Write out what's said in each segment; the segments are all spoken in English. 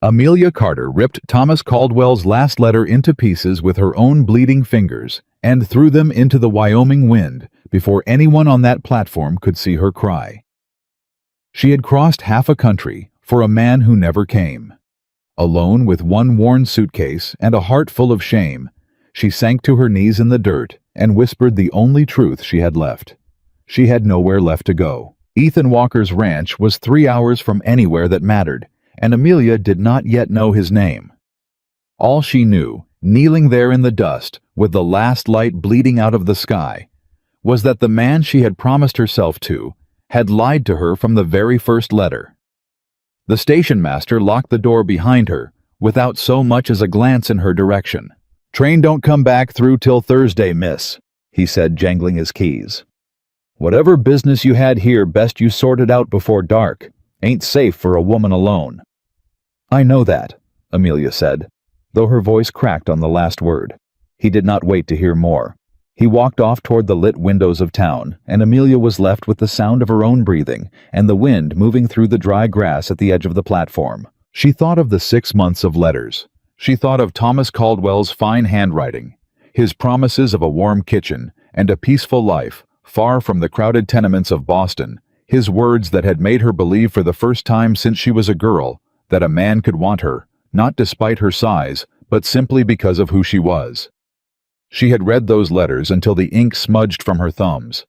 Amelia Carter ripped Thomas Caldwell's last letter into pieces with her own bleeding fingers and threw them into the Wyoming wind before anyone on that platform could see her cry. She had crossed half a country for a man who never came. Alone with one worn suitcase and a heart full of shame, she sank to her knees in the dirt and whispered the only truth she had left. She had nowhere left to go. Ethan Walker's ranch was 3 hours from anywhere that mattered, and Amelia did not yet know his name. All she knew, kneeling there in the dust, with the last light bleeding out of the sky, was that the man she had promised herself to had lied to her from the very first letter. The station master locked the door behind her, without so much as a glance in her direction. "Train don't come back through till Thursday, miss," he said, jangling his keys. "Whatever business you had here, best you sort it out before dark. Ain't safe for a woman alone." "I know that," Amelia said, though her voice cracked on the last word. He did not wait to hear more. He walked off toward the lit windows of town, and Amelia was left with the sound of her own breathing and the wind moving through the dry grass at the edge of the platform. She thought of the 6 months of letters. She thought of Thomas Caldwell's fine handwriting, his promises of a warm kitchen and a peaceful life far from the crowded tenements of Boston, his words that had made her believe for the first time since she was a girl that a man could want her, not despite her size, but simply because of who she was. She had read those letters until the ink smudged from her thumbs.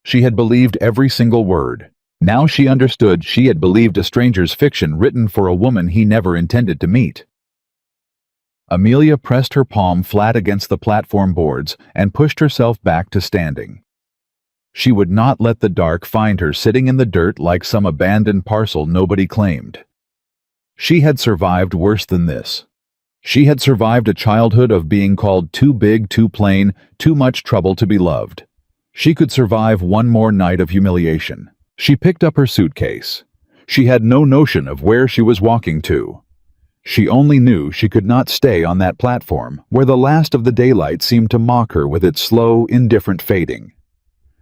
She had believed every single word. Now she understood she had believed a stranger's fiction written for a woman he never intended to meet. Amelia pressed her palm flat against the platform boards and pushed herself back to standing. She would not let the dark find her sitting in the dirt like some abandoned parcel nobody claimed. She had survived worse than this. She had survived a childhood of being called too big, too plain, too much trouble to be loved. She could survive one more night of humiliation. She picked up her suitcase. She had no notion of where she was walking to. She only knew she could not stay on that platform where the last of the daylight seemed to mock her with its slow, indifferent fading.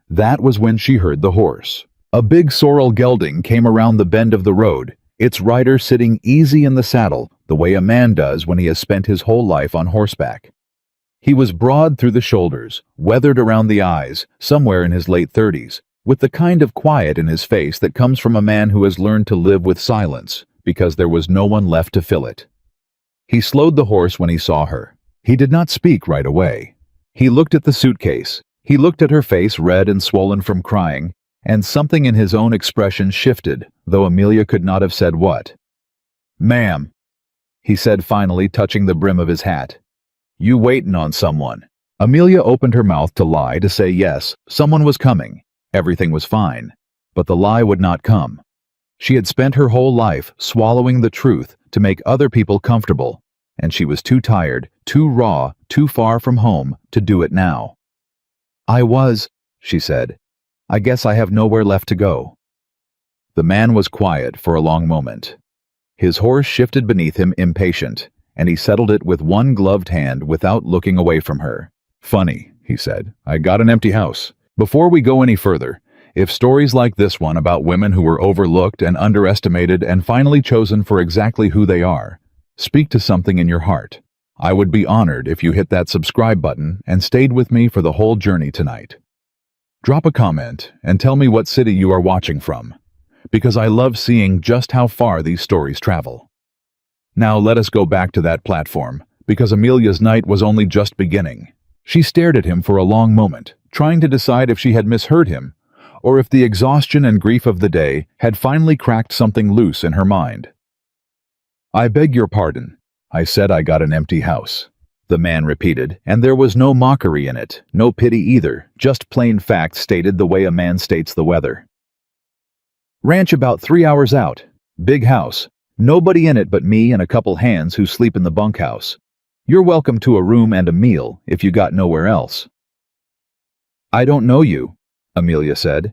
That was when she heard the horse. A big sorrel gelding came around the bend of the road, its rider sitting easy in the saddle the way a man does when he has spent his whole life on horseback. He was broad through the shoulders, weathered around the eyes, somewhere in his late 30s, with the kind of quiet in his face that comes from a man who has learned to live with silence because there was no one left to fill it. He slowed the horse when he saw her. He did not speak right away. He looked at the suitcase. He looked at her face, red and swollen from crying, and something in his own expression shifted, though Amelia could not have said what. "Ma'am," he said finally, touching the brim of his hat. "You waitin' on someone?" Amelia opened her mouth to lie, to say yes, someone was coming. Everything was fine. But the lie would not come. She had spent her whole life swallowing the truth to make other people comfortable, and she was too tired, too raw, too far from home to do it now. She said. "I guess I have nowhere left to go." The man was quiet for a long moment. His horse shifted beneath him, impatient, and he settled it with one gloved hand without looking away from her. "Funny," he said. "I got an empty house. Before we go any further, if stories like this one about women who were overlooked and underestimated and finally chosen for exactly who they are, speak to something in your heart, I would be honored if you hit that subscribe button and stayed with me for the whole journey tonight. Drop a comment and tell me what city you are watching from, because I love seeing just how far these stories travel. Now let us go back to that platform, because Amelia's night was only just beginning. She stared at him for a long moment, trying to decide if she had misheard him, or if the exhaustion and grief of the day had finally cracked something loose in her mind. "I beg your pardon. I said I got an empty house," the man repeated, and there was no mockery in it, no pity either, just plain fact stated the way a man states the weather. "Ranch about 3 hours out. Big house. Nobody in it but me and a couple hands who sleep in the bunkhouse. You're welcome to a room and a meal if you got nowhere else." "I don't know you," Amelia said.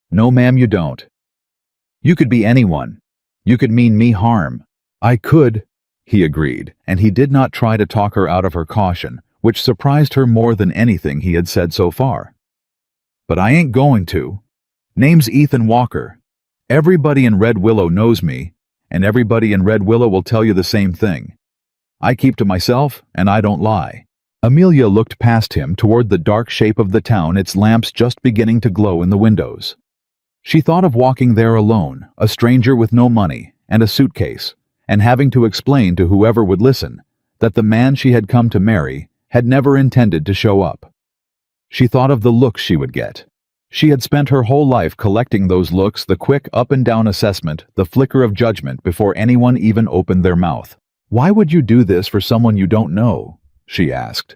"No, ma'am, you don't. You could be anyone. You could mean me harm." "I could," he agreed, and he did not try to talk her out of her caution, which surprised her more than anything he had said so far. "But I ain't going to. Name's Ethan Walker. Everybody in Red Willow knows me, and everybody in Red Willow will tell you the same thing. I keep to myself, and I don't lie." Amelia looked past him toward the dark shape of the town, its lamps just beginning to glow in the windows. She thought of walking there alone, a stranger with no money and a suitcase, and having to explain to whoever would listen that the man she had come to marry had never intended to show up. She thought of the looks she would get. She had spent her whole life collecting those looks, the quick up-and-down assessment, the flicker of judgment before anyone even opened their mouth. "Why would you do this for someone you don't know?" she asked.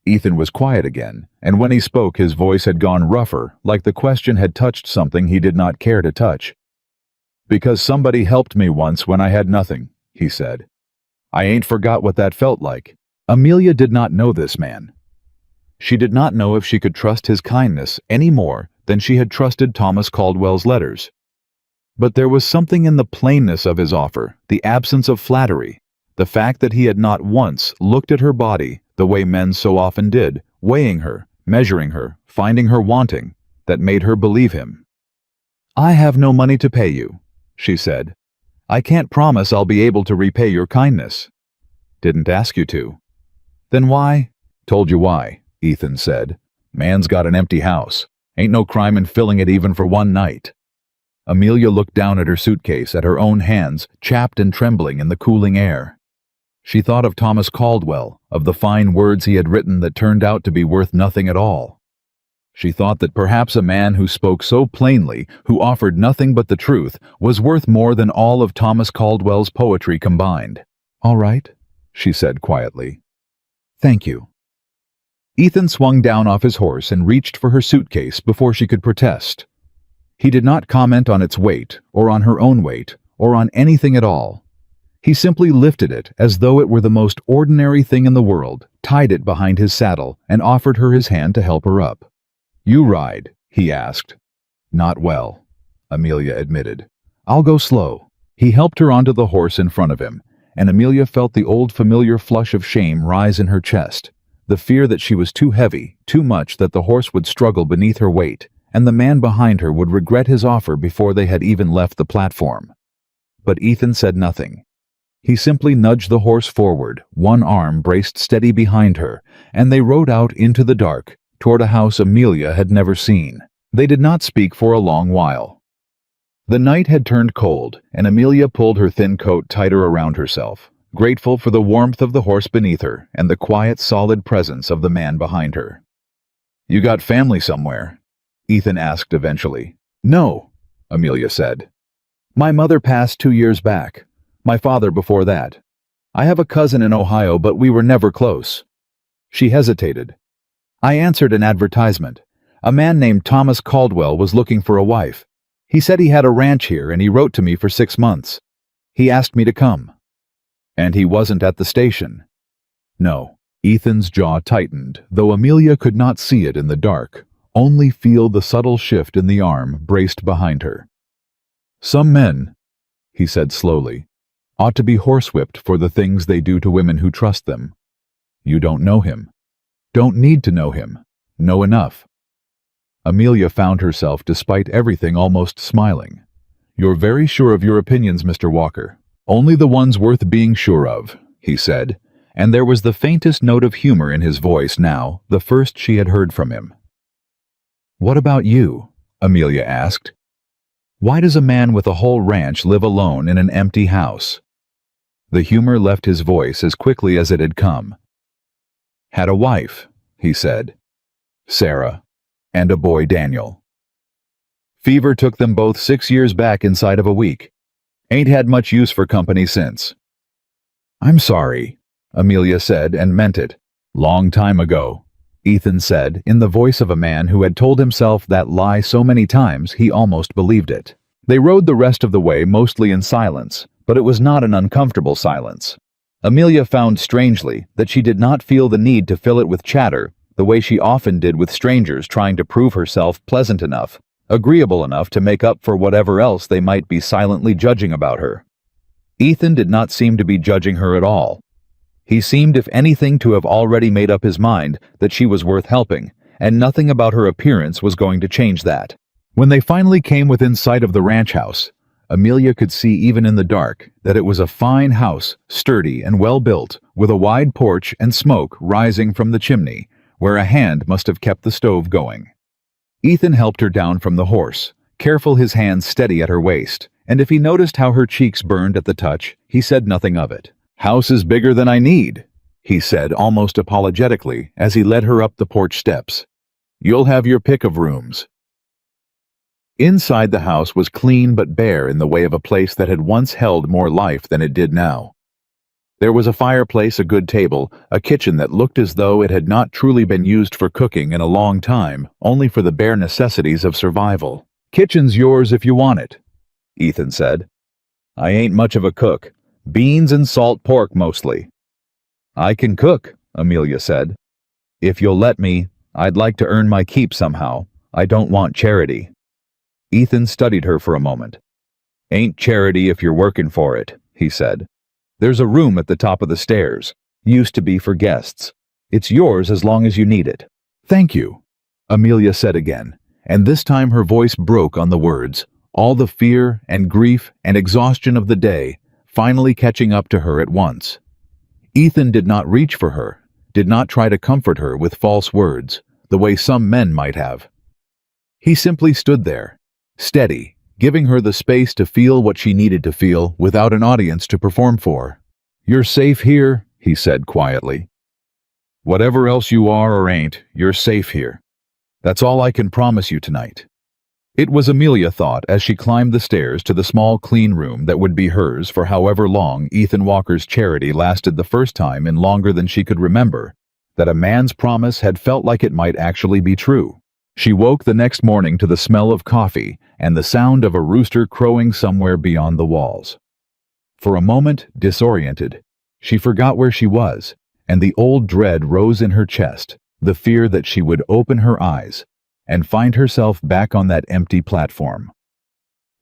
Ethan was quiet again, and when he spoke his voice had gone rougher, like the question had touched something he did not care to touch. "Because somebody helped me once when I had nothing," he said. "I ain't forgot what that felt like." Amelia did not know this man. She did not know if she could trust his kindness any more than she had trusted Thomas Caldwell's letters. But there was something in the plainness of his offer, the absence of flattery, the fact that he had not once looked at her body the way men so often did, weighing her, measuring her, finding her wanting, that made her believe him. "I have no money to pay you," she said. "I can't promise I'll be able to repay your kindness." "Didn't ask you to." "Then why?" "Told you why," Ethan said. "Man's got an empty house. Ain't no crime in filling it even for one night." Amelia looked down at her suitcase, at her own hands, chapped and trembling in the cooling air. She thought of Thomas Caldwell, of the fine words he had written that turned out to be worth nothing at all. She thought that perhaps a man who spoke so plainly, who offered nothing but the truth, was worth more than all of Thomas Caldwell's poetry combined. "All right," she said quietly. "Thank you." Ethan swung down off his horse and reached for her suitcase before she could protest. He did not comment on its weight, or on her own weight, or on anything at all. He simply lifted it as though it were the most ordinary thing in the world, tied it behind his saddle, and offered her his hand to help her up. "You ride?" he asked. "Not well," Amelia admitted. "I'll go slow." He helped her onto the horse in front of him, and Amelia felt the old familiar flush of shame rise in her chest, the fear that she was too heavy, too much, that the horse would struggle beneath her weight, and the man behind her would regret his offer before they had even left the platform. But Ethan said nothing. He simply nudged the horse forward, one arm braced steady behind her, and they rode out into the dark, toward a house Amelia had never seen. They did not speak for a long while. The night had turned cold, and Amelia pulled her thin coat tighter around herself, grateful for the warmth of the horse beneath her and the quiet, solid presence of the man behind her. "You got family somewhere?" Ethan asked eventually. "No," Amelia said. "My mother passed 2 years back. My father before that. I have a cousin in Ohio, but we were never close." She hesitated. "I answered an advertisement. A man named Thomas Caldwell was looking for a wife. He said he had a ranch here, and he wrote to me for 6 months. He asked me to come." "And he wasn't at the station?" "No." Ethan's jaw tightened, though Amelia could not see it in the dark, only feel the subtle shift in the arm braced behind her. "Some men," he said slowly, "ought to be horsewhipped for the things they do to women who trust them. You don't know him. Don't need to know him. Know enough." Amelia found herself, despite everything, almost smiling. "You're very sure of your opinions, Mr. Walker. Only the ones worth being sure of," he said, and there was the faintest note of humor in his voice now, the first she had heard from him. "What about you?" Amelia asked. "Why does a man with a whole ranch live alone in an empty house?" The humor left his voice as quickly as it had come. "Had a wife," he said. "Sarah. And a boy, Daniel. Fever took them both 6 years back inside of a week. Ain't had much use for company since." "I'm sorry," Amelia said, and meant it. "Long time ago," Ethan said, in the voice of a man who had told himself that lie so many times he almost believed it. They rode the rest of the way mostly in silence, but it was not an uncomfortable silence. Amelia found strangely that she did not feel the need to fill it with chatter the way she often did with strangers trying to prove herself pleasant enough, agreeable enough to make up for whatever else they might be silently judging about her. Ethan did not seem to be judging her at all. He seemed, if anything, to have already made up his mind that she was worth helping, and nothing about her appearance was going to change that. When they finally came within sight of the ranch house, Amelia could see even in the dark that it was a fine house, sturdy and well-built, with a wide porch and smoke rising from the chimney, where a hand must have kept the stove going. Ethan helped her down from the horse, careful, his hands steady at her waist, and if he noticed how her cheeks burned at the touch, he said nothing of it. "House is bigger than I need," he said almost apologetically as he led her up the porch steps. "You'll have your pick of rooms." Inside the house was clean but bare in the way of a place that had once held more life than it did now. There was a fireplace, a good table, a kitchen that looked as though it had not truly been used for cooking in a long time, only for the bare necessities of survival. "Kitchen's yours if you want it," Ethan said. "I ain't much of a cook. Beans and salt pork mostly." "I can cook," Amelia said. "If you'll let me, I'd like to earn my keep somehow. I don't want charity." Ethan studied her for a moment. "Ain't charity if you're working for it," he said. "There's a room at the top of the stairs. Used to be for guests. It's yours as long as you need it." "Thank you," Amelia said again, and this time her voice broke on the words, all the fear and grief and exhaustion of the day finally catching up to her at once. Ethan did not reach for her, did not try to comfort her with false words, the way some men might have. He simply stood there, steady, giving her the space to feel what she needed to feel without an audience to perform for. "You're safe here," he said quietly. "Whatever else you are or ain't, you're safe here. That's all I can promise you tonight." It was, Amelia thought, as she climbed the stairs to the small clean room that would be hers for however long Ethan Walker's charity lasted the first time in longer than she could remember, that a man's promise had felt like it might actually be true. She woke the next morning to the smell of coffee and the sound of a rooster crowing somewhere beyond the walls. For a moment, disoriented, she forgot where she was, and the old dread rose in her chest, the fear that she would open her eyes and find herself back on that empty platform.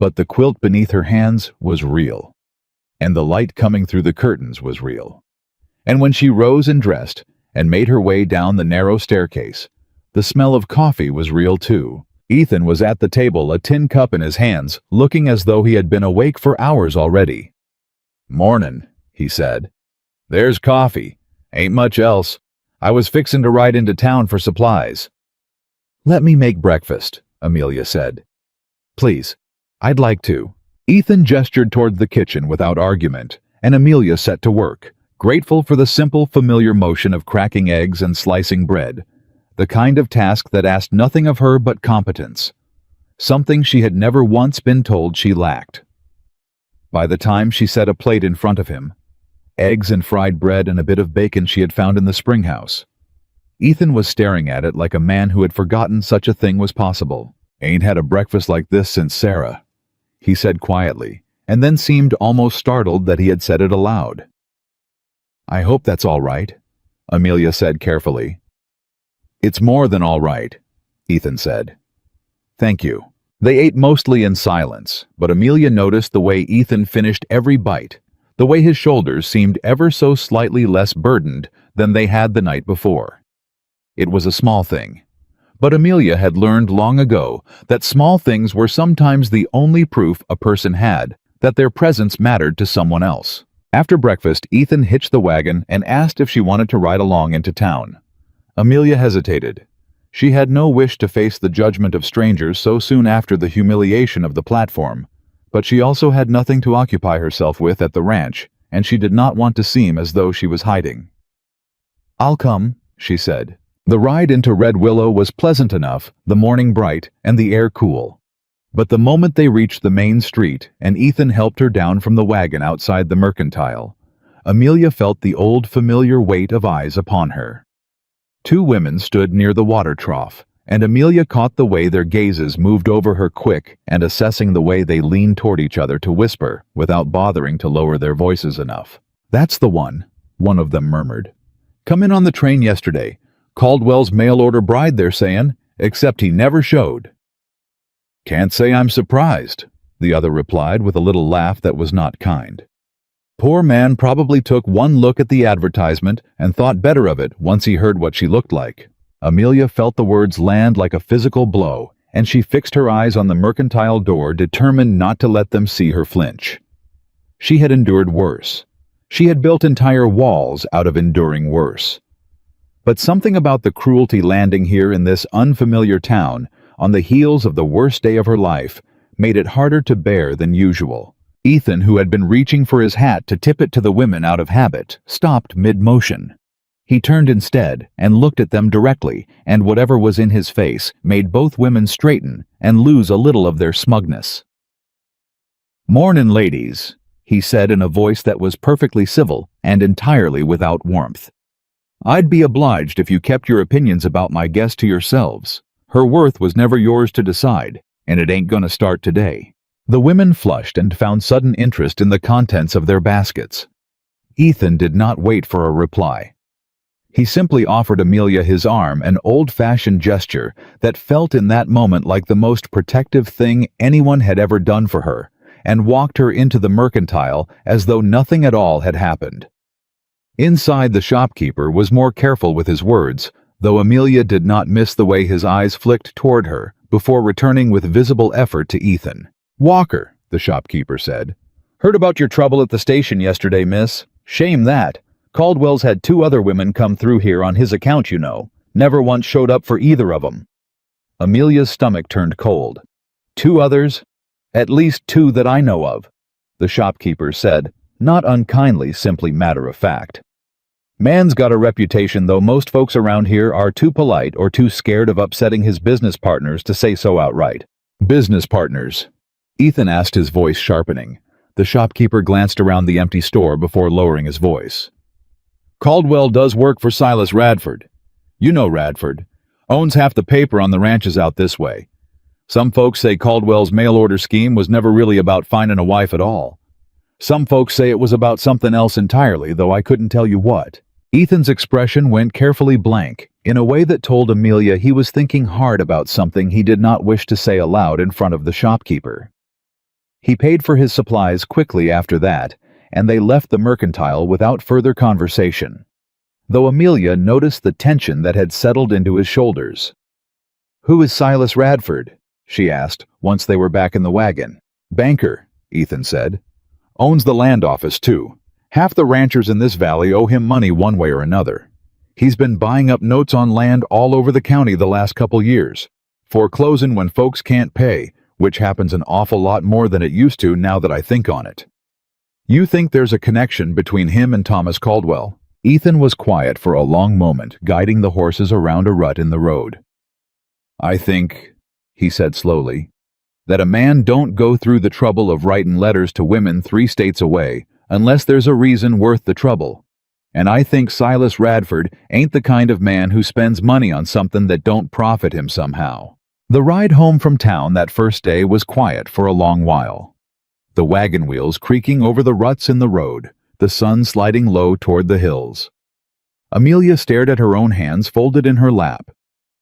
But the quilt beneath her hands was real, and the light coming through the curtains was real. And when she rose and dressed and made her way down the narrow staircase, the smell of coffee was real too. Ethan was at the table, a tin cup in his hands, looking as though he had been awake for hours already. "Mornin'," he said. "There's coffee. Ain't much else. I was fixin' to ride into town for supplies." "Let me make breakfast," Amelia said. "Please, I'd like to." Ethan gestured toward the kitchen without argument, and Amelia set to work, grateful for the simple, familiar motion of cracking eggs and slicing bread, the kind of task that asked nothing of her but competence, something she had never once been told she lacked. By the time she set a plate in front of him, eggs and fried bread and a bit of bacon she had found in the spring house, Ethan was staring at it like a man who had forgotten such a thing was possible. "Ain't had a breakfast like this since Sarah," he said quietly, and then seemed almost startled that he had said it aloud. "I hope that's all right," Amelia said carefully. "It's more than all right," Ethan said. "Thank you." They ate mostly in silence, but Amelia noticed the way Ethan finished every bite, the way his shoulders seemed ever so slightly less burdened than they had the night before. It was a small thing, but Amelia had learned long ago that small things were sometimes the only proof a person had that their presence mattered to someone else. After breakfast, Ethan hitched the wagon and asked if she wanted to ride along into town. Amelia hesitated. She had no wish to face the judgment of strangers so soon after the humiliation of the platform, but she also had nothing to occupy herself with at the ranch, and she did not want to seem as though she was hiding. "I'll come," she said. The ride into Red Willow was pleasant enough, the morning bright and the air cool. But the moment they reached the main street and Ethan helped her down from the wagon outside the mercantile, Amelia felt the old familiar weight of eyes upon her. Two women stood near the water trough, and Amelia caught the way their gazes moved over her, quick and assessing the way they leaned toward each other to whisper without bothering to lower their voices enough. "That's the one of them murmured. "Come in on the train yesterday. Caldwell's mail-order bride, they're sayin', except he never showed." "Can't say I'm surprised," the other replied with a little laugh that was not kind. "Poor man probably took one look at the advertisement and thought better of it once he heard what she looked like." Amelia felt the words land like a physical blow, and she fixed her eyes on the mercantile door, determined not to let them see her flinch. She had endured worse. She had built entire walls out of enduring worse. But something about the cruelty landing here in this unfamiliar town, on the heels of the worst day of her life, made it harder to bear than usual. Ethan, who had been reaching for his hat to tip it to the women out of habit, stopped mid-motion. He turned instead and looked at them directly, and whatever was in his face made both women straighten and lose a little of their smugness. "Mornin', ladies," he said in a voice that was perfectly civil and entirely without warmth. "I'd be obliged if you kept your opinions about my guest to yourselves. Her worth was never yours to decide, and it ain't gonna start today." The women flushed and found sudden interest in the contents of their baskets. Ethan did not wait for a reply. He simply offered Amelia his arm, an old-fashioned gesture that felt in that moment like the most protective thing anyone had ever done for her, and walked her into the mercantile as though nothing at all had happened. Inside, the shopkeeper was more careful with his words, though Amelia did not miss the way his eyes flicked toward her before returning with visible effort to Ethan. "Walker," the shopkeeper said. "Heard about your trouble at the station yesterday, miss. Shame that. Caldwell's had 2 other women come through here on his account, you know. Never once showed up for either of 'em." Amelia's stomach turned cold. "2 others? At least 2 that I know of," the shopkeeper said, not unkindly, simply matter of fact. "Man's got a reputation, though most folks around here are too polite or too scared of upsetting his business partners to say so outright." "Business partners?" Ethan asked, his voice sharpening. The shopkeeper glanced around the empty store before lowering his voice. "Caldwell does work for Silas Radford. You know Radford. Owns half the paper on the ranches out this way. Some folks say Caldwell's mail-order scheme was never really about finding a wife at all. Some folks say it was about something else entirely, though I couldn't tell you what." Ethan's expression went carefully blank, in a way that told Amelia he was thinking hard about something he did not wish to say aloud in front of the shopkeeper. He paid for his supplies quickly after that, and they left the mercantile without further conversation, though Amelia noticed the tension that had settled into his shoulders. "Who is Silas Radford?" she asked, once they were back in the wagon. "Banker," Ethan said. "Owns the land office, too. Half the ranchers in this valley owe him money one way or another. He's been buying up notes on land all over the county the last couple years, foreclosing when folks can't pay, which happens an awful lot more than it used to now that I think on it." "You think there's a connection between him and Thomas Caldwell?" Ethan was quiet for a long moment, guiding the horses around a rut in the road. "I think," he said slowly, "that a man don't go through the trouble of writing letters to women 3 states away unless there's a reason worth the trouble. And I think Silas Radford ain't the kind of man who spends money on something that don't profit him somehow." The ride home from town that first day was quiet for a long while. The wagon wheels creaking over the ruts in the road, the sun sliding low toward the hills. Amelia stared at her own hands folded in her lap,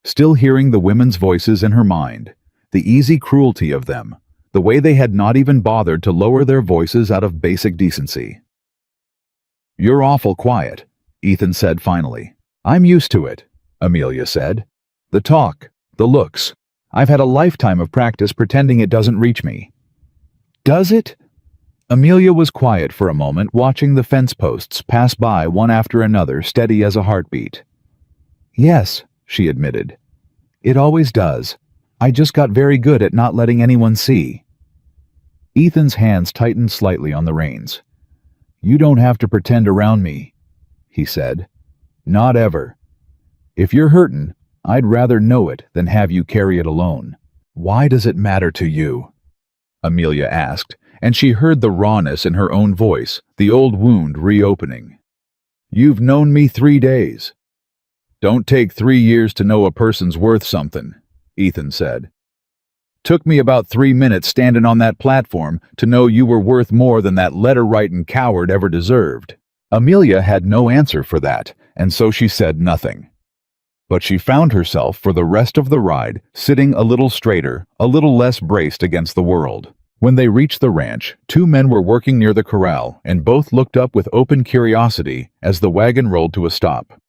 still hearing the women's voices in her mind, the easy cruelty of them, the way they had not even bothered to lower their voices out of basic decency. "You're awful quiet," Ethan said finally. "I'm used to it," Amelia said. "The talk, the looks. I've had a lifetime of practice pretending it doesn't reach me." "Does it?" Amelia was quiet for a moment, watching the fence posts pass by one after another, steady as a heartbeat. "Yes," she admitted. "It always does. I just got very good at not letting anyone see." Ethan's hands tightened slightly on the reins. "You don't have to pretend around me," he said. "Not ever. If you're hurtin', I'd rather know it than have you carry it alone." "Why does it matter to you?" Amelia asked, and she heard the rawness in her own voice, the old wound reopening. "You've known me 3 days. Don't take 3 years to know a person's worth something," Ethan said. "Took me about 3 minutes standing on that platform to know you were worth more than that letter-writing coward ever deserved." Amelia had no answer for that, and so she said nothing. But she found herself, for the rest of the ride, sitting a little straighter, a little less braced against the world. When they reached the ranch, 2 men were working near the corral, and both looked up with open curiosity as the wagon rolled to a stop.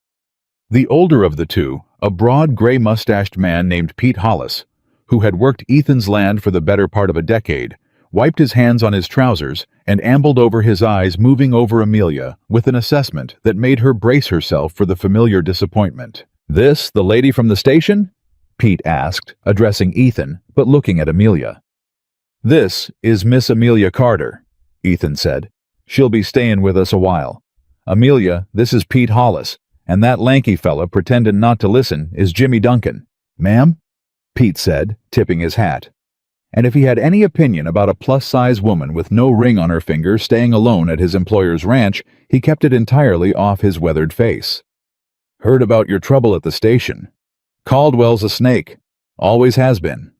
The older of the 2, a broad, gray-mustached man named Pete Hollis, who had worked Ethan's land for the better part of a decade, wiped his hands on his trousers and ambled over his eyes, moving over Amelia with an assessment that made her brace herself for the familiar disappointment. "This the lady from the station?" Pete asked, addressing Ethan, but looking at Amelia. "This is Miss Amelia Carter," Ethan said. "She'll be staying with us a while. Amelia, this is Pete Hollis, and that lanky fella pretending not to listen is Jimmy Duncan." "Ma'am?" Pete said, tipping his hat. And if he had any opinion about a plus-size woman with no ring on her finger staying alone at his employer's ranch, he kept it entirely off his weathered face. "Heard about your trouble at the station. Caldwell's a snake. Always has been."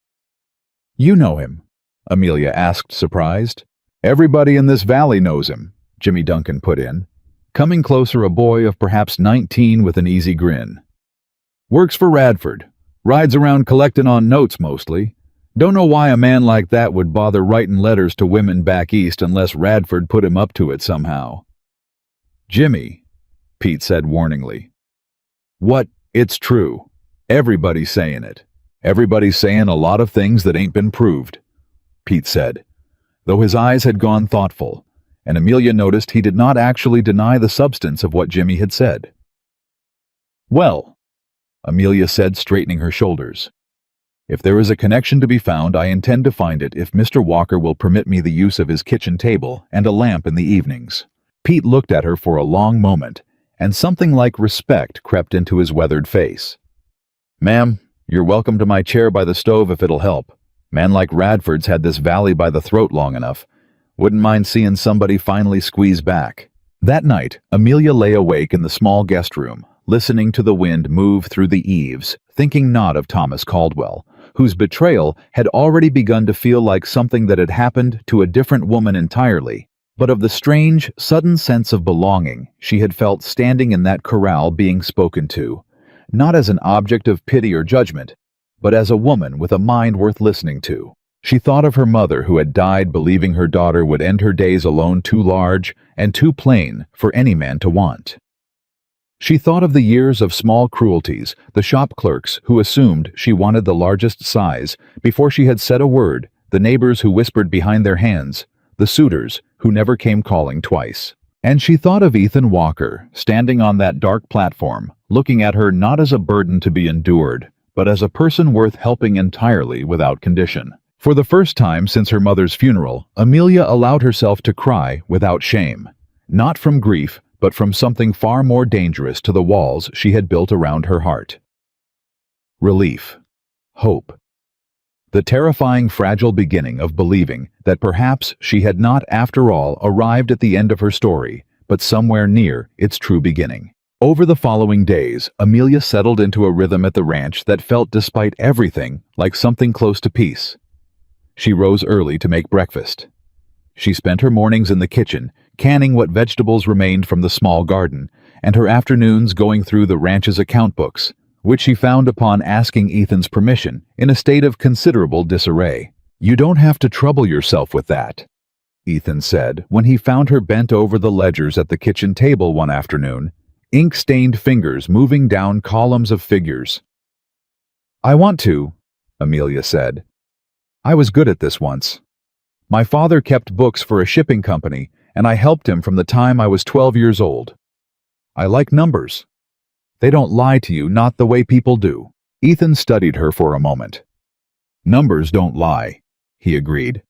"You know him?" Amelia asked, surprised. "Everybody in this valley knows him," Jimmy Duncan put in, coming closer, a boy of perhaps 19 with an easy grin. "Works for Radford. Rides around collecting on notes mostly. Don't know why a man like that would bother writing letters to women back east unless Radford put him up to it somehow." "Jimmy," Pete said warningly. "What? It's true. Everybody's saying it. Everybody's saying a lot of things that ain't been proved," Pete said, though his eyes had gone thoughtful, and Amelia noticed he did not actually deny the substance of what Jimmy had said. "Well," Amelia said, straightening her shoulders, "if there is a connection to be found, I intend to find it if Mr. Walker will permit me the use of his kitchen table and a lamp in the evenings." Pete looked at her for a long moment, and something like respect crept into his weathered face. "Ma'am, you're welcome to my chair by the stove if it'll help. Man like Radford's had this valley by the throat long enough. Wouldn't mind seeing somebody finally squeeze back." That night, Amelia lay awake in the small guest room, listening to the wind move through the eaves, thinking not of Thomas Caldwell, whose betrayal had already begun to feel like something that had happened to a different woman entirely, but of the strange, sudden sense of belonging she had felt standing in that corral being spoken to, not as an object of pity or judgment, but as a woman with a mind worth listening to. She thought of her mother who had died believing her daughter would end her days alone, too large and too plain for any man to want. She thought of the years of small cruelties, the shop clerks who assumed she wanted the largest size before she had said a word, the neighbors who whispered behind their hands, the suitors who never came calling twice. And she thought of Ethan Walker, standing on that dark platform, looking at her not as a burden to be endured, but as a person worth helping entirely without condition. For the first time since her mother's funeral, Amelia allowed herself to cry without shame, not from grief, but from something far more dangerous to the walls she had built around her heart. Relief. Hope. The terrifying, fragile beginning of believing that perhaps she had not, after all, arrived at the end of her story, but somewhere near its true beginning. Over the following days, Amelia settled into a rhythm at the ranch that felt, despite everything, like something close to peace. She rose early to make breakfast. She spent her mornings in the kitchen, canning what vegetables remained from the small garden, and her afternoons going through the ranch's account books, which she found upon asking Ethan's permission, in a state of considerable disarray. "You don't have to trouble yourself with that," Ethan said when he found her bent over the ledgers at the kitchen table one afternoon, ink-stained fingers moving down columns of figures. "I want to," Amelia said. "I was good at this once. My father kept books for a shipping company, and I helped him from the time I was 12 years old. I like numbers. They don't lie to you, not the way people do." Ethan studied her for a moment. "Numbers don't lie," he agreed.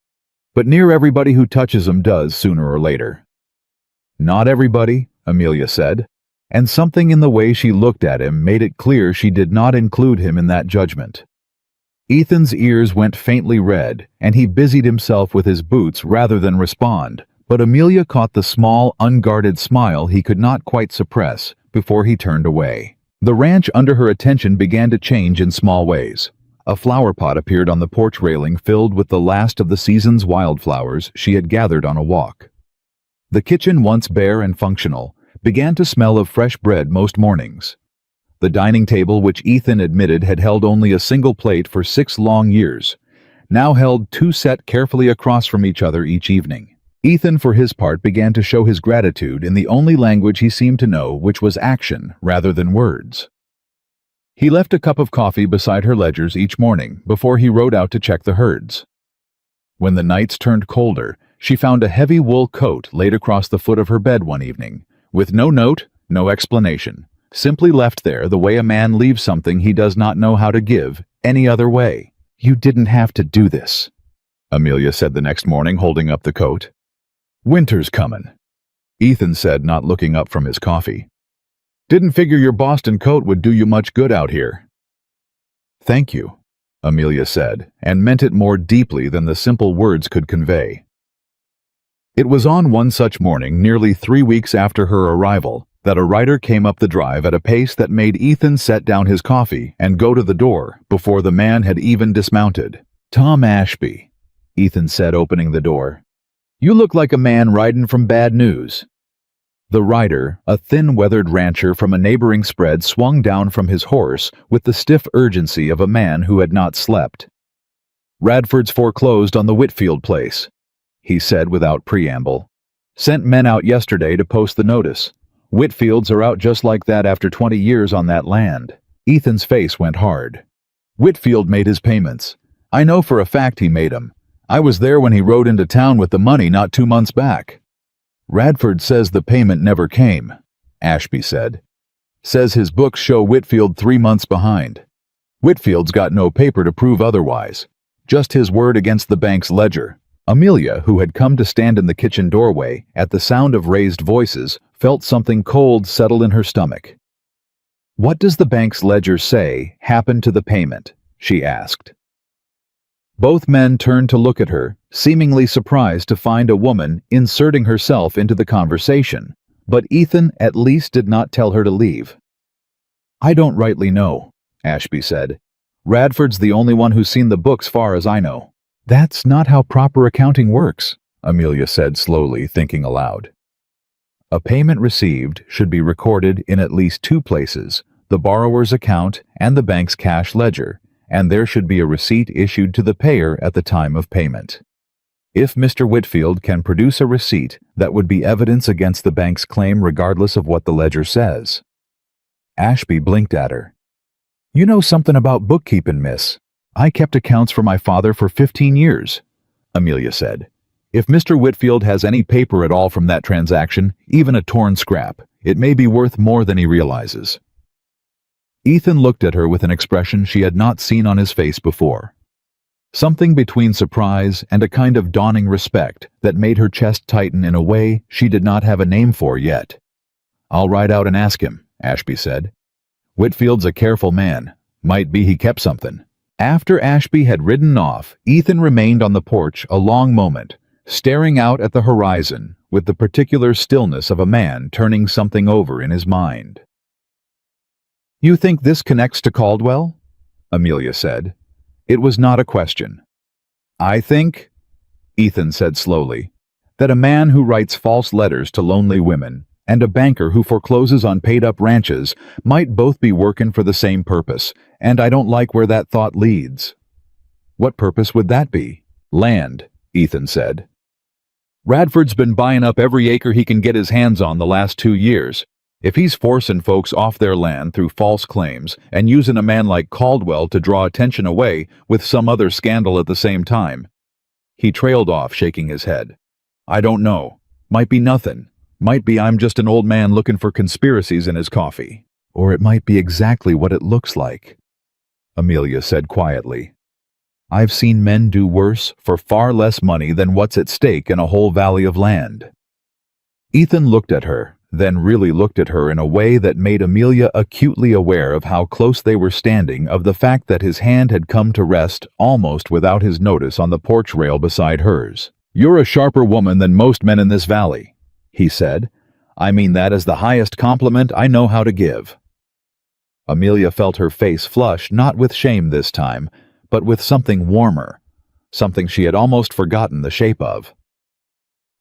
"But near everybody who touches them does sooner or later." "Not everybody," Amelia said, and something in the way she looked at him made it clear she did not include him in that judgment. Ethan's ears went faintly red, and he busied himself with his boots rather than respond, but Amelia caught the small, unguarded smile he could not quite suppress before he turned away. The ranch under her attention began to change in small ways. A flower pot appeared on the porch railing filled with the last of the season's wildflowers she had gathered on a walk. The kitchen, once bare and functional, began to smell of fresh bread most mornings. The dining table, which Ethan admitted had held only a single plate for 6 long years, now held 2 set carefully across from each other each evening. Ethan, for his part, began to show his gratitude in the only language he seemed to know, which was action rather than words. He left a cup of coffee beside her ledgers each morning before he rode out to check the herds. When the nights turned colder, she found a heavy wool coat laid across the foot of her bed one evening, with no note, no explanation, simply left there the way a man leaves something he does not know how to give any other way. "You didn't have to do this," Amelia said the next morning, holding up the coat. "Winter's comin'," Ethan said, not looking up from his coffee. "Didn't figure your Boston coat would do you much good out here." "Thank you," Amelia said, and meant it more deeply than the simple words could convey. It was on one such morning, nearly 3 weeks after her arrival, that a rider came up the drive at a pace that made Ethan set down his coffee and go to the door before the man had even dismounted. "Tom Ashby," Ethan said, opening the door. "You look like a man riding from bad news." The rider, a thin, weathered rancher from a neighboring spread, swung down from his horse with the stiff urgency of a man who had not slept. "Radford's foreclosed on the Whitfield place," he said without preamble. "Sent men out yesterday to post the notice. Whitfields are out just like that after 20 years on that land." Ethan's face went hard. "Whitfield made his payments. I know for a fact he made 'em. I was there when he rode into town with the money not 2 months back." "Radford says the payment never came," Ashby said. "Says his books show Whitfield 3 months behind. Whitfield's got no paper to prove otherwise. Just his word against the bank's ledger." Amelia, who had come to stand in the kitchen doorway at the sound of raised voices, felt something cold settle in her stomach. "What does the bank's ledger say happened to the payment?" she asked. Both men turned to look at her, seemingly surprised to find a woman inserting herself into the conversation, but Ethan at least did not tell her to leave. "I don't rightly know," Ashby said. "Radford's the only one who's seen the books far as I know." "That's not how proper accounting works," Amelia said slowly, thinking aloud. "A payment received should be recorded in at least 2 places, the borrower's account and the bank's cash ledger, and there should be a receipt issued to the payer at the time of payment. If Mr. Whitfield can produce a receipt, that would be evidence against the bank's claim regardless of what the ledger says." Ashby blinked at her. "You know something about bookkeeping, miss. I kept accounts for my father for 15 years, Amelia said. "If Mr. Whitfield has any paper at all from that transaction, even a torn scrap, it may be worth more than he realizes." Ethan looked at her with an expression she had not seen on his face before. Something between surprise and a kind of dawning respect that made her chest tighten in a way she did not have a name for yet. "I'll ride out and ask him," Ashby said. "Whitfield's a careful man. Might be he kept something." After Ashby had ridden off, Ethan remained on the porch a long moment, staring out at the horizon with the particular stillness of a man turning something over in his mind. "You think this connects to Caldwell?" Amelia said. It was not a question. "I think," Ethan said slowly, "that a man who writes false letters to lonely women and a banker who forecloses on paid-up ranches might both be working for the same purpose, and I don't like where that thought leads." "What purpose would that be?" "Land," Ethan said. "Radford's been buying up every acre he can get his hands on the last 2 years. If he's forcing folks off their land through false claims and using a man like Caldwell to draw attention away with some other scandal at the same time." He trailed off, shaking his head. "I don't know. Might be nothing. Might be I'm just an old man looking for conspiracies in his coffee. Or it might be exactly what it looks like," Amelia said quietly. "I've seen men do worse for far less money than what's at stake in a whole valley of land." Ethan looked at her, then really looked at her in a way that made Amelia acutely aware of how close they were standing, of the fact that his hand had come to rest almost without his notice on the porch rail beside hers. "You're a sharper woman than most men in this valley," he said. "I mean that as the highest compliment I know how to give." Amelia felt her face flush, not with shame this time, but with something warmer, something she had almost forgotten the shape of.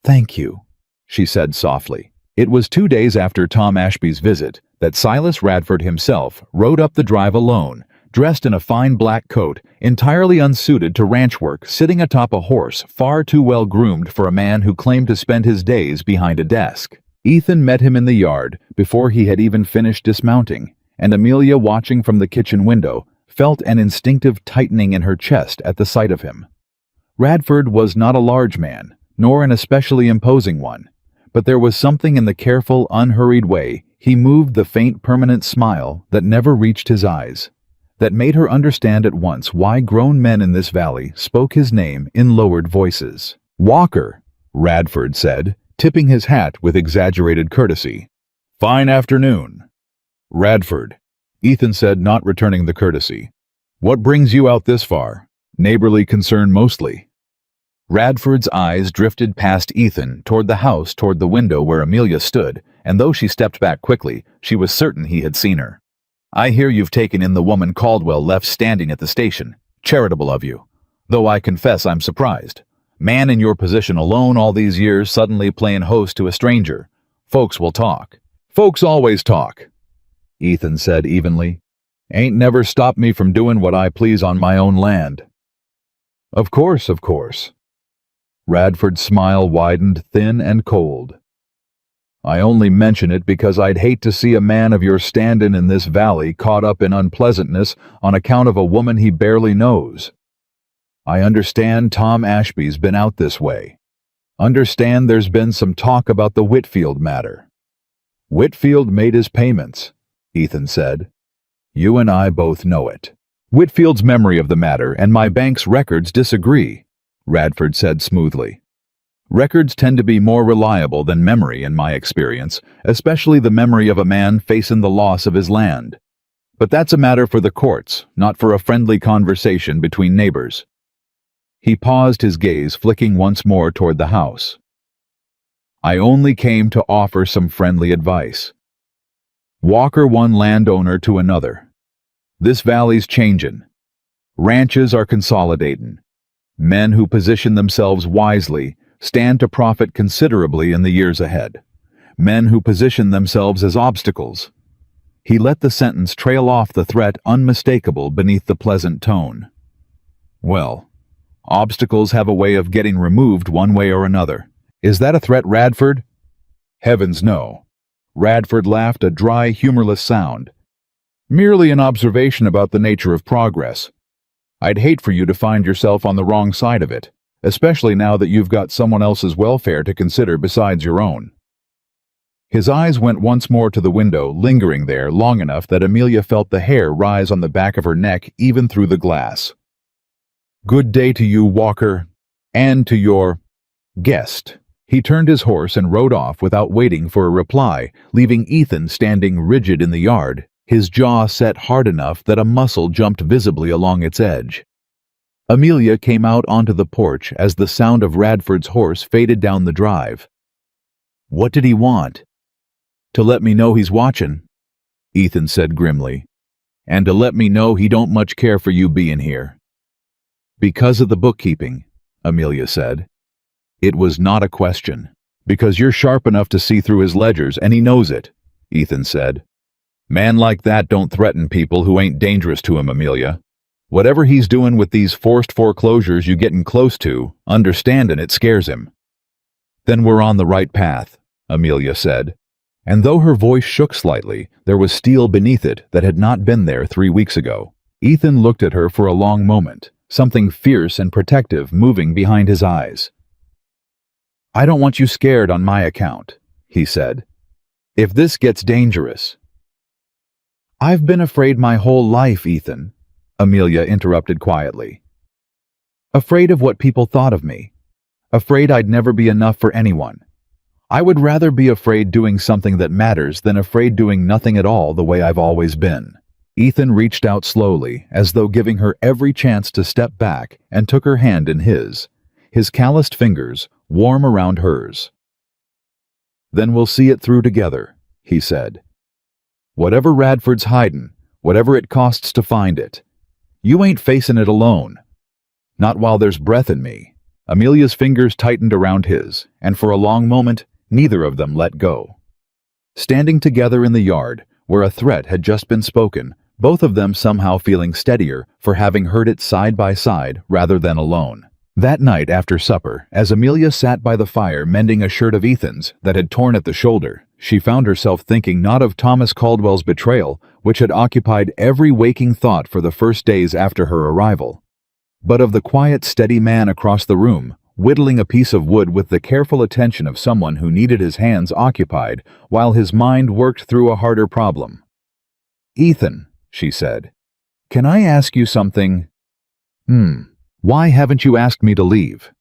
"Thank you," she said softly. It was 2 days after Tom Ashby's visit that Silas Radford himself rode up the drive alone, dressed in a fine black coat, entirely unsuited to ranch work, sitting atop a horse far too well groomed for a man who claimed to spend his days behind a desk. Ethan met him in the yard before he had even finished dismounting, and Amelia, watching from the kitchen window, felt an instinctive tightening in her chest at the sight of him. Radford was not a large man, nor an especially imposing one, but there was something in the careful, unhurried way he moved, the faint, permanent smile that never reached his eyes, that made her understand at once why grown men in this valley spoke his name in lowered voices. "Walker," Radford said, tipping his hat with exaggerated courtesy. "Fine afternoon." "Radford," Ethan said, not returning the courtesy. "What brings you out this far? Neighborly concern mostly." Radford's eyes drifted past Ethan toward the house, toward the window where Amelia stood, and though she stepped back quickly, she was certain he had seen her. "I hear you've taken in the woman Caldwell left standing at the station. Charitable of you. Though I confess I'm surprised. Man in your position alone all these years suddenly playing host to a stranger. Folks will talk." "Folks always talk," Ethan said evenly. "Ain't never stopped me from doing what I please on my own land." Of course. Radford's smile widened, thin and cold. "I only mention it because I'd hate to see a man of your standing in this valley caught up in unpleasantness on account of a woman he barely knows. I understand Tom Ashby's been out this way. Understand there's been some talk about the Whitfield matter." "Whitfield made his payments," Ethan said. "You and I both know it. Whitfield's memory of the matter and my bank's records disagree," Radford said smoothly. "Records tend to be more reliable than memory in my experience, especially the memory of a man facing the loss of his land. But that's a matter for the courts, not for a friendly conversation between neighbors." He paused, his gaze flicking once more toward the house. "I only came to offer some friendly advice. Walker one landowner to another. This valley's changin'. Ranches are consolidatin'. Men who position themselves wisely stand to profit considerably in the years ahead. Men who position themselves as obstacles." He let the sentence trail off, the threat unmistakable beneath the pleasant tone. "Well, obstacles have a way of getting removed one way or another. Is that a threat, Radford?" "Heavens, no." Radford laughed, a dry, humorless sound. "Merely an observation about the nature of progress. I'd hate for you to find yourself on the wrong side of it, especially now that you've got someone else's welfare to consider besides your own." His eyes went once more to the window, lingering there long enough that Amelia felt the hair rise on the back of her neck even through the glass. "Good day to you, Walker, and to your guest." He turned his horse and rode off without waiting for a reply, leaving Ethan standing rigid in the yard, his jaw set hard enough that a muscle jumped visibly along its edge. Amelia came out onto the porch as the sound of Radford's horse faded down the drive. "What did he want?" "To let me know he's watchin'," Ethan said grimly. "And to let me know he don't much care for you being here." "Because of the bookkeeping," Amelia said. "It was not a question. Because you're sharp enough to see through his ledgers, and he knows it," Ethan said. "Man like that don't threaten people who ain't dangerous to him, Amelia. Whatever he's doing with these forced foreclosures you getting close to, understandin' it scares him." "Then we're on the right path," Amelia said. And though her voice shook slightly, there was steel beneath it that had not been there 3 weeks ago. Ethan looked at her for a long moment, something fierce and protective moving behind his eyes. "I don't want you scared on my account," he said. "If this gets dangerous—" "I've been afraid my whole life, Ethan," Amelia interrupted quietly. "Afraid of what people thought of me. Afraid I'd never be enough for anyone. I would rather be afraid doing something that matters than afraid doing nothing at all the way I've always been." Ethan reached out slowly, as though giving her every chance to step back, and took her hand in his calloused fingers warm around hers. "Then we'll see it through together," he said. "Whatever Radford's hidin', whatever it costs to find it, you ain't facing it alone. Not while there's breath in me." Amelia's fingers tightened around his, and for a long moment, neither of them let go. Standing together in the yard, where a threat had just been spoken, both of them somehow feeling steadier for having heard it side by side rather than alone. That night after supper, as Amelia sat by the fire mending a shirt of Ethan's that had torn at the shoulder, She found herself thinking not of Thomas Caldwell's betrayal, which had occupied every waking thought for the first days after her arrival, but of the quiet, steady man across the room, whittling a piece of wood with the careful attention of someone who needed his hands occupied while his mind worked through a harder problem. "Ethan," she said, "can I ask you something?" Why haven't you asked me to leave?"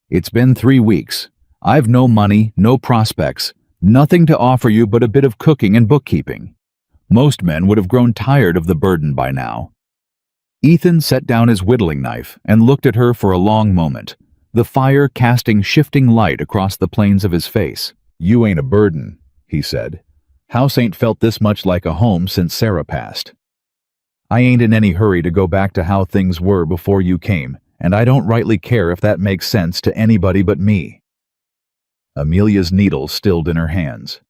"It's been 3 weeks. I've no money, no prospects, nothing to offer you but a bit of cooking and bookkeeping. Most men would have grown tired of the burden by now." Ethan set down his whittling knife and looked at her for a long moment, the fire casting shifting light across the planes of his face. "You ain't a burden," he said. "House ain't felt this much like a home since Sarah passed. I ain't in any hurry to go back to how things were before you came, and I don't rightly care if that makes sense to anybody but me." Amelia's needle stilled in her hands.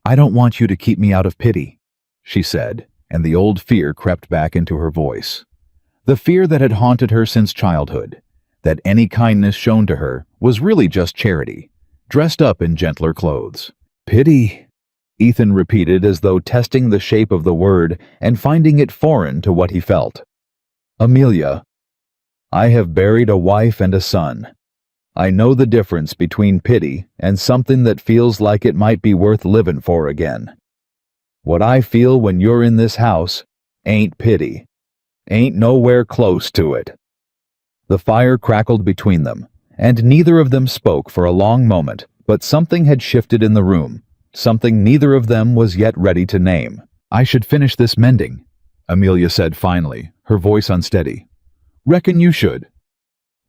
"I don't want you to keep me out of pity," she said, and the old fear crept back into her voice. The fear that had haunted her since childhood, that any kindness shown to her was really just charity, dressed up in gentler clothes. "Pity," Ethan repeated as though testing the shape of the word and finding it foreign to what he felt. "Amelia, I have buried a wife and a son. I know the difference between pity and something that feels like it might be worth living for again. What I feel when you're in this house ain't pity. Ain't nowhere close to it." The fire crackled between them, and neither of them spoke for a long moment, but something had shifted in the room, something neither of them was yet ready to name. "I should finish this mending," Amelia said finally, her voice unsteady. "Reckon you should."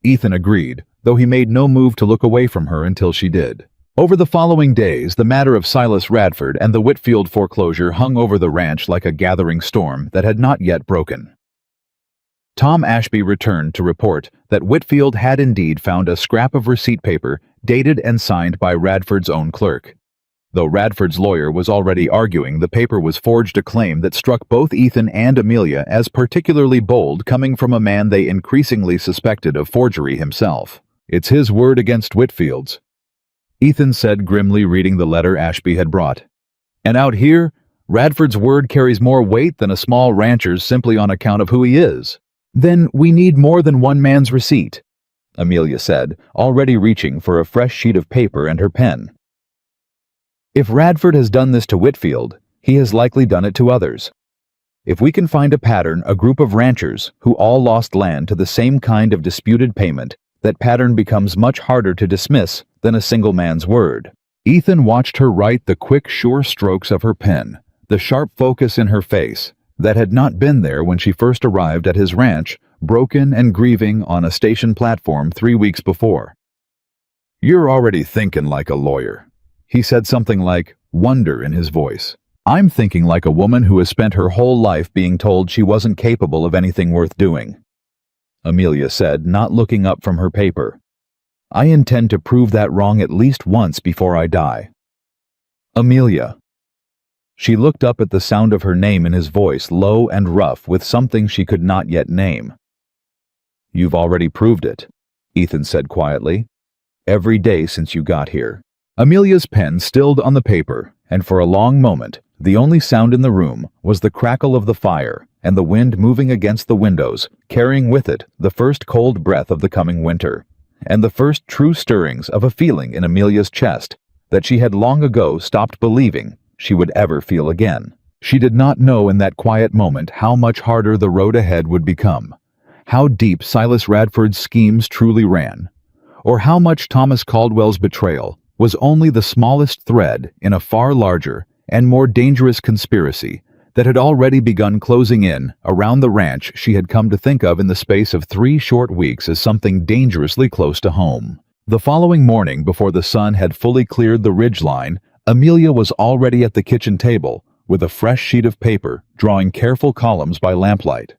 Ethan agreed, though he made no move to look away from her until she did. Over the following days, the matter of Silas Radford and the Whitfield foreclosure hung over the ranch like a gathering storm that had not yet broken. Tom Ashby returned to report that Whitfield had indeed found a scrap of receipt paper dated and signed by Radford's own clerk. Though Radford's lawyer was already arguing the paper was forged, a claim that struck both Ethan and Amelia as particularly bold, coming from a man they increasingly suspected of forgery himself. "It's his word against Whitfield's," Ethan said grimly, reading the letter Ashby had brought. "And out here, Radford's word carries more weight than a small rancher's simply on account of who he is." "Then we need more than one man's receipt," Amelia said, already reaching for a fresh sheet of paper and her pen. "If Radford has done this to Whitfield, he has likely done it to others. If we can find a pattern, a group of ranchers who all lost land to the same kind of disputed payment, that pattern becomes much harder to dismiss than a single man's word." Ethan watched her write the quick, sure strokes of her pen, the sharp focus in her face that had not been there when she first arrived at his ranch, broken and grieving on a station platform 3 weeks before. "You're already thinking like a lawyer." He said something like wonder in his voice. "I'm thinking like a woman who has spent her whole life being told she wasn't capable of anything worth doing," Amelia said, not looking up from her paper. "I intend to prove that wrong at least once before I die." "Amelia." She looked up at the sound of her name in his voice, low and rough with something she could not yet name. "You've already proved it," Ethan said quietly. "Every day since you got here." Amelia's pen stilled on the paper, and for a long moment, the only sound in the room was the crackle of the fire and the wind moving against the windows, carrying with it the first cold breath of the coming winter, and the first true stirrings of a feeling in Amelia's chest that she had long ago stopped believing she would ever feel again. She did not know in that quiet moment how much harder the road ahead would become, how deep Silas Radford's schemes truly ran, or how much Thomas Caldwell's betrayal was only the smallest thread in a far larger and more dangerous conspiracy that had already begun closing in around the ranch she had come to think of in the space of 3 short weeks as something dangerously close to home. The following morning, before the sun had fully cleared the ridge line, Amelia was already at the kitchen table with a fresh sheet of paper, drawing careful columns by lamplight.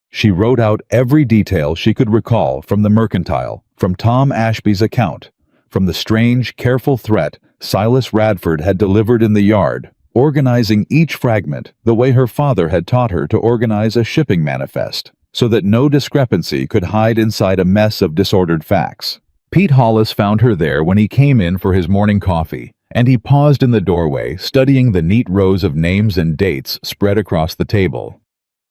She wrote out every detail she could recall from the mercantile, from Tom Ashby's account, from the strange, careful threat Silas Radford had delivered in the yard, organizing each fragment the way her father had taught her to organize a shipping manifest, so that no discrepancy could hide inside a mess of disordered facts. Pete Hollis found her there when he came in for his morning coffee, and he paused in the doorway, studying the neat rows of names and dates spread across the table.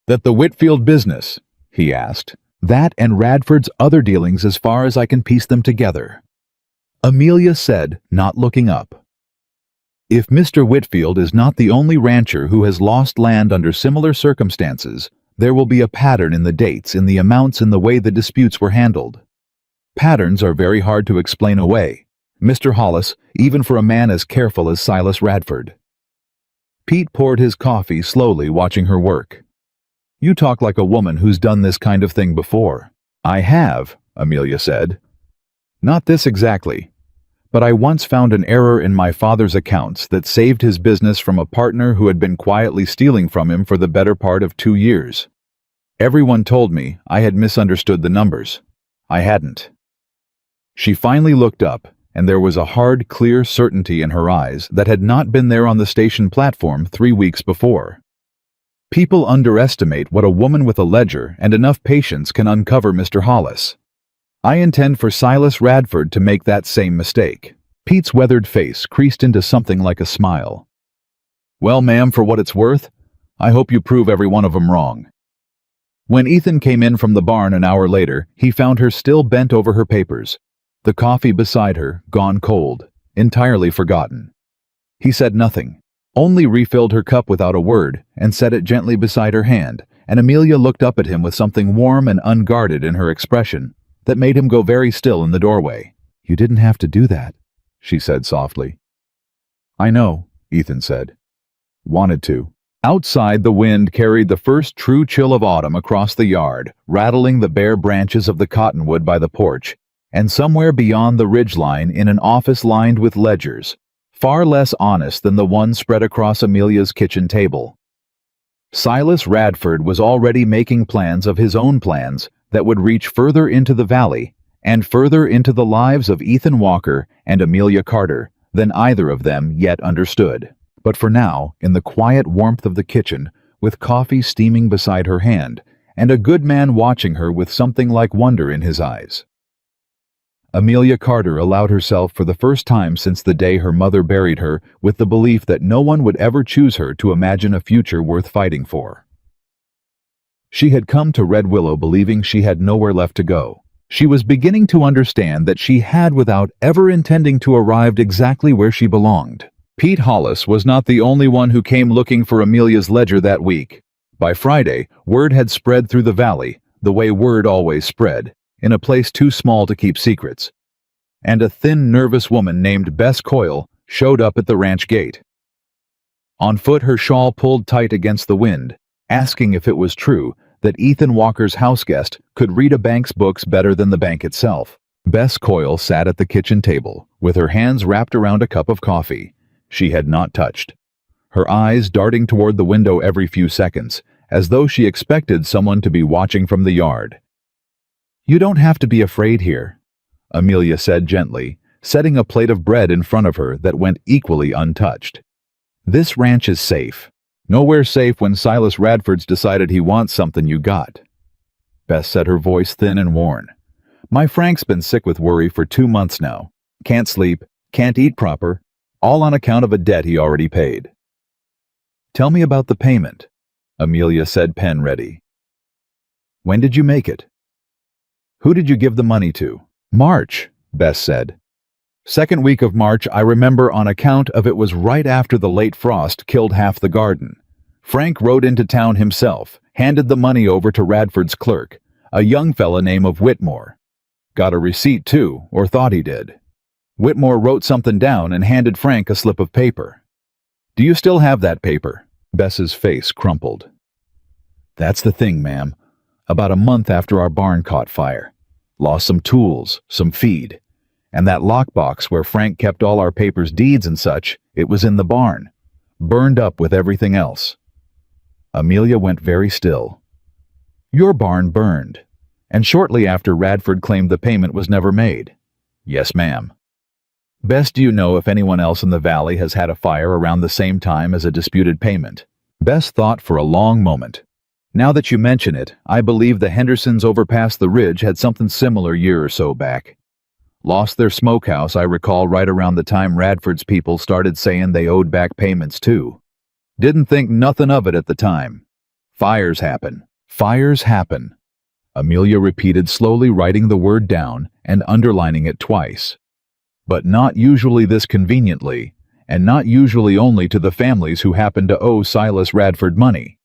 "That the Whitfield business?" he asked. "That and Radford's other dealings as far as I can piece them together," Amelia said, not looking up. "If Mr. Whitfield is not the only rancher who has lost land under similar circumstances, there will be a pattern in the dates, in the amounts, in the way the disputes were handled. Patterns are very hard to explain away, Mr. Hollis, even for a man as careful as Silas Radford." Pete poured his coffee slowly, watching her work. "You talk like a woman who's done this kind of thing before." "I have," Amelia said. "Not this exactly. But I once found an error in my father's accounts that saved his business from a partner who had been quietly stealing from him for the better part of 2 years. Everyone told me I had misunderstood the numbers. I hadn't." She finally looked up, and there was a hard, clear certainty in her eyes that had not been there on the station platform 3 weeks before. People underestimate what a woman with a ledger and enough patience can uncover, Mr. Hollis. I intend for Silas Radford to make that same mistake. Pete's weathered face creased into something like a smile. "Well, ma'am, for what it's worth, I hope you prove every one of 'em wrong." When Ethan came in from the barn an hour later, he found her still bent over her papers, the coffee beside her gone cold, entirely forgotten. He said nothing, only refilled her cup without a word and set it gently beside her hand, and Amelia looked up at him with something warm and unguarded in her expression that made him go very still in the doorway. "You didn't have to do that," she said softly. "I know," Ethan said. "Wanted to." Outside, the wind carried the first true chill of autumn across the yard, rattling the bare branches of the cottonwood by the porch, and somewhere beyond the ridgeline in an office lined with ledgers, far less honest than the one spread across Amelia's kitchen table. Silas Radford was already making plans of his own plans that would reach further into the valley and further into the lives of Ethan Walker and Amelia Carter than either of them yet understood. But for now, in the quiet warmth of the kitchen, with coffee steaming beside her hand, and a good man watching her with something like wonder in his eyes, Amelia Carter allowed herself for the first time since the day her mother buried her with the belief that no one would ever choose her to imagine a future worth fighting for. She had come to Red Willow believing she had nowhere left to go. She was beginning to understand that she had without ever intending to arrive exactly where she belonged. Pete Hollis was not the only one who came looking for Amelia's ledger that week. By Friday, word had spread through the valley, the way word always spread, in a place too small to keep secrets. And a thin, nervous woman named Bess Coyle showed up at the ranch gate. On foot, her shawl pulled tight against the wind, asking if it was true that Ethan Walker's houseguest could read a bank's books better than the bank itself. Bess Coyle sat at the kitchen table, with her hands wrapped around a cup of coffee she had not touched, her eyes darting toward the window every few seconds, as though she expected someone to be watching from the yard. "You don't have to be afraid here," Amelia said gently, setting a plate of bread in front of her that went equally untouched. "This ranch is safe. Nowhere safe when Silas Radford's decided he wants something you got." Bess said, her voice thin and worn. "My Frank's been sick with worry for 2 months now. Can't sleep, can't eat proper, all on account of a debt he already paid." "Tell me about the payment," Amelia said, pen ready. "When did you make it? Who did you give the money to?" "March," Bess said. "Second week of March, I remember, on account of it was right after the late frost killed half the garden. Frank rode into town himself, handed the money over to Radford's clerk, a young fella named of Whitmore. Got a receipt too, or thought he did. Whitmore wrote something down and handed Frank a slip of paper. Do you still have that paper?" Bess's face crumpled. "That's the thing, ma'am. About a month after our barn caught fire. Lost some tools, some feed. And that lockbox where Frank kept all our papers, deeds and such, it was in the barn. Burned up with everything else." Amelia went very still. "Your barn burned. And shortly after Radford claimed the payment was never made." "Yes, ma'am." "Bess, do you know if anyone else in the valley has had a fire around the same time as a disputed payment?" Bess thought for a long moment. "Now that you mention it, I believe the Hendersons over past the ridge had something similar a year or so back. Lost their smokehouse, I recall, right around the time Radford's people started saying they owed back payments too. Didn't think nothing of it at the time. Fires happen. Fires happen. Amelia repeated, slowly writing the word down and underlining it twice. But not usually this conveniently, and not usually only to the families who happened to owe Silas Radford money.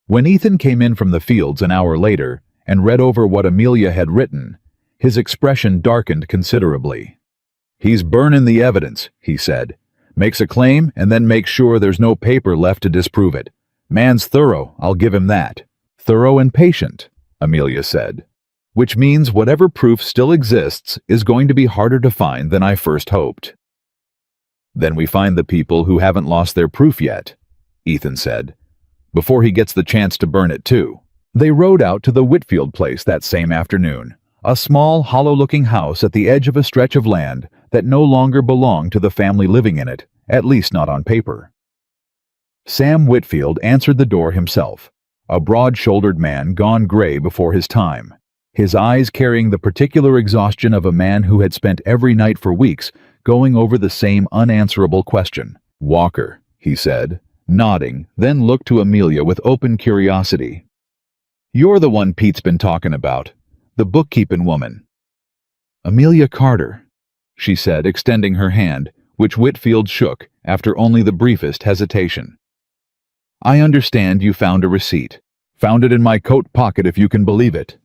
When Ethan came in from the fields an hour later and read over what Amelia had written, his expression darkened considerably. "He's burning the evidence," he said. "Makes a claim and then makes sure there's no paper left to disprove it. Man's thorough, I'll give him that." "Thorough and patient," Amelia said. "Which means whatever proof still exists is going to be harder to find than I first hoped." "Then we find the people who haven't lost their proof yet," Ethan said, "before he gets the chance to burn it too." They rode out to the Whitfield place that same afternoon, a small, hollow-looking house at the edge of a stretch of land that no longer belonged to the family living in it, at least not on paper. Sam Whitfield answered the door himself, a broad-shouldered man gone gray before his time, his eyes carrying the particular exhaustion of a man who had spent every night for weeks going over the same unanswerable question. "Walker," he said, nodding, then looked to Amelia with open curiosity. "You're the one Pete's been talking about, the bookkeeping woman." "Amelia Carter," she said, extending her hand, which Whitfield shook after only the briefest hesitation. "I understand you found a receipt. Found it in my coat pocket, if you can believe it,"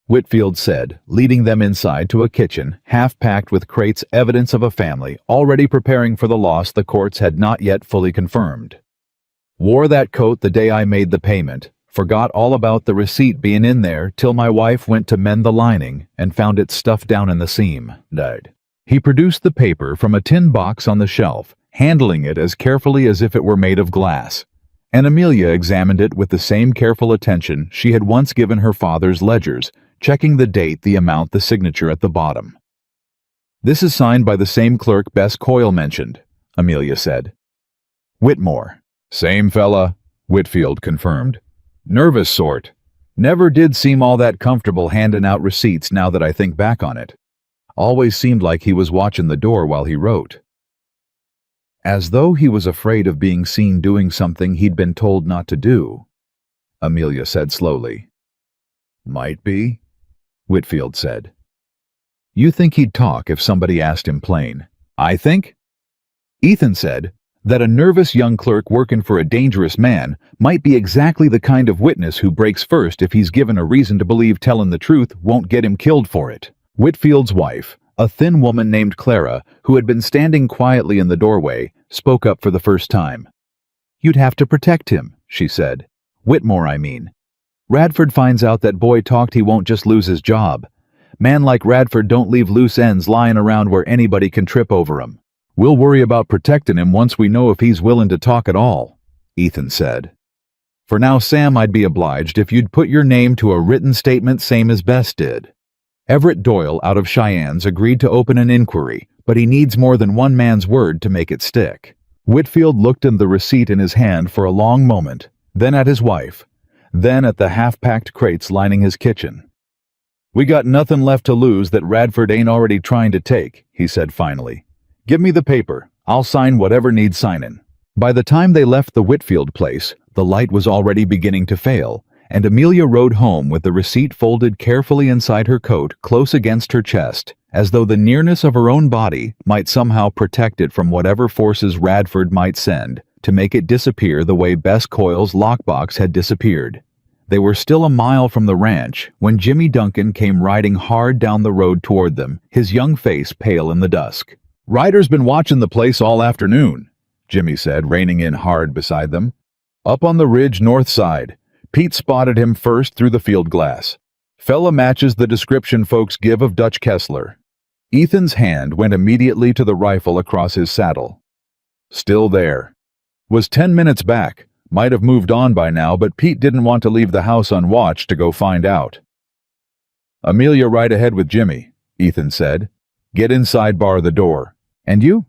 Whitfield said, leading them inside to a kitchen half-packed with crates, evidence of a family already preparing for the loss the courts had not yet fully confirmed. "Wore that coat the day I made the payment. Forgot all about the receipt being in there till my wife went to mend the lining and found it stuffed down in the seam. Died." He produced the paper from a tin box on the shelf, handling it as carefully as if it were made of glass, and Amelia examined it with the same careful attention she had once given her father's ledgers, checking the date, the amount, the signature at the bottom. "This is signed by the same clerk Bess Coyle mentioned," Amelia said. "Whitmore." "Same fella," Whitfield confirmed. "Nervous sort. Never did seem all that comfortable handing out receipts now that I think back on it. Always seemed like he was watching the door while he wrote." "As though he was afraid of being seen doing something he'd been told not to do," Amelia said slowly. "Might be," Whitfield said. "You think he'd talk if somebody asked him plain?" "I think," Ethan said, "that a nervous young clerk working for a dangerous man might be exactly the kind of witness who breaks first if he's given a reason to believe telling the truth won't get him killed for it." Whitfield's wife, a thin woman named Clara, who had been standing quietly in the doorway, spoke up for the first time. "You'd have to protect him," she said. "Whitmore, I mean. Radford finds out that boy talked, he won't just lose his job. Man like Radford don't leave loose ends lying around where anybody can trip over him." "We'll worry about protecting him once we know if he's willing to talk at all," Ethan said. "For now, Sam, I'd be obliged if you'd put your name to a written statement same as Bess did." Everett Doyle out of Cheyenne's agreed to open an inquiry, but he needs more than one man's word to make it stick. Whitfield looked at the receipt in his hand for a long moment, then at his wife, then at the half-packed crates lining his kitchen. "We got nothing left to lose that Radford ain't already trying to take," he said finally. "Give me the paper. I'll sign whatever needs signing." By the time they left the Whitfield place, the light was already beginning to fail, and Amelia rode home with the receipt folded carefully inside her coat close against her chest, as though the nearness of her own body might somehow protect it from whatever forces Radford might send to make it disappear the way Bess Coyle's lockbox had disappeared. They were still a mile from the ranch when Jimmy Duncan came riding hard down the road toward them, his young face pale in the dusk. "Ryder's been watching the place all afternoon," Jimmy said, reining in hard beside them. "Up on the ridge north side. Pete spotted him first through the field glass. Fella matches the description folks give of Dutch Kessler." Ethan's hand went immediately to the rifle across his saddle. "Still there. Was 10 minutes back. Might have moved on by now, but Pete didn't want to leave the house unwatched to go find out." "Amelia right ahead with Jimmy," Ethan said. "Get inside, bar the door. And you?"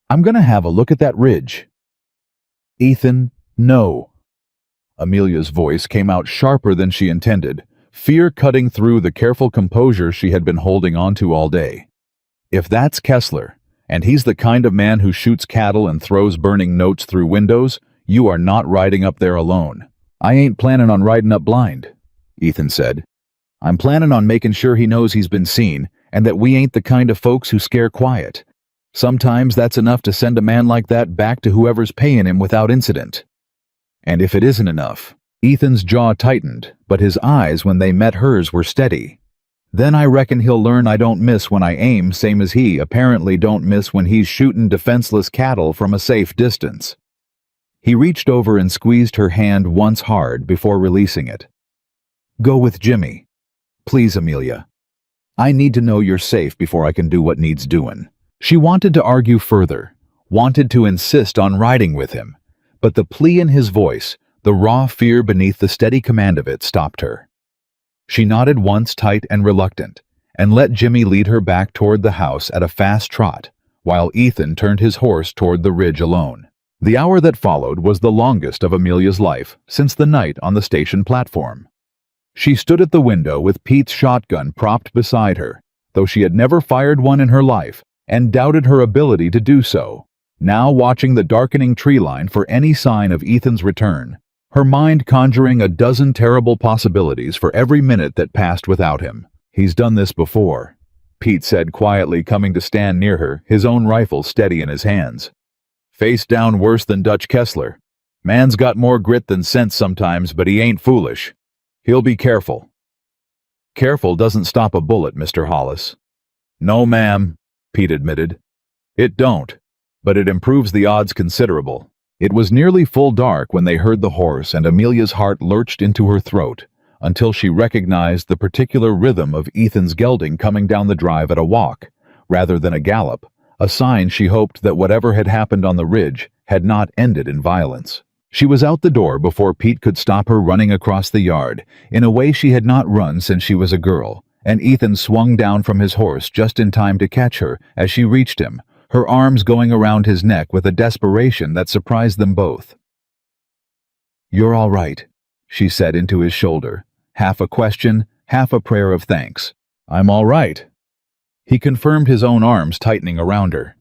"I'm gonna have a look at that ridge." "Ethan, no." Amelia's voice came out sharper than she intended, fear cutting through the careful composure she had been holding onto all day. If that's Kessler, and he's the kind of man who shoots cattle and throws burning notes through windows, you are not riding up there alone. I ain't planning on riding up blind, Ethan said. I'm planning on making sure he knows he's been seen, and that we ain't the kind of folks who scare quiet. Sometimes that's enough to send a man like that back to whoever's paying him without incident. And if it isn't enough, Ethan's jaw tightened, but his eyes when they met hers were steady. Then I reckon he'll learn I don't miss when I aim, same as he apparently don't miss when he's shooting defenseless cattle from a safe distance. He reached over and squeezed her hand once hard before releasing it. Go with Jimmy. Please, Amelia. I need to know you're safe before I can do what needs doing. She wanted to argue further, wanted to insist on riding with him, but the plea in his voice, the raw fear beneath the steady command of it, stopped her. She nodded once, tight and reluctant, and let Jimmy lead her back toward the house at a fast trot, while Ethan turned his horse toward the ridge alone. The hour that followed was the longest of Amelia's life since the night on the station platform. She stood at the window with Pete's shotgun propped beside her, though she had never fired one in her life and doubted her ability to do so, now watching the darkening tree line for any sign of Ethan's return, her mind conjuring a dozen terrible possibilities for every minute that passed without him. He's done this before, Pete said quietly, coming to stand near her, his own rifle steady in his hands. Face down worse than Dutch Kessler. Man's got more grit than sense sometimes, but he ain't foolish. He'll be careful. Careful doesn't stop a bullet, Mr. Hollis. No, ma'am, Pete admitted. It don't, but it improves the odds considerable. It was nearly full dark when they heard the horse, and Amelia's heart lurched into her throat until she recognized the particular rhythm of Ethan's gelding coming down the drive at a walk, rather than a gallop, a sign she hoped that whatever had happened on the ridge had not ended in violence. She was out the door before Pete could stop her running across the yard, in a way she had not run since she was a girl, and Ethan swung down from his horse just in time to catch her as she reached him, her arms going around his neck with a desperation that surprised them both. You're all right, she said into his shoulder, half a question, half a prayer of thanks. I'm all right. He confirmed, his own arms tightening around her.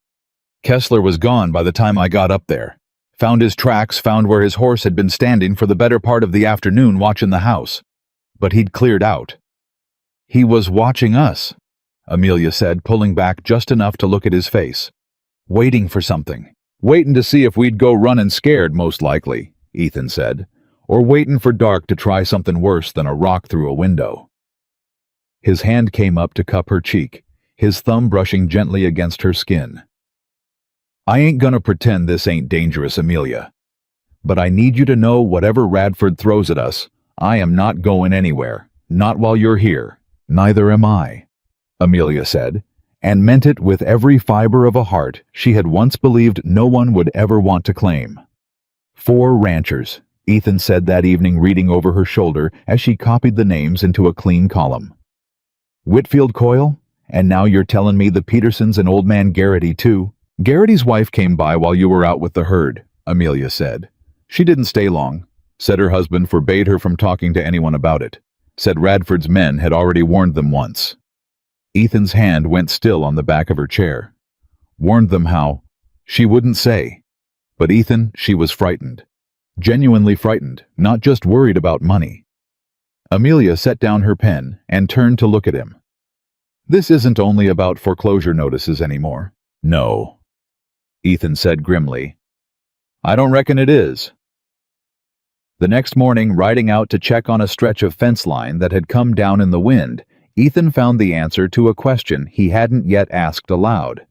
Kessler was gone by the time I got up there. Found his tracks, found where his horse had been standing for the better part of the afternoon watching the house. But he'd cleared out. He was watching us, Amelia said, pulling back just enough to look at his face. Waiting for something. Waiting to see if we'd go running scared, most likely, Ethan said. Or waiting for dark to try something worse than a rock through a window. His hand came up to cup her cheek, his thumb brushing gently against her skin. I ain't gonna pretend this ain't dangerous, Amelia. But I need you to know whatever Radford throws at us, I am not going anywhere. Not while you're here. Neither am I, Amelia said, and meant it with every fiber of a heart she had once believed no one would ever want to claim. 4 ranchers, Ethan said that evening, reading over her shoulder as she copied the names into a clean column. Whitfield Coyle? And now you're telling me the Petersons and old man Garrity, too? Garrity's wife came by while you were out with the herd, Amelia said. She didn't stay long. Said her husband forbade her from talking to anyone about it. Said Radford's men had already warned them once. Ethan's hand went still on the back of her chair. Warned them how? She wouldn't say. But Ethan, she was frightened. Genuinely frightened, not just worried about money. Amelia set down her pen and turned to look at him. This isn't only about foreclosure notices anymore. No, Ethan said grimly. I don't reckon it is. The next morning, riding out to check on a stretch of fence line that had come down in the wind, Ethan found the answer to a question he hadn't yet asked aloud.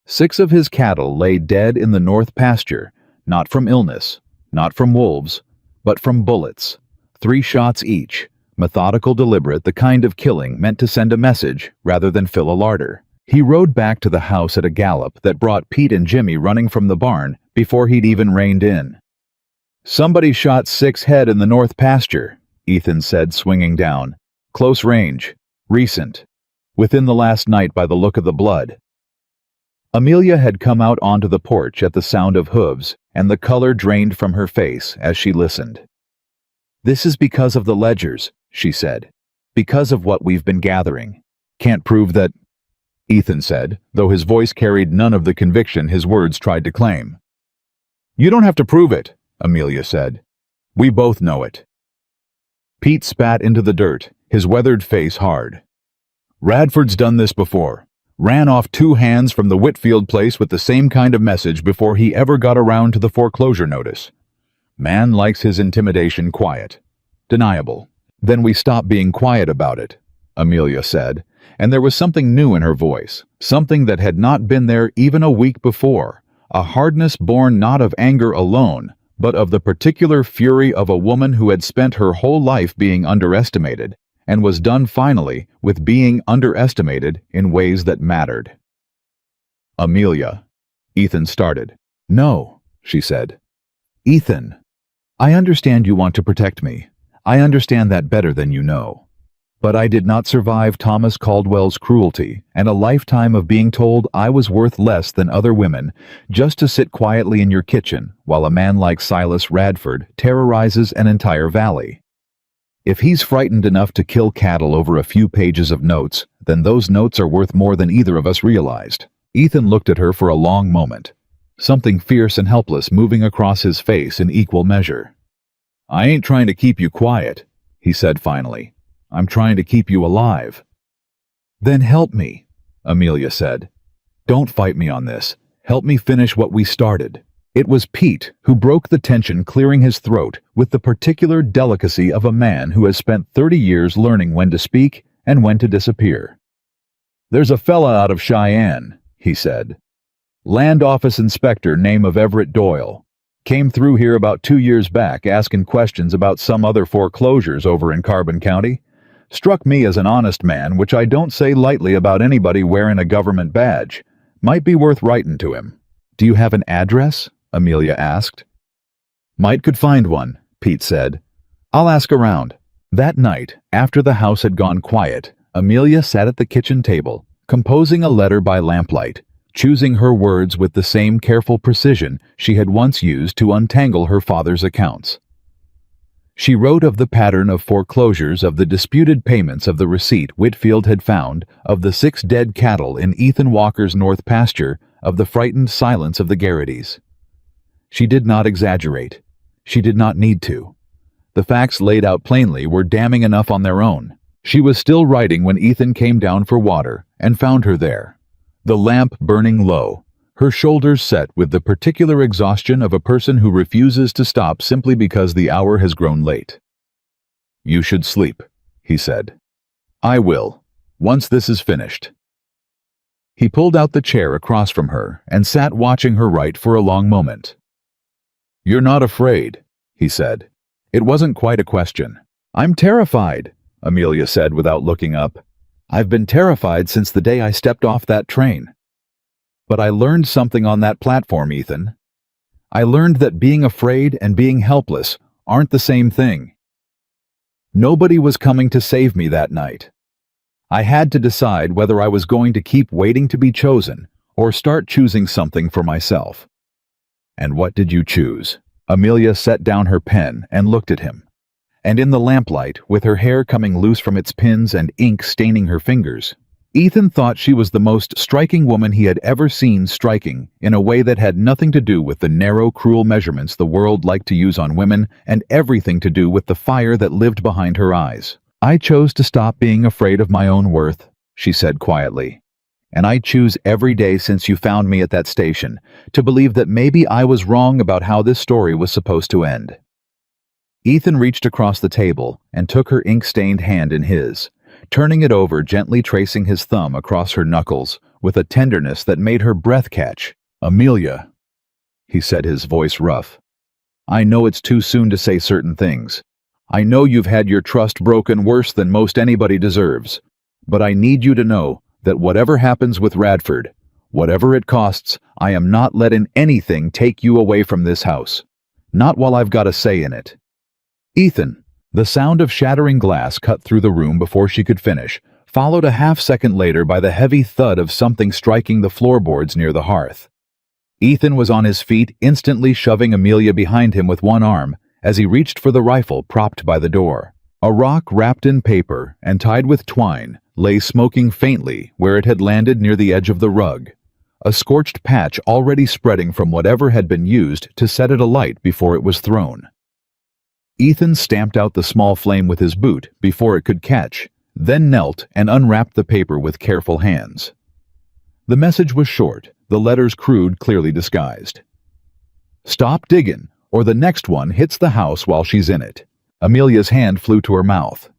6 of his cattle lay dead in the north pasture, not from illness, not from wolves, but from bullets. 3 shots each, methodical, deliberate, the kind of killing meant to send a message rather than fill a larder. He rode back to the house at a gallop that brought Pete and Jimmy running from the barn before he'd even reined in. Somebody shot 6 head in the north pasture, Ethan said, swinging down. Close range. Recent. Within the last night by the look of the blood. Amelia had come out onto the porch at the sound of hooves, and the color drained from her face as she listened. This is because of the ledgers, she said. Because of what we've been gathering. Can't prove that, Ethan said, though his voice carried none of the conviction his words tried to claim. You don't have to prove it, Amelia said. We both know it. Pete spat into the dirt, his weathered face hard. Radford's done this before. Ran off 2 hands from the Whitfield place with the same kind of message before he ever got around to the foreclosure notice. Man likes his intimidation quiet. Deniable. Then we stop being quiet about it, Amelia said, and there was something new in her voice, something that had not been there even a week before, a hardness born not of anger alone, but of the particular fury of a woman who had spent her whole life being underestimated, and was done finally with being underestimated in ways that mattered. Amelia, Ethan started. No, she said. Ethan, I understand you want to protect me. I understand that better than you know. But I did not survive Thomas Caldwell's cruelty and a lifetime of being told I was worth less than other women just to sit quietly in your kitchen while a man like Silas Radford terrorizes an entire valley. If he's frightened enough to kill cattle over a few pages of notes, then those notes are worth more than either of us realized. Ethan looked at her for a long moment, something fierce and helpless moving across his face in equal measure. I ain't trying to keep you quiet, he said finally. I'm trying to keep you alive. Then help me, Amelia said. Don't fight me on this. Help me finish what we started. It was Pete who broke the tension, clearing his throat with the particular delicacy of a man who has spent 30 years learning when to speak and when to disappear. There's a fella out of Cheyenne, he said. Land Office Inspector, name of Everett Doyle. Came through here about 2 years back asking questions about some other foreclosures over in Carbon County. Struck me as an honest man, which I don't say lightly about anybody wearing a government badge. Might be worth writing to him. Do you have an address? Amelia asked. Might could find one, Pete said. I'll ask around. That night, after the house had gone quiet, Amelia sat at the kitchen table, composing a letter by lamplight, choosing her words with the same careful precision she had once used to untangle her father's accounts. She wrote of the pattern of foreclosures, of the disputed payments of the receipt Whitfield had found, of the 6 dead cattle in Ethan Walker's north pasture, of the frightened silence of the Garrity's. She did not exaggerate. She did not need to. The facts laid out plainly were damning enough on their own. She was still writing when Ethan came down for water and found her there, the lamp burning low, her shoulders set with the particular exhaustion of a person who refuses to stop simply because the hour has grown late. You should sleep, he said. I will, once this is finished. He pulled out the chair across from her and sat watching her write for a long moment. You're not afraid, he said. It wasn't quite a question. I'm terrified, Amelia said without looking up. I've been terrified since the day I stepped off that train. But I learned something on that platform, Ethan. I learned that being afraid and being helpless aren't the same thing. Nobody was coming to save me that night. I had to decide whether I was going to keep waiting to be chosen or start choosing something for myself. And what did you choose? Amelia set down her pen and looked at him. And in the lamplight, with her hair coming loose from its pins and ink staining her fingers, Ethan thought she was the most striking woman he had ever seen striking in a way that had nothing to do with the narrow, cruel measurements the world liked to use on women and everything to do with the fire that lived behind her eyes. I chose to stop being afraid of my own worth, she said quietly. And I choose every day since you found me at that station to believe that maybe I was wrong about how this story was supposed to end. Ethan reached across the table and took her ink-stained hand in his, turning it over, gently tracing his thumb across her knuckles with a tenderness that made her breath catch. Amelia, he said, his voice rough. I know it's too soon to say certain things. I know you've had your trust broken worse than most anybody deserves. But I need you to know that whatever happens with Radford, whatever it costs, I am not letting anything take you away from this house. Not while I've got a say in it. Ethan. The sound of shattering glass cut through the room before she could finish, followed a half-second later by the heavy thud of something striking the floorboards near the hearth. Ethan was on his feet, instantly shoving Amelia behind him with one arm as he reached for the rifle propped by the door. A rock wrapped in paper and tied with twine lay smoking faintly where it had landed near the edge of the rug, a scorched patch already spreading from whatever had been used to set it alight before it was thrown. Ethan stamped out the small flame with his boot before it could catch, then knelt and unwrapped the paper with careful hands. The message was short, the letters crude, clearly disguised. "Stop diggin', or the next one hits the house while she's in it." Amelia's hand flew to her mouth.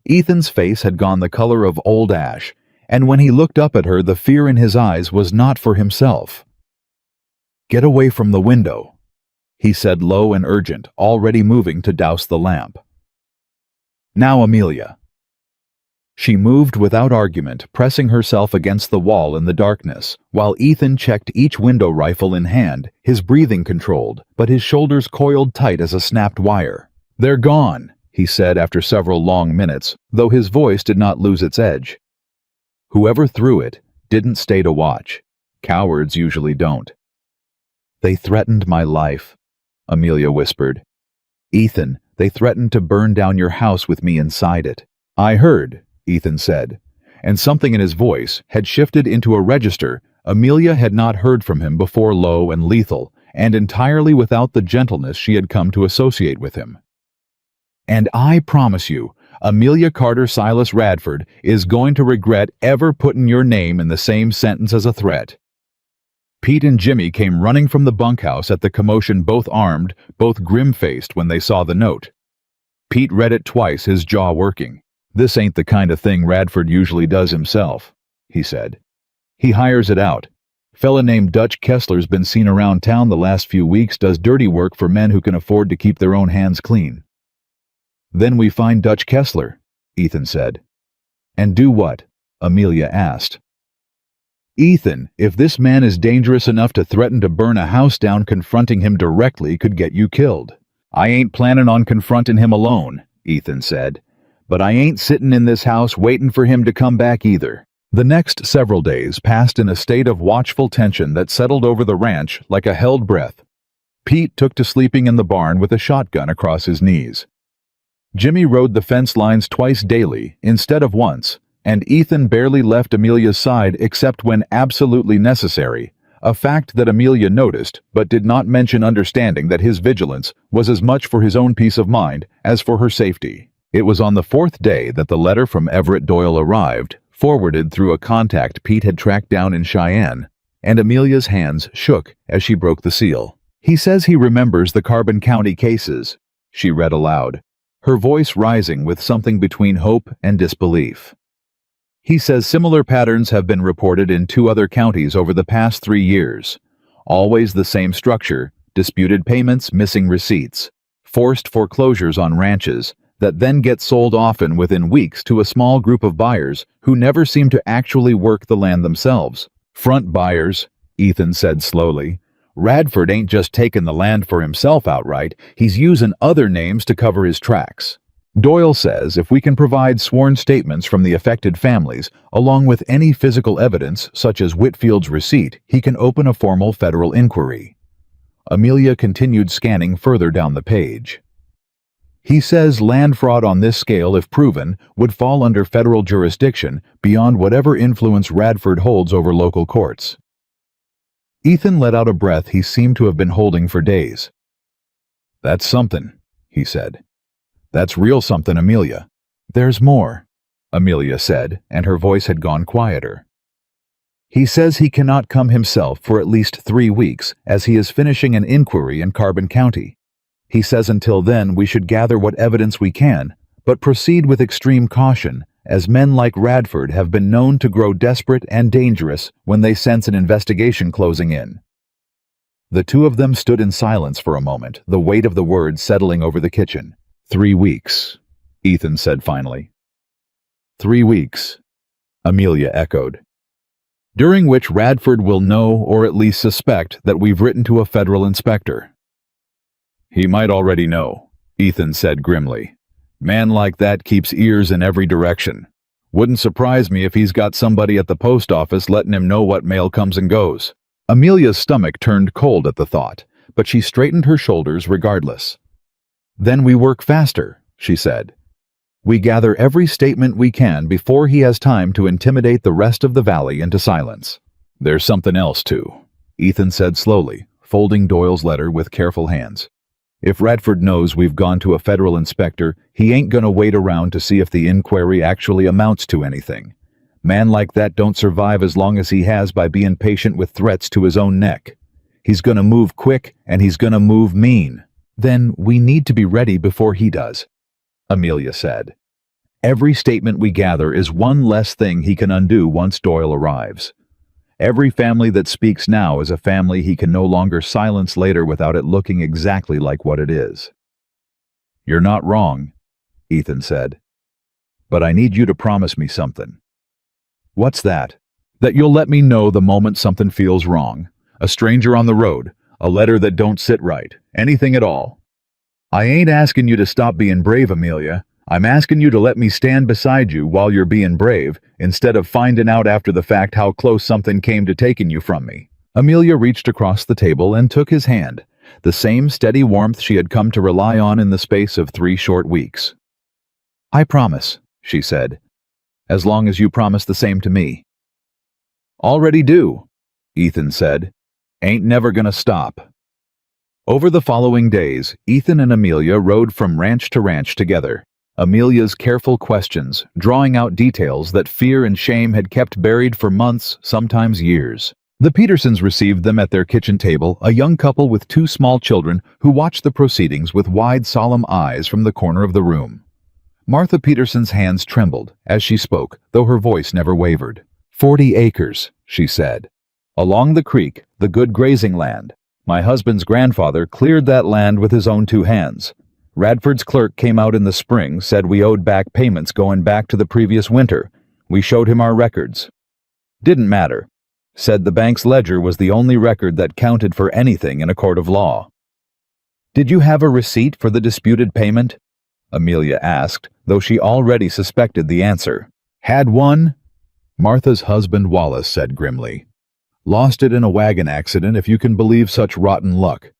Ethan's face had gone the color of old ash, and when he looked up at her, the fear in his eyes was not for himself. "Get away from the window," he said, low and urgent, already moving to douse the lamp. "Now, Amelia." She moved without argument, pressing herself against the wall in the darkness, while Ethan checked each window rifle in hand, his breathing controlled, but his shoulders coiled tight as a snapped wire. "They're gone," he said after several long minutes, though his voice did not lose its edge. "Whoever threw it didn't stay to watch. Cowards usually don't." "They threatened my life," Amelia whispered. "Ethan, they threatened to burn down your house with me inside it." "I heard," Ethan said, and something in his voice had shifted into a register Amelia had not heard from him before, low and lethal, and entirely without the gentleness she had come to associate with him. "And I promise you, Amelia Carter Silas Radford is going to regret ever putting your name in the same sentence as a threat." Pete and Jimmy came running from the bunkhouse at the commotion, both armed, both grim-faced when they saw the note. Pete read it twice, his jaw working. "This ain't the kind of thing Radford usually does himself," he said. "He hires it out. Fella named Dutch Kessler's been seen around town the last few weeks, does dirty work for men who can afford to keep their own hands clean." "Then we find Dutch Kessler," Ethan said. "And do what?" Amelia asked. "Ethan, if this man is dangerous enough to threaten to burn a house down, confronting him directly could get you killed." "I ain't planning on confronting him alone," Ethan said. "But I ain't sitting in this house waiting for him to come back either." The next several days passed in a state of watchful tension that settled over the ranch like a held breath. Pete took to sleeping in the barn with a shotgun across his knees. Jimmy rode the fence lines twice daily instead of once, and Ethan barely left Amelia's side except when absolutely necessary, a fact that Amelia noticed but did not mention, understanding that his vigilance was as much for his own peace of mind as for her safety. It was on the fourth day that the letter from Everett Doyle arrived, forwarded through a contact Pete had tracked down in Cheyenne, and Amelia's hands shook as she broke the seal. "He says he remembers the Carbon County cases," she read aloud, her voice rising with something between hope and disbelief. "He says similar patterns have been reported in 2 other counties over the past 3 years. Always the same structure: disputed payments, missing receipts, forced foreclosures on ranches that then get sold, often within weeks, to a small group of buyers who never seem to actually work the land themselves. Front buyers," Ethan said slowly. "Radford ain't just taking the land for himself outright, he's using other names to cover his tracks. Doyle says if we can provide sworn statements from the affected families, along with any physical evidence, such as Whitfield's receipt, he can open a formal federal inquiry." Amelia continued scanning further down the page. "He says land fraud on this scale, if proven, would fall under federal jurisdiction beyond whatever influence Radford holds over local courts." Ethan let out a breath he seemed to have been holding for days. "That's something," he said. "That's real something, Amelia." "There's more," Amelia said, and her voice had gone quieter. "He says he cannot come himself for at least 3 weeks, as he is finishing an inquiry in Carbon County. He says until then we should gather what evidence we can, but proceed with extreme caution, as men like Radford have been known to grow desperate and dangerous when they sense an investigation closing in." The two of them stood in silence for a moment, the weight of the words settling over the kitchen. "3 weeks," Ethan said finally. "3 weeks," Amelia echoed. "During which Radford will know, or at least suspect, that we've written to a federal inspector." "He might already know," Ethan said grimly. "Man like that keeps ears in every direction. Wouldn't surprise me if he's got somebody at the post office letting him know what mail comes and goes." Amelia's stomach turned cold at the thought, but she straightened her shoulders regardless. "Then we work faster," she said. We gather every statement we can before he has time to intimidate the rest of the valley into silence. There's something else, too, Ethan said slowly, folding Doyle's letter with careful hands. If Radford knows we've gone to a federal inspector, he ain't gonna wait around to see if the inquiry actually amounts to anything. Man like that don't survive as long as he has by being patient with threats to his own neck. He's gonna move quick, and he's gonna move mean. Then we need to be ready before he does, Amelia said. Every statement we gather is one less thing he can undo once Doyle arrives. Every family that speaks now is a family he can no longer silence later without it looking exactly like what it is. You're not wrong, Ethan said. But I need you to promise me something. What's that? That you'll let me know the moment something feels wrong. A stranger on the road, a letter that don't sit right, anything at all. I ain't asking you to stop being brave, Amelia. I'm asking you to let me stand beside you while you're being brave, instead of finding out after the fact how close something came to taking you from me. Amelia reached across the table and took his hand, the same steady warmth she had come to rely on in the space of 3 short weeks. I promise, she said, as long as you promise the same to me. Already do, Ethan said. Ain't never gonna stop. Over the following days, Ethan and Amelia rode from ranch to ranch together. Amelia's careful questions, drawing out details that fear and shame had kept buried for months, sometimes years. The Petersons received them at their kitchen table, a young couple with 2 small children who watched the proceedings with wide, solemn eyes from the corner of the room. Martha Peterson's hands trembled as she spoke, though her voice never wavered. 40 acres, she said. Along the creek, the good grazing land. My husband's grandfather cleared that land with his own 2 hands. Radford's clerk came out in the spring, said we owed back payments going back to the previous winter. We showed him our records. Didn't matter. Said the bank's ledger was the only record that counted for anything in a court of law. Did you have a receipt for the disputed payment? Amelia asked, though she already suspected the answer. Had one? Martha's husband Wallace said grimly. Lost it in a wagon accident, if you can believe such rotten luck.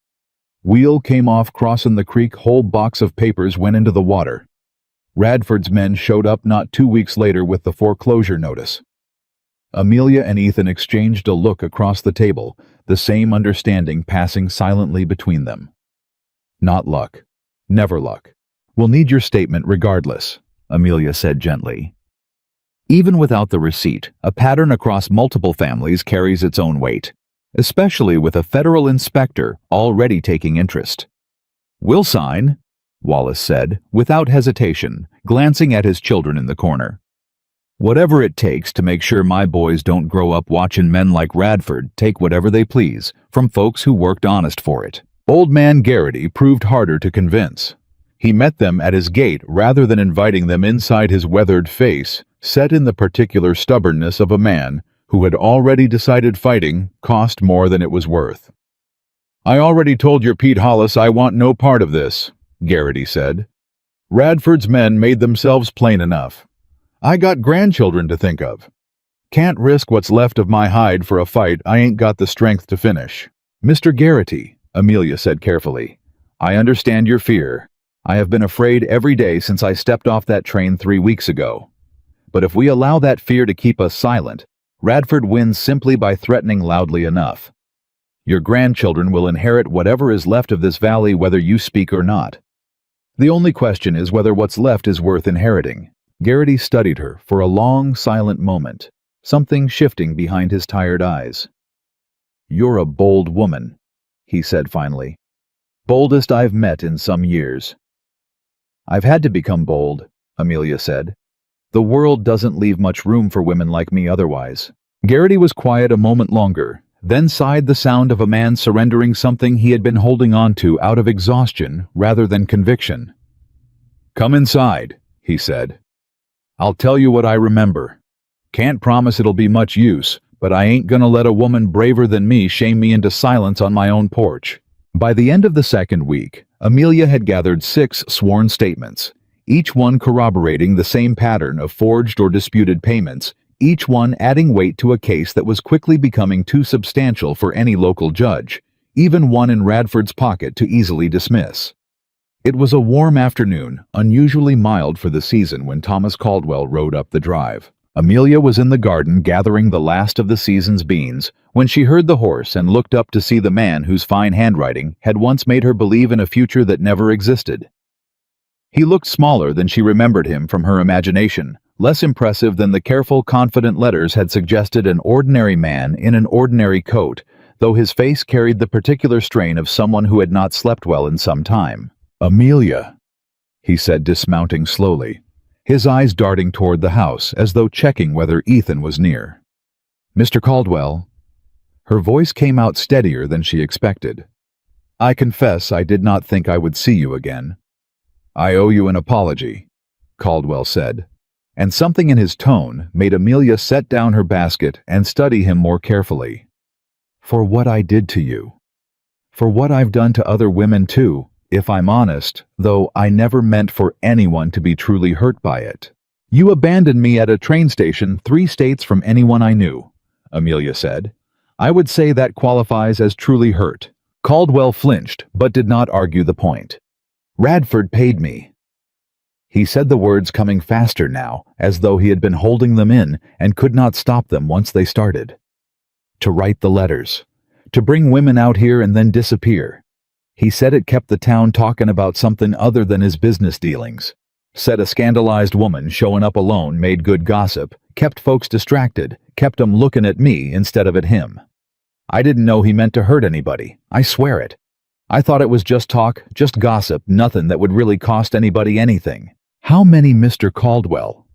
Wheel came off crossing the creek, whole box of papers went into the water. Radford's men showed up not 2 weeks later with the foreclosure notice. Amelia and Ethan exchanged a look across the table, the same understanding passing silently between them. Not luck. Never luck. We'll need your statement regardless, Amelia said gently. Even without the receipt, a pattern across multiple families carries its own weight, especially with a federal inspector already taking interest. We'll sign, Wallace said, without hesitation, glancing at his children in the corner. Whatever it takes to make sure my boys don't grow up watching men like Radford take whatever they please from folks who worked honest for it. Old man Garrity proved harder to convince. He met them at his gate rather than inviting them inside his weathered face, set in the particular stubbornness of a man who had already decided fighting cost more than it was worth. I already told your Pete Hollis I want no part of this, Garrity said. Radford's men made themselves plain enough. I got grandchildren to think of. Can't risk what's left of my hide for a fight I ain't got the strength to finish. Mr. Garrity, Amelia said carefully, I understand your fear. I have been afraid every day since I stepped off that train 3 weeks ago. But if we allow that fear to keep us silent, Radford wins simply by threatening loudly enough. Your grandchildren will inherit whatever is left of this valley whether you speak or not. The only question is whether what's left is worth inheriting. Garrity studied her for a long, silent moment, something shifting behind his tired eyes. You're a bold woman, he said finally. Boldest I've met in some years. I've had to become bold, Amelia said. The world doesn't leave much room for women like me otherwise. Garrity was quiet a moment longer, then sighed, the sound of a man surrendering something he had been holding on to out of exhaustion rather than conviction. Come inside, he said. I'll tell you what I remember. Can't promise it'll be much use, but I ain't gonna let a woman braver than me shame me into silence on my own porch. By the end of the second week, Amelia had gathered 6 sworn statements, each one corroborating the same pattern of forged or disputed payments, each one adding weight to a case that was quickly becoming too substantial for any local judge, even one in Radford's pocket, to easily dismiss. It was a warm afternoon, unusually mild for the season when Thomas Caldwell rode up the drive. Amelia was in the garden gathering the last of the season's beans when she heard the horse and looked up to see the man whose fine handwriting had once made her believe in a future that never existed. He looked smaller than she remembered him from her imagination, less impressive than the careful, confident letters had suggested, an ordinary man in an ordinary coat, though his face carried the particular strain of someone who had not slept well in some time. "Amelia," he said, dismounting slowly, his eyes darting toward the house as though checking whether Ethan was near. "Mr. Caldwell." Her voice came out steadier than she expected. "I confess I did not think I would see you again." "I owe you an apology," Caldwell said, and something in his tone made Amelia set down her basket and study him more carefully. "For what I did to you. For what I've done to other women too, if I'm honest, though I never meant for anyone to be truly hurt by it. You abandoned me at a train station 3 states from anyone I knew," Amelia said. "I would say that qualifies as truly hurt." Caldwell flinched, but did not argue the point. "Radford paid me." He said the words coming faster now, as though he had been holding them in and could not stop them once they started. "To write the letters. To bring women out here and then disappear. He said it kept the town talking about something other than his business dealings. Said a scandalized woman showing up alone made good gossip, kept folks distracted, kept 'em looking at me instead of at him. I didn't know he meant to hurt anybody, I swear it. I thought it was just talk, just gossip, nothing that would really cost anybody anything." "How many, Mr. Caldwell?"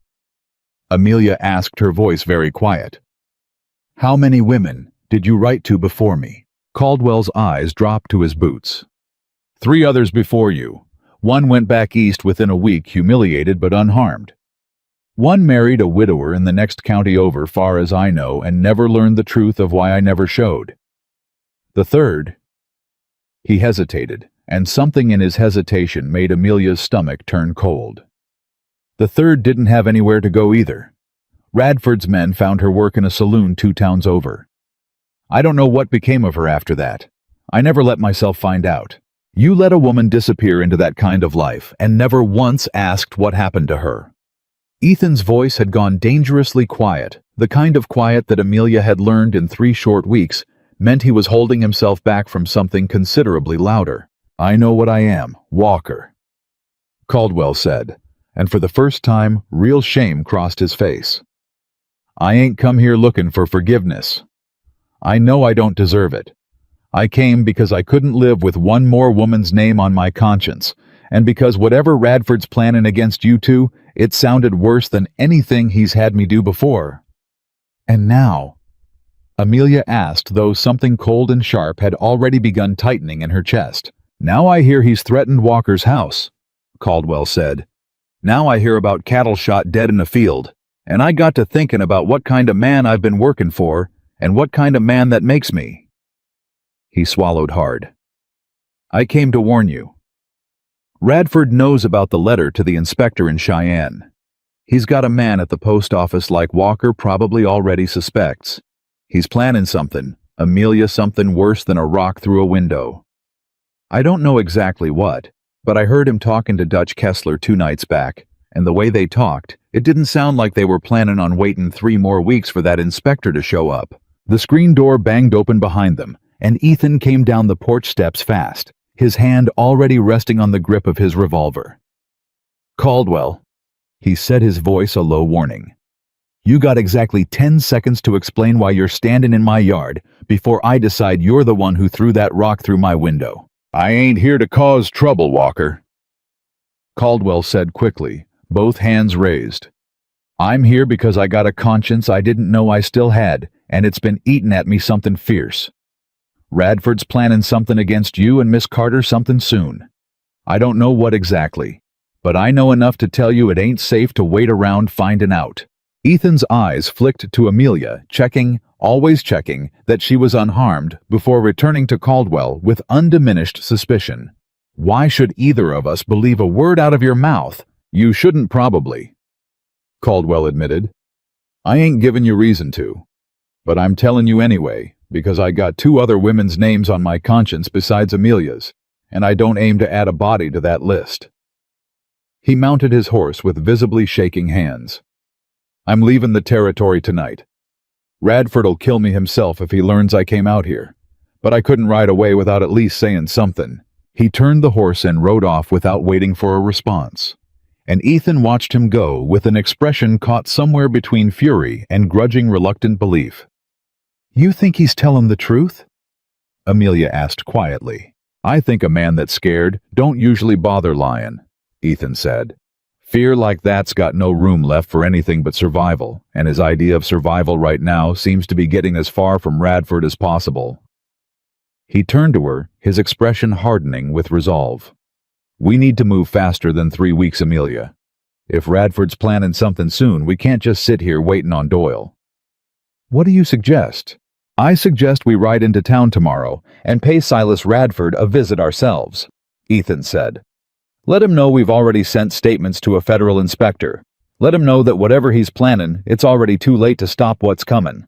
Amelia asked, her voice very quiet. "How many women did you write to before me?" Caldwell's eyes dropped to his boots. "3 others before you. 1 went back east within a week, humiliated but unharmed. 1 married a widower in the next county over, far as I know, and never learned the truth of why I never showed. The 3rd..." He hesitated, and something in his hesitation made Amelia's stomach turn cold. "The 3rd didn't have anywhere to go either. Radford's men found her work in a saloon 2 towns over. I don't know what became of her after that. I never let myself find out. You let a woman disappear into that kind of life and never once asked what happened to her." Ethan's voice had gone dangerously quiet, the kind of quiet that Amelia had learned in 3 short weeks meant he was holding himself back from something considerably louder. "I know what I am, Walker," Caldwell said, and for the first time, real shame crossed his face. "I ain't come here looking for forgiveness. I know I don't deserve it. I came because I couldn't live with one more woman's name on my conscience, and because whatever Radford's planning against you 2, it sounded worse than anything he's had me do before." "And now?" Amelia asked, though something cold and sharp had already begun tightening in her chest. "Now I hear he's threatened Walker's house," Caldwell said. "Now I hear about cattle shot dead in a field, and I got to thinking about what kind of man I've been working for, and what kind of man that makes me." He swallowed hard. "I came to warn you. Radford knows about the letter to the inspector in Cheyenne. He's got a man at the post office like Walker probably already suspects. He's planning something, Amelia, something worse than a rock through a window. I don't know exactly what, but I heard him talking to Dutch Kessler 2 nights back, and the way they talked, it didn't sound like they were planning on waiting 3 more weeks for that inspector to show up." The screen door banged open behind them, and Ethan came down the porch steps fast, his hand already resting on the grip of his revolver. "Caldwell," he said, his voice a low warning. "You got exactly 10 seconds to explain why you're standing in my yard before I decide you're the one who threw that rock through my window." "I ain't here to cause trouble, Walker," Caldwell said quickly, both hands raised. "I'm here because I got a conscience I didn't know I still had, and it's been eating at me something fierce. Radford's planning something against you and Miss Carter something soon. I don't know what exactly, but I know enough to tell you it ain't safe to wait around finding out." Ethan's eyes flicked to Amelia, always checking, that she was unharmed before returning to Caldwell with undiminished suspicion. "Why should either of us believe a word out of your mouth?" "You shouldn't probably," Caldwell admitted. "I ain't giving you reason to. But I'm telling you anyway, because I got 2 other women's names on my conscience besides Amelia's, and I don't aim to add a body to that list." He mounted his horse with visibly shaking hands. "I'm leaving the territory tonight. Radford'll kill me himself if he learns I came out here, but I couldn't ride away without at least saying something." He turned the horse and rode off without waiting for a response, and Ethan watched him go with an expression caught somewhere between fury and grudging reluctant belief. "You think he's telling the truth?" Amelia asked quietly. "I think a man that's scared don't usually bother lying," Ethan said. "Fear like that's got no room left for anything but survival, and his idea of survival right now seems to be getting as far from Radford as possible." He turned to her, his expression hardening with resolve. "We need to move faster than 3 weeks, Amelia. If Radford's planning something soon, we can't just sit here waiting on Doyle." "What do you suggest?" "I suggest we ride into town tomorrow and pay Silas Radford a visit ourselves," Ethan said. "Let him know we've already sent statements to a federal inspector. Let him know that whatever he's planning, it's already too late to stop what's coming.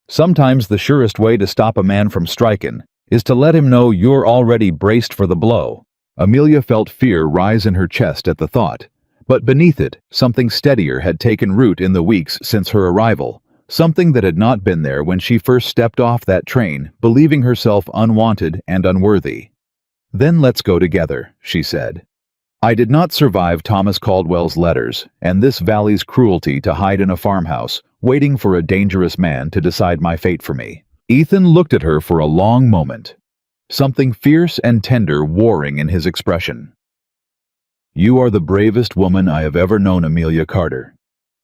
Sometimes the surest way to stop a man from striking is to let him know you're already braced for the blow." Amelia felt fear rise in her chest at the thought, but beneath it, something steadier had taken root in the weeks since her arrival, something that had not been there when she first stepped off that train, believing herself unwanted and unworthy. "Then let's go together," she said. "I did not survive Thomas Caldwell's letters and this valley's cruelty to hide in a farmhouse, waiting for a dangerous man to decide my fate for me." Ethan looked at her for a long moment, something fierce and tender warring in his expression. "You are the bravest woman I have ever known, Amelia Carter,"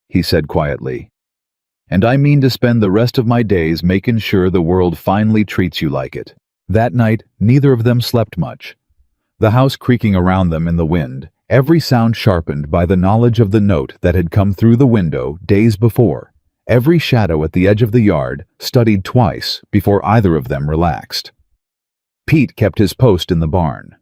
he said quietly. "And I mean to spend the rest of my days making sure the world finally treats you like it." That night, neither of them slept much. The house creaking around them in the wind, every sound sharpened by the knowledge of the note that had come through the window days before, every shadow at the edge of the yard studied twice before either of them relaxed. Pete kept his post in the barn.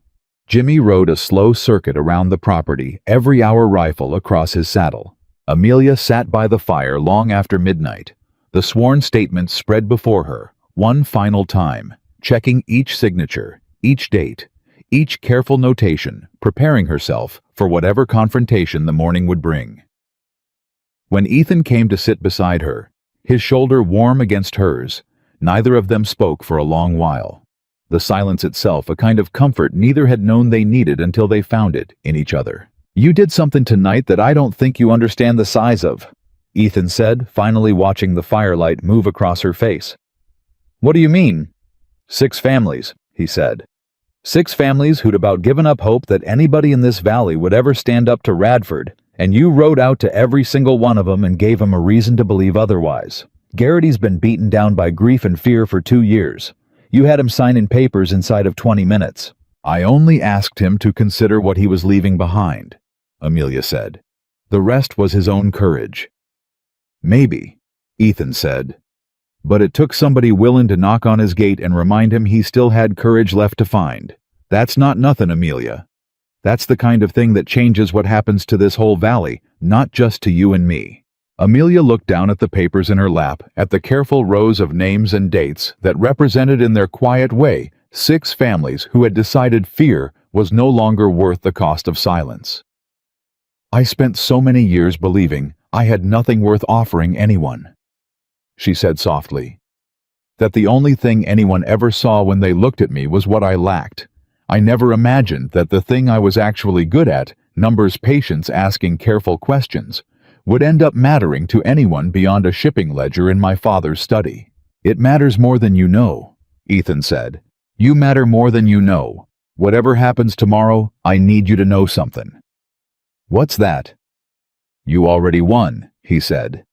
Jimmy rode a slow circuit around the property, every hour rifle across his saddle. Amelia sat by the fire long after midnight, the sworn statement spread before her, one final time, checking each signature, each date, each careful notation, preparing herself for whatever confrontation the morning would bring. When Ethan came to sit beside her, his shoulder warm against hers, neither of them spoke for a long while. The silence itself a kind of comfort neither had known they needed until they found it in each other. "You did something tonight that I don't think you understand the size of," Ethan said, finally watching the firelight move across her face. "What do you mean?" "6 families," he said. 6 families who'd about given up hope that anybody in this valley would ever stand up to Radford, and you rode out to every single one of them and gave him a reason to believe otherwise. Garrity's been beaten down by grief and fear for 2 years. You had him signing papers inside of 20 minutes. "I only asked him to consider what he was leaving behind," Amelia said. "The rest was his own courage." "Maybe," Ethan said. "But it took somebody willing to knock on his gate and remind him he still had courage left to find. That's not nothing, Amelia. That's the kind of thing that changes what happens to this whole valley, not just to you and me." Amelia looked down at the papers in her lap, at the careful rows of names and dates that represented in their quiet way 6 families who had decided fear was no longer worth the cost of silence. "I spent so many years believing I had nothing worth offering anyone," she said softly. "That the only thing anyone ever saw when they looked at me was what I lacked. I never imagined that the thing I was actually good at, numbers patience asking careful questions, would end up mattering to anyone beyond a shipping ledger in my father's study." "It matters more than you know," Ethan said. "You matter more than you know. Whatever happens tomorrow, I need you to know something." "What's that?" "You already won," he said.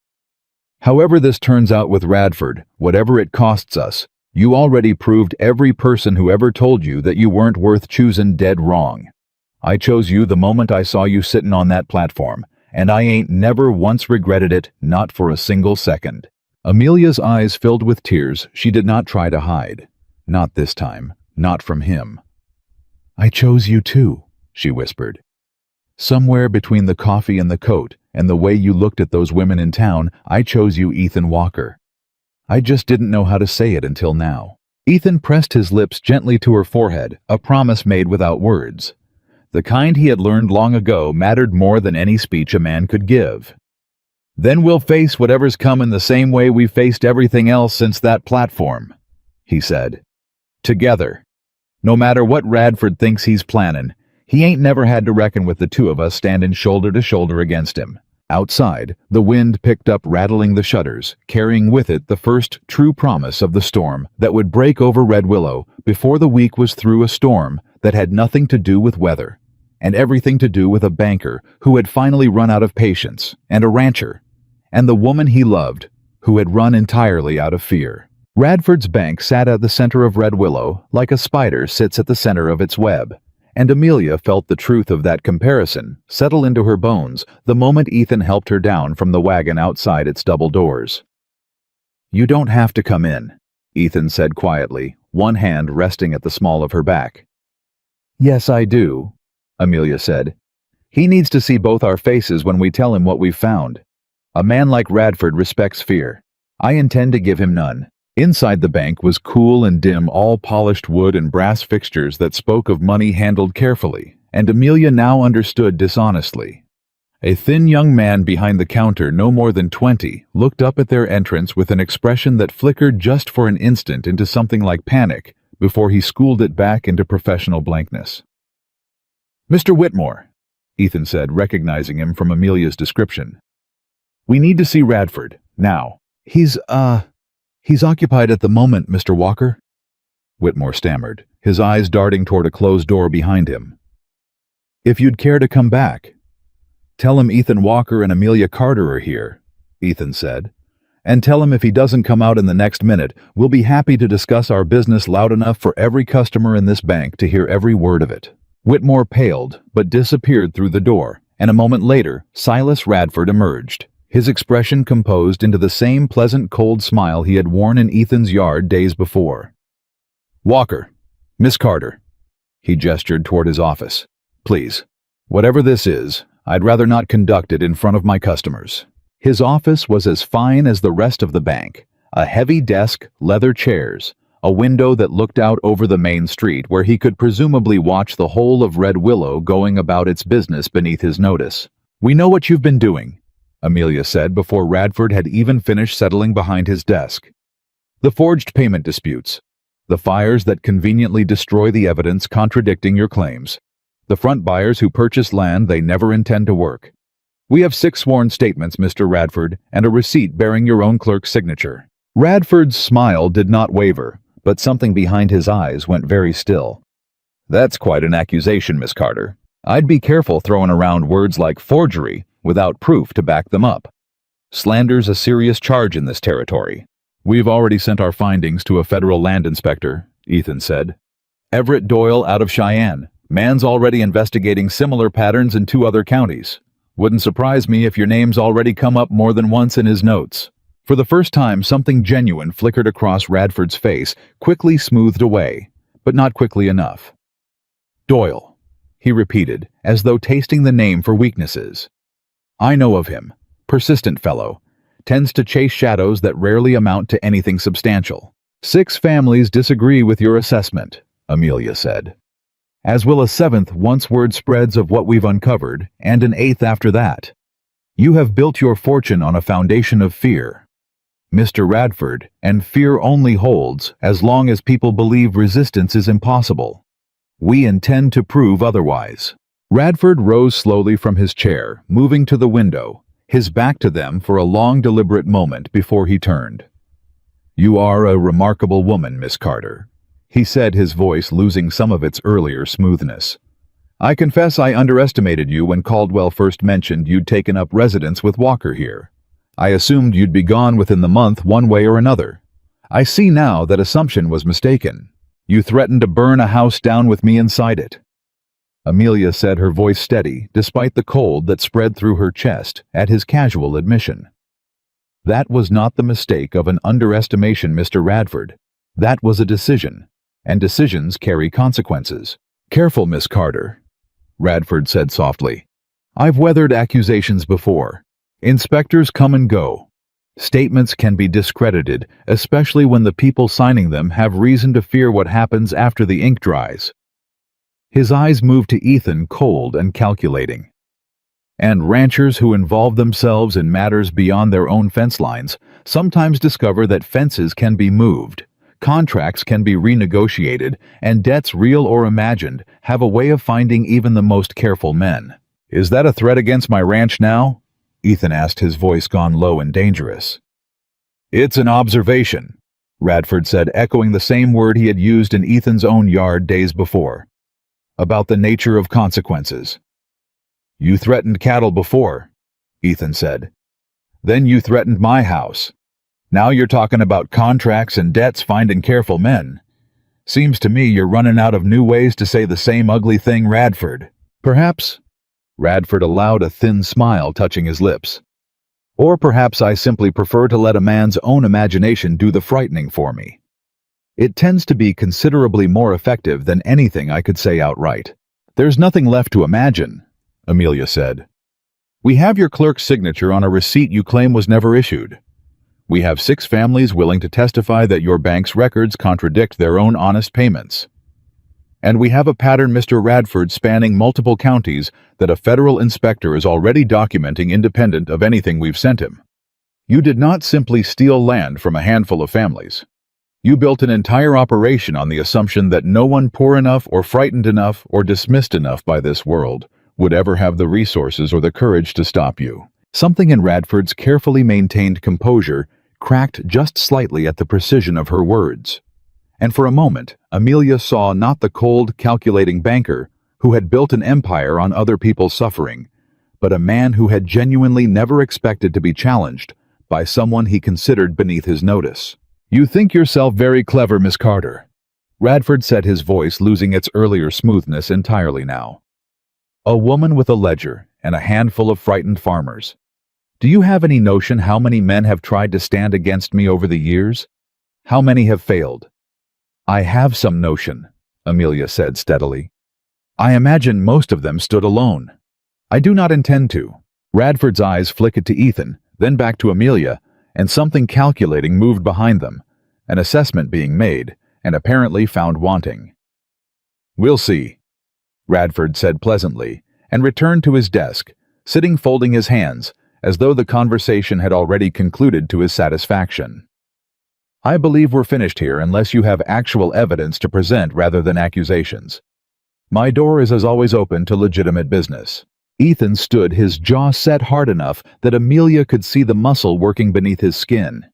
"However this turns out with Radford, whatever it costs us, you already proved every person who ever told you that you weren't worth choosing dead wrong. I chose you the moment I saw you sitting on that platform, and I ain't never once regretted it, not for a single second." Amelia's eyes filled with tears she did not try to hide. Not this time, not from him. "I chose you too," she whispered. "Somewhere between the coffee and the coat, and the way you looked at those women in town, I chose you, Ethan Walker. I just didn't know how to say it until now." Ethan pressed his lips gently to her forehead, a promise made without words. The kind he had learned long ago mattered more than any speech a man could give. "Then we'll face whatever's come in the same way we've faced everything else since that platform," he said. "Together. No matter what Radford thinks he's plannin', he ain't never had to reckon with the two of us standing shoulder to shoulder against him." Outside, the wind picked up, rattling the shutters, carrying with it the first true promise of the storm that would break over Red Willow before the week was through. A storm that had nothing to do with weather, and everything to do with a banker who had finally run out of patience, and a rancher, and the woman he loved, who had run entirely out of fear. Radford's bank sat at the center of Red Willow like a spider sits at the center of its web, and Amelia felt the truth of that comparison settle into her bones the moment Ethan helped her down from the wagon outside its double doors. "You don't have to come in," Ethan said quietly, one hand resting at the small of her back. "Yes, I do," Amelia said. "He needs to see both our faces when we tell him what we've found. A man like Radford respects fear. I intend to give him none." Inside the bank was cool and dim, all polished wood and brass fixtures that spoke of money handled carefully, and Amelia now understood dishonestly. A thin young man behind the counter, no more than 20, looked up at their entrance with an expression that flickered just for an instant into something like panic before he schooled it back into professional blankness. "Mr. Whitmore," Ethan said, recognizing him from Amelia's description. "We need to see Radford, now." He's occupied at the moment, Mr. Walker," Whitmore stammered, his eyes darting toward a closed door behind him. "If you'd care to come back." "Tell him Ethan Walker and Amelia Carter are here," Ethan said. "And tell him if he doesn't come out in the next minute, we'll be happy to discuss our business loud enough for every customer in this bank to hear every word of it." Whitmore paled, but disappeared through the door, and a moment later, Silas Radford emerged, his expression composed into the same pleasant cold smile he had worn in Ethan's yard days before. "Walker, Miss Carter," he gestured toward his office. "Please, whatever this is, I'd rather not conduct it in front of my customers." His office was as fine as the rest of the bank, a heavy desk, leather chairs, a window that looked out over the main street where he could presumably watch the whole of Red Willow going about its business beneath his notice. "We know what you've been doing," Amelia said before Radford had even finished settling behind his desk. "The forged payment disputes, the fires that conveniently destroy the evidence contradicting your claims, the front buyers who purchase land they never intend to work. We have 6 sworn statements, Mr. Radford, and a receipt bearing your own clerk's signature." Radford's smile did not waver, but something behind his eyes went very still. "That's quite an accusation, Miss Carter. I'd be careful throwing around words like forgery without proof to back them up. Slander's a serious charge in this territory." "We've already sent our findings to a federal land inspector," Ethan said. "Everett Doyle out of Cheyenne. Man's already investigating similar patterns in 2 other counties. Wouldn't surprise me if your name's already come up more than once in his notes." For the first time, something genuine flickered across Radford's face, quickly smoothed away, but not quickly enough. "Doyle," he repeated, as though tasting the name for weaknesses. "I know of him. Persistent fellow. Tends to chase shadows that rarely amount to anything substantial." 6 families disagree with your assessment," Amelia said. "As will a 7th once word spreads of what we've uncovered, and an 8th after that. You have built your fortune on a foundation of fear, Mr. Radford, and fear only holds as long as people believe resistance is impossible. We intend to prove otherwise." Radford rose slowly from his chair, moving to the window, his back to them for a long deliberate moment before he turned. "You are a remarkable woman, Miss Carter," he said, his voice losing some of its earlier smoothness. "I confess I underestimated you when Caldwell first mentioned you'd taken up residence with Walker here. I assumed you'd be gone within the month one way or another. I see now that assumption was mistaken. You threatened to burn a house down with me inside it." Amelia said, her voice steady, despite the cold that spread through her chest at his casual admission. "That was not the mistake of an underestimation, Mr. Radford. That was a decision, and decisions carry consequences." "Careful, Miss Carter," Radford said softly. "I've weathered accusations before. Inspectors come and go. Statements can be discredited, especially when the people signing them have reason to fear what happens after the ink dries. His eyes moved to Ethan, cold and calculating. And ranchers who involve themselves in matters beyond their own fence lines sometimes discover that fences can be moved, contracts can be renegotiated, and debts, real or imagined, have a way of finding even the most careful men. "Is that a threat against my ranch now?" Ethan asked, his voice gone low and dangerous. "It's an observation," Radford said, echoing the same word he had used in Ethan's own yard days before. "About the nature of consequences." "You threatened cattle before," Ethan said. "Then you threatened my house. Now you're talking about contracts and debts, finding careful men. Seems to me you're running out of new ways to say the same ugly thing, Radford." "Perhaps," Radford allowed a thin smile touching his lips. "Or perhaps I simply prefer to let a man's own imagination do the frightening for me. It tends to be considerably more effective than anything I could say outright." "There's nothing left to imagine," Amelia said. "We have your clerk's signature on a receipt you claim was never issued. We have 6 families willing to testify that your bank's records contradict their own honest payments. And we have a pattern, Mr. Radford, spanning multiple counties that a federal inspector is already documenting independent of anything we've sent him. You did not simply steal land from a handful of families. You built an entire operation on the assumption that no one poor enough or frightened enough or dismissed enough by this world would ever have the resources or the courage to stop you." Something in Radford's carefully maintained composure cracked just slightly at the precision of her words. And for a moment, Amelia saw not the cold, calculating banker who had built an empire on other people's suffering, but a man who had genuinely never expected to be challenged by someone he considered beneath his notice. "You think yourself very clever, Miss Carter," Radford said, his voice losing its earlier smoothness entirely now. "A woman with a ledger and a handful of frightened farmers. Do you have any notion how many men have tried to stand against me over the years? How many have failed?" "I have some notion," Amelia said steadily. "I imagine most of them stood alone. I do not intend to." Radford's eyes flickered to Ethan, then back to Amelia, and something calculating moved behind them, an assessment being made, and apparently found wanting. "We'll see," Radford said pleasantly, and returned to his desk, sitting folding his hands, as though the conversation had already concluded to his satisfaction. "I believe we're finished here unless you have actual evidence to present rather than accusations. My door is as always open to legitimate business." Ethan stood, his jaw set hard enough that Amelia could see the muscle working beneath his skin.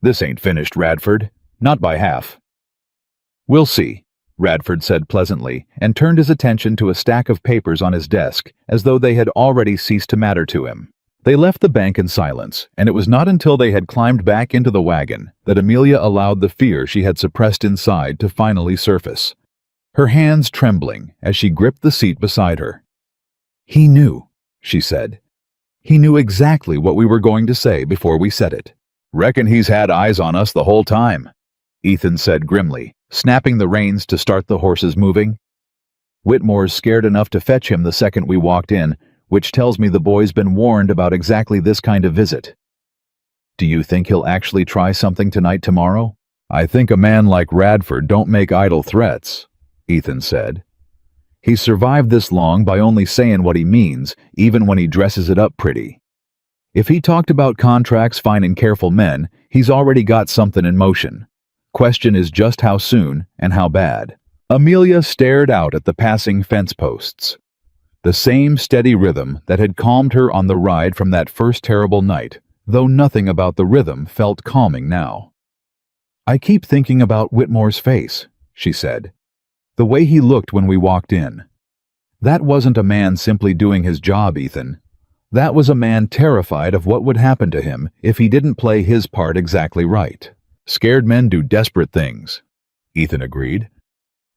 "This ain't finished, Radford. Not by half." "We'll see," Radford said pleasantly, and turned his attention to a stack of papers on his desk, as though they had already ceased to matter to him. They left the bank in silence, and it was not until they had climbed back into the wagon that Amelia allowed the fear she had suppressed inside to finally surface, her hands trembling as she gripped the seat beside her. "He knew," she said. "He knew exactly what we were going to say before we said it." "Reckon he's had eyes on us the whole time," Ethan said grimly, snapping the reins to start the horses moving. "Whitmore's scared enough to fetch him the second we walked in, which tells me the boy's been warned about exactly this kind of visit." "Do you think he'll actually try something tonight, tomorrow?" "I think a man like Radford don't make idle threats," Ethan said. "He's survived this long by only saying what he means, even when he dresses it up pretty. If he talked about contracts finding careful men, he's already got something in motion. Question is just how soon and how bad." Amelia stared out at the passing fence posts. The same steady rhythm that had calmed her on the ride from that first terrible night, though nothing about the rhythm felt calming now. "I keep thinking about Whitmore's face," she said. "The way he looked when we walked in. That wasn't a man simply doing his job, Ethan. That was a man terrified of what would happen to him if he didn't play his part exactly right." "Scared men do desperate things," Ethan agreed.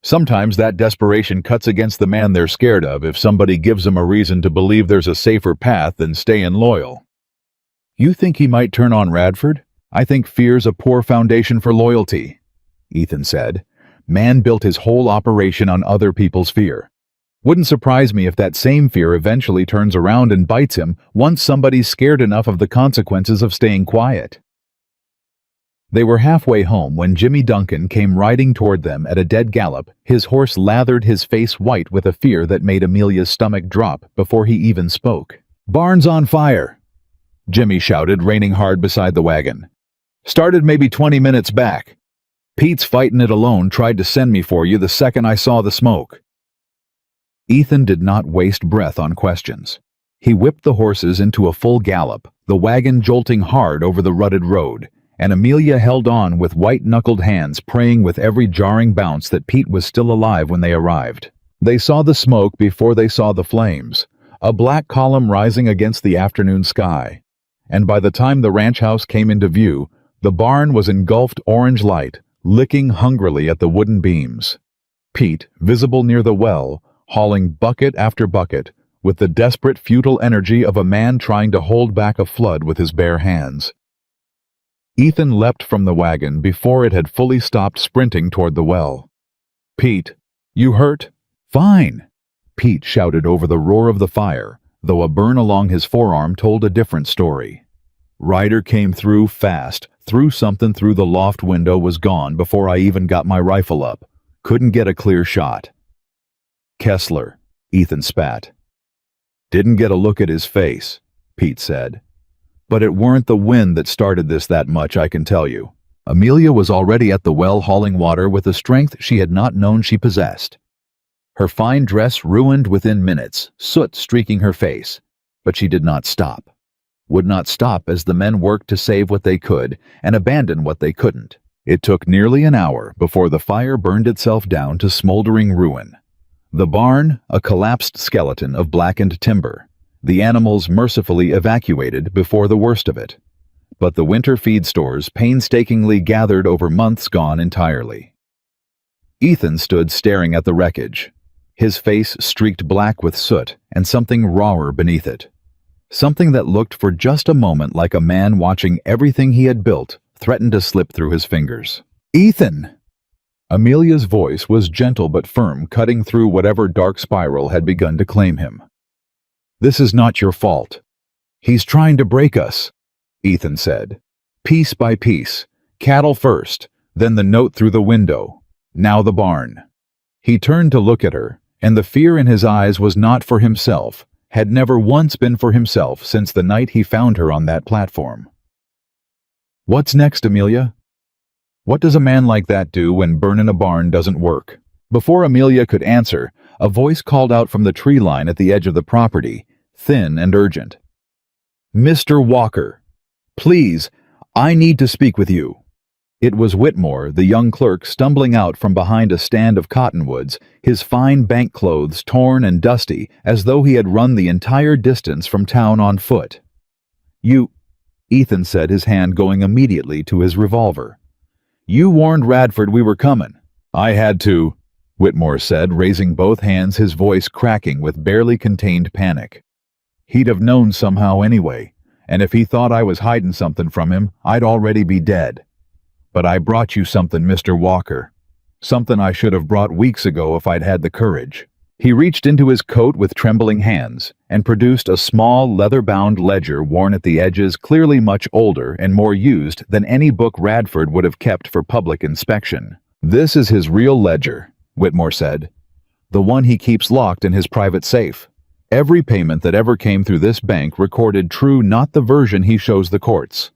"Sometimes that desperation cuts against the man they're scared of if somebody gives them a reason to believe there's a safer path than staying loyal." "You think he might turn on Radford? I think fear's a poor foundation for loyalty," Ethan said. "Man built his whole operation on other people's fear. Wouldn't surprise me if that same fear eventually turns around and bites him once somebody's scared enough of the consequences of staying quiet. They were halfway home when Jimmy Duncan came riding toward them at a dead gallop, his horse lathered, his face white with a fear that made Amelia's stomach drop before he even spoke. "Barn's on fire!" Jimmy shouted, reining hard beside the wagon. "Started maybe 20 minutes back. Pete's fighting it alone, tried to send me for you the second I saw the smoke." Ethan did not waste breath on questions. He whipped the horses into a full gallop, the wagon jolting hard over the rutted road, and Amelia held on with white-knuckled hands, praying with every jarring bounce that Pete was still alive when they arrived. They saw the smoke before they saw the flames, a black column rising against the afternoon sky. And by the time the ranch house came into view, the barn was engulfed orange light, licking hungrily at the wooden beams. Pete, visible near the well, hauling bucket after bucket, with the desperate, futile energy of a man trying to hold back a flood with his bare hands. Ethan leapt from the wagon before it had fully stopped sprinting toward the well. "Pete, you hurt?" "Fine," Pete shouted over the roar of the fire, though a burn along his forearm told a different story. "Ryder came through fast, threw something through the loft window, was gone before I even got my rifle up. Couldn't get a clear shot." "Kessler," Ethan spat. "Didn't get a look at his face," Pete said. "But it weren't the wind that started this, that much I can tell you." Amelia was already at the well hauling water with a strength she had not known she possessed. Her fine dress ruined within minutes, soot streaking her face, but she did not stop. Would not stop as the men worked to save what they could and abandon what they couldn't. It took nearly an hour before the fire burned itself down to smoldering ruin. The barn, a collapsed skeleton of blackened timber. The animals mercifully evacuated before the worst of it. But the winter feed stores, painstakingly gathered over months, gone entirely. Ethan stood staring at the wreckage, his face streaked black with soot and something rawer beneath it. Something that looked for just a moment like a man watching everything he had built threaten to slip through his fingers. "Ethan!" Amelia's voice was gentle but firm, cutting through whatever dark spiral had begun to claim him. "This is not your fault. He's trying to break us," Ethan said. "Piece by piece. Cattle first, then the note through the window. Now the barn." He turned to look at her, and the fear in his eyes was not for himself, had never once been for himself since the night he found her on that platform. "What's next, Amelia? What does a man like that do when burning a barn doesn't work?" Before Amelia could answer, a voice called out from the tree line at the edge of the property, thin and urgent. "Mr. Walker, please, I need to speak with you." It was Whitmore, the young clerk, stumbling out from behind a stand of cottonwoods, his fine bank clothes torn and dusty, as though he had run the entire distance from town on foot. "You," Ethan said, his hand going immediately to his revolver. "You warned Radford we were coming." "I had to," Whitmore said, raising both hands, his voice cracking with barely contained panic. "He'd have known somehow anyway, and if he thought I was hiding something from him, I'd already be dead. But I brought you something, Mr. Walker. Something I should have brought weeks ago if I'd had the courage." He reached into his coat with trembling hands and produced a small leather-bound ledger worn at the edges, clearly much older and more used than any book Radford would have kept for public inspection. "This is his real ledger," Whitmore said. "The one he keeps locked in his private safe. Every payment that ever came through this bank recorded true, not the version he shows the courts.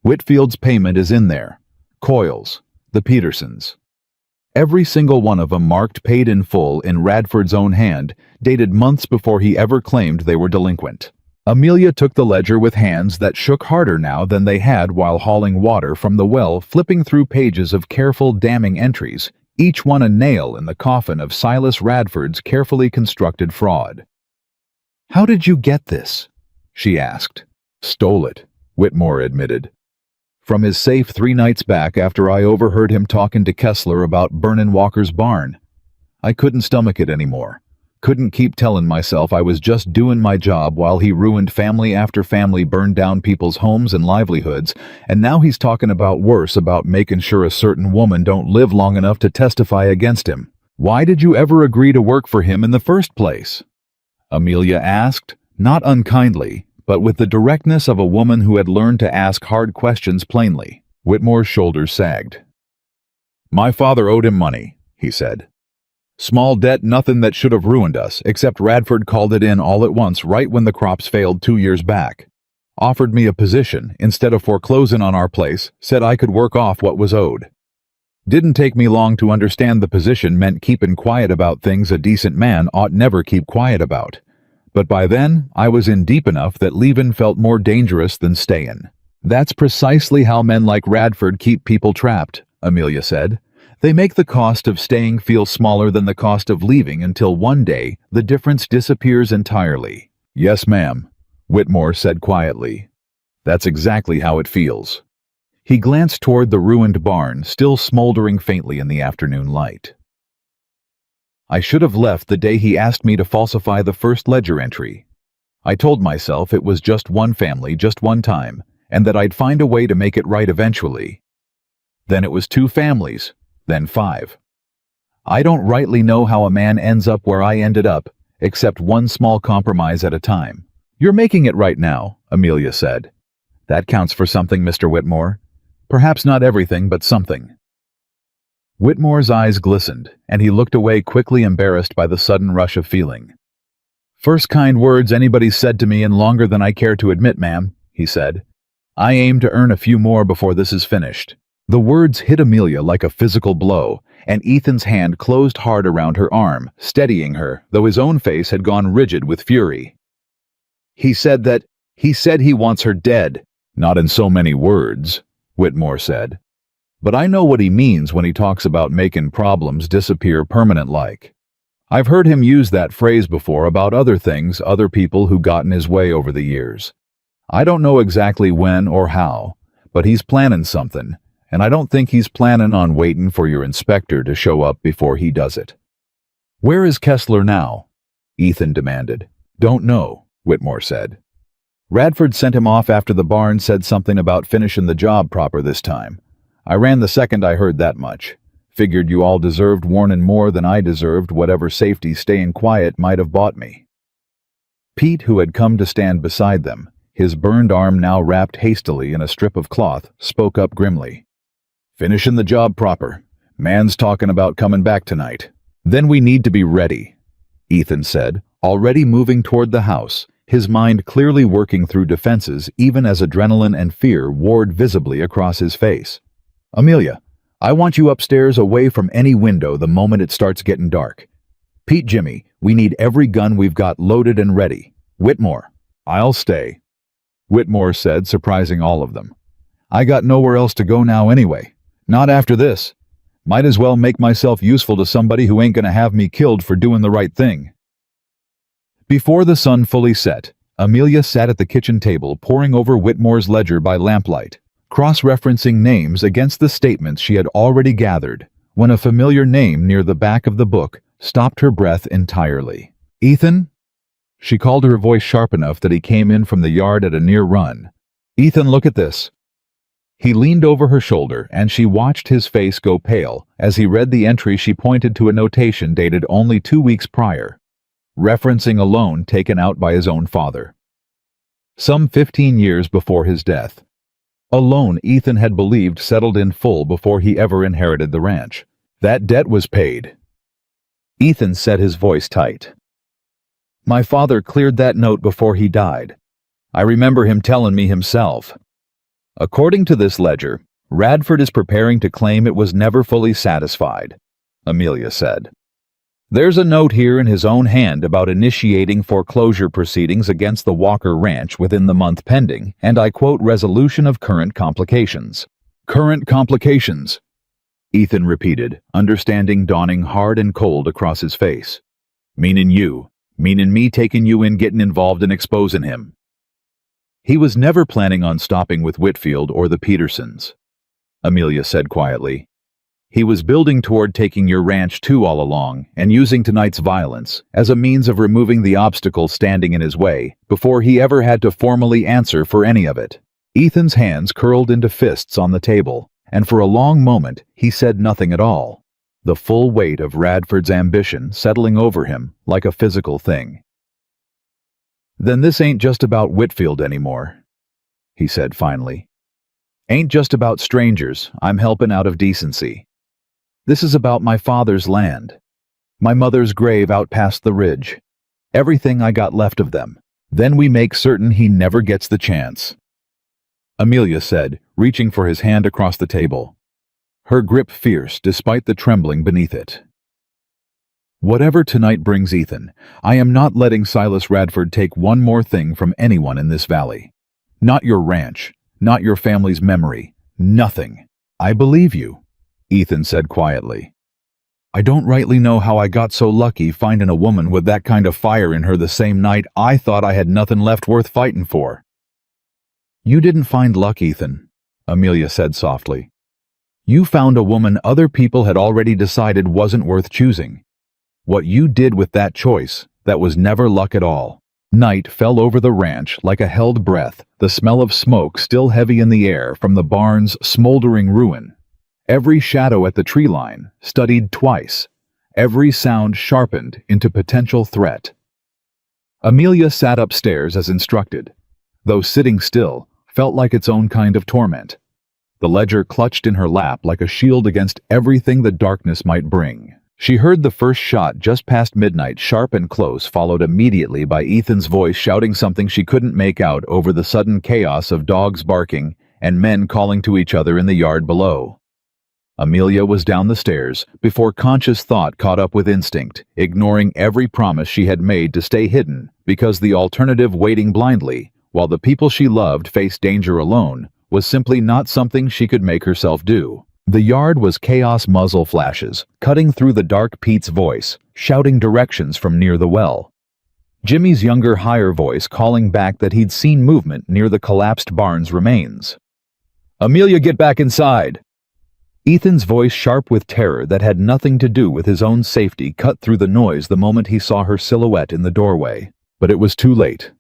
Whitfield's payment is in there. Coyle's, the Petersons. Every single one of them marked paid in full in Radford's own hand, dated months before he ever claimed they were delinquent." Amelia took the ledger with hands that shook harder now than they had while hauling water from the well, flipping through pages of careful, damning entries, each one a nail in the coffin of Silas Radford's carefully constructed fraud. "How did you get this?" she asked. "Stole it," Whitmore admitted. "From his safe 3 nights back after I overheard him talking to Kessler about burnin' Walker's barn. I couldn't stomach it anymore. Couldn't keep telling myself I was just doing my job while he ruined family after family, burned down people's homes and livelihoods, and now he's talking about worse, about making sure a certain woman don't live long enough to testify against him. Why did you ever agree to work for him in the first place? Amelia asked, not unkindly, but with the directness of a woman who had learned to ask hard questions plainly. Whitmore's shoulders sagged. My father owed him money, he said. Small debt, nothing that should have ruined us, except Radford called it in all at once right when the crops failed 2 years back. Offered me a position instead of foreclosing on our place, said I could work off what was owed. Didn't take me long to understand the position meant keeping quiet about things a decent man ought never keep quiet about. But by then, I was in deep enough that leavin' felt more dangerous than stayin'. That's precisely how men like Radford keep people trapped, Amelia said. They make the cost of staying feel smaller than the cost of leaving until one day the difference disappears entirely. Yes, ma'am, Whitmore said quietly. That's exactly how it feels. He glanced toward the ruined barn, still smoldering faintly in the afternoon light. I should have left the day he asked me to falsify the first ledger entry. I told myself it was just one family, just one time, and that I'd find a way to make it right eventually. Then it was 2 families, then 5. I don't rightly know how a man ends up where I ended up, except one small compromise at a time. You're making it right now, Amelia said. That counts for something, Mr. Whitmore. Perhaps not everything, but something. Whitmore's eyes glistened, and he looked away quickly, embarrassed by the sudden rush of feeling. First kind words anybody's said to me in longer than I care to admit, ma'am, he said. I aim to earn a few more before this is finished. The words hit Amelia like a physical blow, and Ethan's hand closed hard around her arm, steadying her, though his own face had gone rigid with fury. He said he wants her dead. Not in so many words, Whitmore said. But I know what he means when he talks about making problems disappear permanent-like. I've heard him use that phrase before about other things, other people who got in his way over the years. I don't know exactly when or how, but he's planning something, and I don't think he's planning on waiting for your inspector to show up before he does it. Where is Kessler now? Ethan demanded. Don't know, Whitmore said. Radford sent him off after the barn said something about finishing the job proper this time. I ran the second I heard that much. Figured you all deserved warning more than I deserved whatever safety staying quiet might have bought me. Pete, who had come to stand beside them, his burned arm now wrapped hastily in a strip of cloth, spoke up grimly. Finishing the job proper. Man's talking about coming back tonight. Then we need to be ready, Ethan said, already moving toward the house, his mind clearly working through defenses even as adrenaline and fear warred visibly across his face. Amelia, I want you upstairs away from any window the moment it starts getting dark. Pete, Jimmy, we need every gun we've got loaded and ready. Whitmore, I'll stay, Whitmore said, surprising all of them. I got nowhere else to go now anyway. Not after this. Might as well make myself useful to somebody who ain't gonna have me killed for doing the right thing. Before the sun fully set, Amelia sat at the kitchen table poring over Whitmore's ledger by lamplight, cross-referencing names against the statements she had already gathered, when a familiar name near the back of the book stopped her breath entirely. Ethan? She called, her voice sharp enough that he came in from the yard at a near run. Ethan, look at this. He leaned over her shoulder, and she watched his face go pale as he read the entry. She pointed to a notation dated only 2 weeks prior, referencing a loan taken out by his own father. Some 15 years before his death. A loan Ethan had believed settled in full before he ever inherited the ranch. That debt was paid. Ethan set his voice tight. My father cleared that note before he died. I remember him telling me himself. According to this ledger, Radford is preparing to claim it was never fully satisfied, Amelia said. There's a note here in his own hand about initiating foreclosure proceedings against the Walker Ranch within the month pending, and I quote, resolution of current complications. Current complications, Ethan repeated, understanding dawning hard and cold across his face. Meanin' you. Meanin' me taking you in, getting involved and exposing him. He was never planning on stopping with Whitfield or the Petersons, Amelia said quietly. He was building toward taking your ranch too all along and using tonight's violence as a means of removing the obstacles standing in his way before he ever had to formally answer for any of it. Ethan's hands curled into fists on the table, and for a long moment he said nothing at all. the full weight of Radford's ambition settling over him like a physical thing. "Then this ain't just about Whitfield anymore," he said finally. "Ain't just about strangers I'm helping out of decency. This is about my father's land, my mother's grave out past the ridge, everything I got left of them. Then we make certain he never gets the chance," Amelia said, reaching for his hand across the table, her grip fierce despite the trembling beneath it. "Whatever tonight brings, Ethan, I am not letting Silas Radford take one more thing from anyone in this valley. Not your ranch, not your family's memory, nothing." "I believe you," Ethan said quietly. "I don't rightly know how I got so lucky finding a woman with that kind of fire in her the same night I thought I had nothing left worth fighting for." "You didn't find luck, Ethan," Amelia said softly. "You found a woman other people had already decided wasn't worth choosing. What you did with that choice, that was never luck at all." Night fell over the ranch like a held breath, the smell of smoke still heavy in the air from the barn's smoldering ruin. Every shadow at the tree line studied twice, every sound sharpened into potential threat. Amelia sat upstairs as instructed, though sitting still felt like its own kind of torment. The ledger clutched in her lap like a shield against everything the darkness might bring. She heard the first shot just past midnight, sharp and close, followed immediately by Ethan's voice shouting something she couldn't make out over the sudden chaos of dogs barking and men calling to each other in the yard below. Amelia was down the stairs before conscious thought caught up with instinct, ignoring every promise she had made to stay hidden because the alternative, waiting blindly while the people she loved faced danger alone, was simply not something she could make herself do. The yard was chaos muzzle flashes, cutting through the dark. Pete's voice, shouting directions from near the well. Jimmy's younger, higher voice calling back that he'd seen movement near the collapsed barn's remains. "Amelia, get back inside!" Ethan's voice, sharp with terror that had nothing to do with his own safety, cut through the noise the moment he saw her silhouette in the doorway. But it was too late.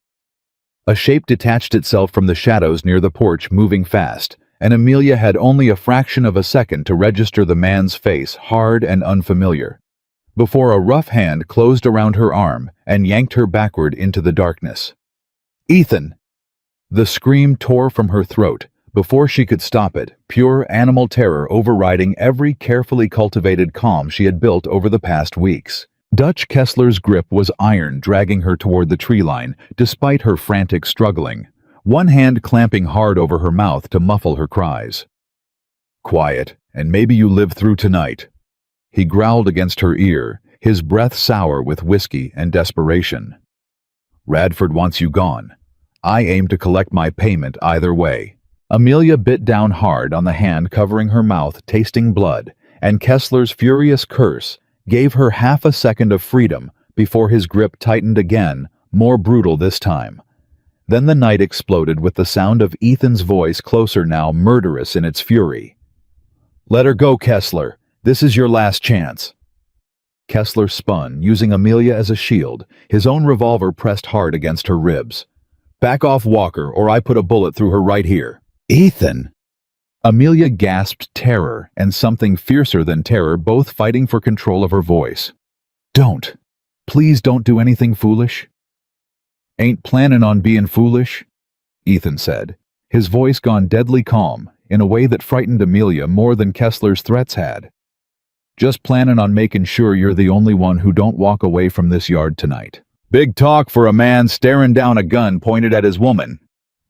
A shape detached itself from the shadows near the porch, moving fast, and Amelia had only a fraction of a second to register the man's face, hard and unfamiliar, before a rough hand closed around her arm and yanked her backward into the darkness. "Ethan!" The scream tore from her throat before she could stop it, pure animal terror overriding every carefully cultivated calm she had built over the past weeks. Dutch Kessler's grip was iron, dragging her toward the tree line, despite her frantic struggling, one hand clamping hard over her mouth to muffle her cries. "Quiet, and maybe you live through tonight," he growled against her ear, his breath sour with whiskey and desperation. "Radford wants you gone. I aim to collect my payment either way." Amelia bit down hard on the hand covering her mouth, tasting blood, and Kessler's furious curse gave her half a second of freedom before his grip tightened again, more brutal this time. Then the night exploded with the sound of Ethan's voice, closer now, murderous in its fury. "Let her go, Kessler. This is your last chance." Kessler spun, using Amelia as a shield, his own revolver pressed hard against her ribs. "Back off, Walker, or I put a bullet through her right here." "Ethan!" Amelia gasped, terror and something fiercer than terror both fighting for control of her voice. "Don't. Please don't do anything foolish." "Ain't planning on being foolish," Ethan said, his voice gone deadly calm in a way that frightened Amelia more than Kessler's threats had. "Just planning on making sure you're the only one who don't walk away from this yard tonight." "Big talk for a man staring down a gun pointed at his woman,"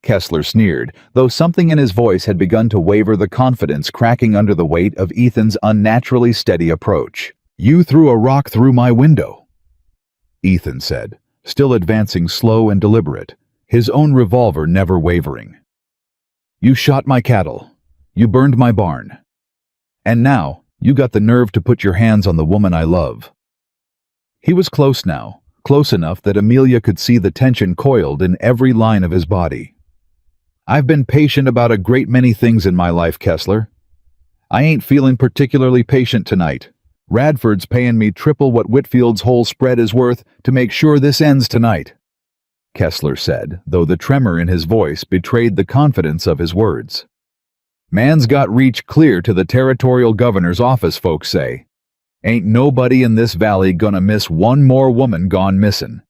Kessler sneered, though something in his voice had begun to waver, the confidence cracking under the weight of Ethan's unnaturally steady approach. "You threw a rock through my window," Ethan said, still advancing slow and deliberate, his own revolver never wavering. "You shot my cattle. You burned my barn. And now, you got the nerve to put your hands on the woman I love." He was close now, close enough that Amelia could see the tension coiled in every line of his body. "I've been patient about a great many things in my life, Kessler. I ain't feeling particularly patient tonight. Radford's paying me triple what Whitfield's whole spread is worth to make sure this ends tonight," Kessler said, though the tremor in his voice betrayed the confidence of his words. "Man's got reach clear to the territorial governor's office, folks say. Ain't nobody in this valley gonna miss one more woman gone missin'.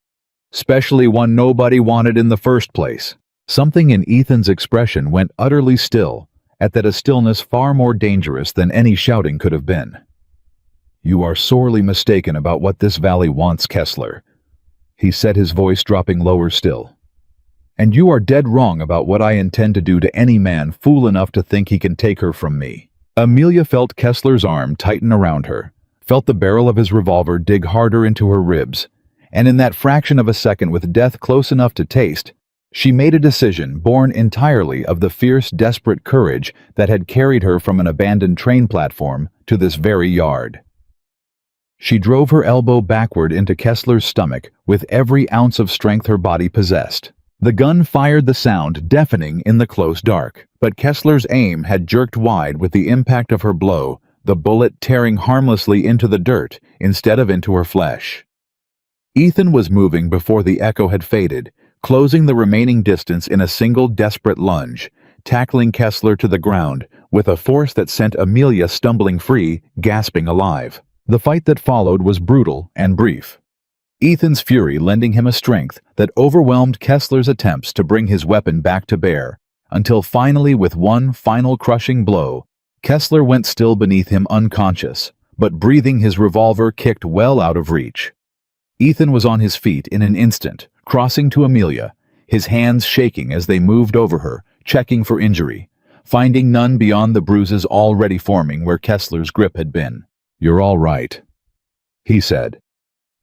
Especially one nobody wanted in the first place. Something in Ethan's expression went utterly still, at that a stillness far more dangerous than any shouting could have been. You are sorely mistaken about what this valley wants, Kessler. He said, his voice dropping lower still. And you are dead wrong about what I intend to do to any man fool enough to think he can take her from me. Amelia felt Kessler's arm tighten around her, felt the barrel of his revolver dig harder into her ribs, and in that fraction of a second, with death close enough to taste, she made a decision born entirely of the fierce, desperate courage that had carried her from an abandoned train platform to this very yard. She drove her elbow backward into Kessler's stomach with every ounce of strength her body possessed. The gun fired the sound deafening in the close dark, but Kessler's aim had jerked wide with the impact of her blow, the bullet tearing harmlessly into the dirt instead of into her flesh. Ethan was moving before the echo had faded, closing the remaining distance in a single desperate lunge, tackling Kessler to the ground with a force that sent Amelia stumbling free, gasping alive. The fight that followed was brutal and brief, Ethan's fury lending him a strength that overwhelmed Kessler's attempts to bring his weapon back to bear, until finally, with one final crushing blow, Kessler went still beneath him unconscious, but breathing, his revolver kicked well out of reach. Ethan was on his feet in an instant, crossing to Amelia, his hands shaking as they moved over her, checking for injury, finding none beyond the bruises already forming where Kessler's grip had been. "You're all right," he said,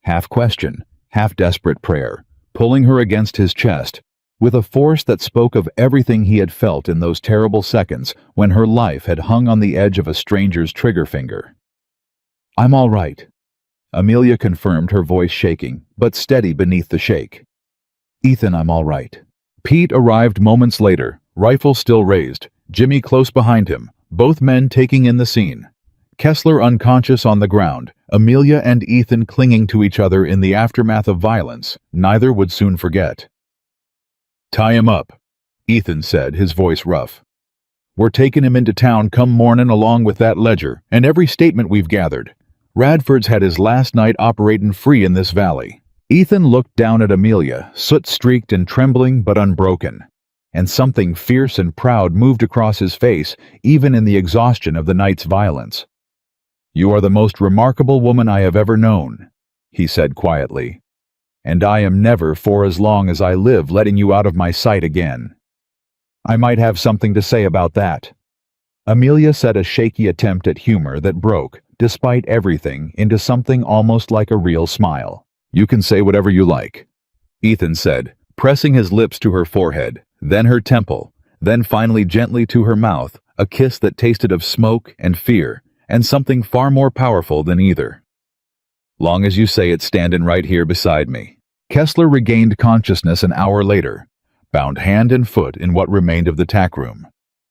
half question, half desperate prayer, pulling her against his chest, with a force that spoke of everything he had felt in those terrible seconds when her life had hung on the edge of a stranger's trigger finger. "I'm all right," Amelia confirmed, her voice shaking, but steady beneath the shake. "Ethan, I'm all right." Pete arrived moments later, rifle still raised, Jimmy close behind him, both men taking in the scene. Kessler unconscious on the ground, Amelia and Ethan clinging to each other in the aftermath of violence neither would soon forget. "Tie him up," Ethan said, his voice rough. "We're taking him into town come mornin' along with that ledger and every statement we've gathered. Radford's had his last night operatin' free in this valley." Ethan looked down at Amelia, soot-streaked and trembling but unbroken, and something fierce and proud moved across his face even in the exhaustion of the night's violence. "You are the most remarkable woman I have ever known," he said quietly, "and I am never, for as long as I live, letting you out of my sight again." "I might have something to say about that." Amelia said, a shaky attempt at humor that broke, despite everything, into something almost like a real smile. "You can say whatever you like," Ethan said, pressing his lips to her forehead, then her temple, then finally gently to her mouth, a kiss that tasted of smoke and fear, and something far more powerful than either. "Long as you say it standing right here beside me." Kessler regained consciousness an hour later, bound hand and foot in what remained of the tack room,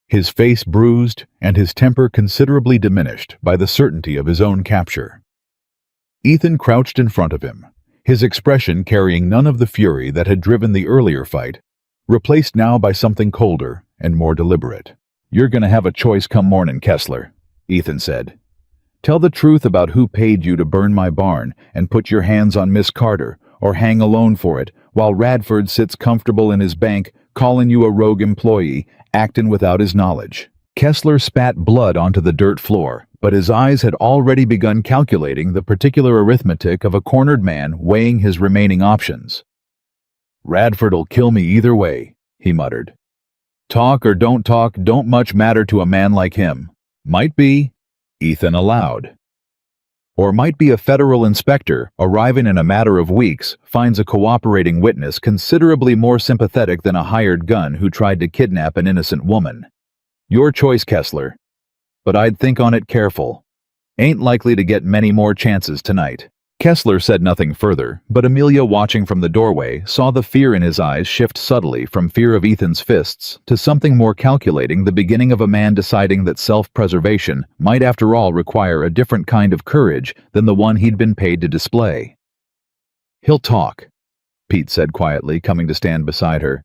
his face bruised and his temper considerably diminished by the certainty of his own capture. Ethan crouched in front of him, his expression carrying none of the fury that had driven the earlier fight, replaced now by something colder and more deliberate. "You're gonna have a choice come mornin', Kessler," Ethan said. "Tell the truth about who paid you to burn my barn and put your hands on Miss Carter, or hang alone for it, while Radford sits comfortable in his bank callin' you a rogue employee, actin' without his knowledge." Kessler spat blood onto the dirt floor, but his eyes had already begun calculating the particular arithmetic of a cornered man weighing his remaining options. "Radford'll kill me either way," he muttered. "Talk or don't talk don't much matter to a man like him. Might be," Ethan allowed. "Or might be a federal inspector, arriving in a matter of weeks, finds a cooperating witness considerably more sympathetic than a hired gun who tried to kidnap an innocent woman. Your choice, Kessler. But I'd think on it careful. Ain't likely to get many more chances tonight." Kessler said nothing further, but Amelia, watching from the doorway, saw the fear in his eyes shift subtly from fear of Ethan's fists to something more calculating, the beginning of a man deciding that self-preservation might after all require a different kind of courage than the one he'd been paid to display. "He'll talk," Pete said quietly, coming to stand beside her.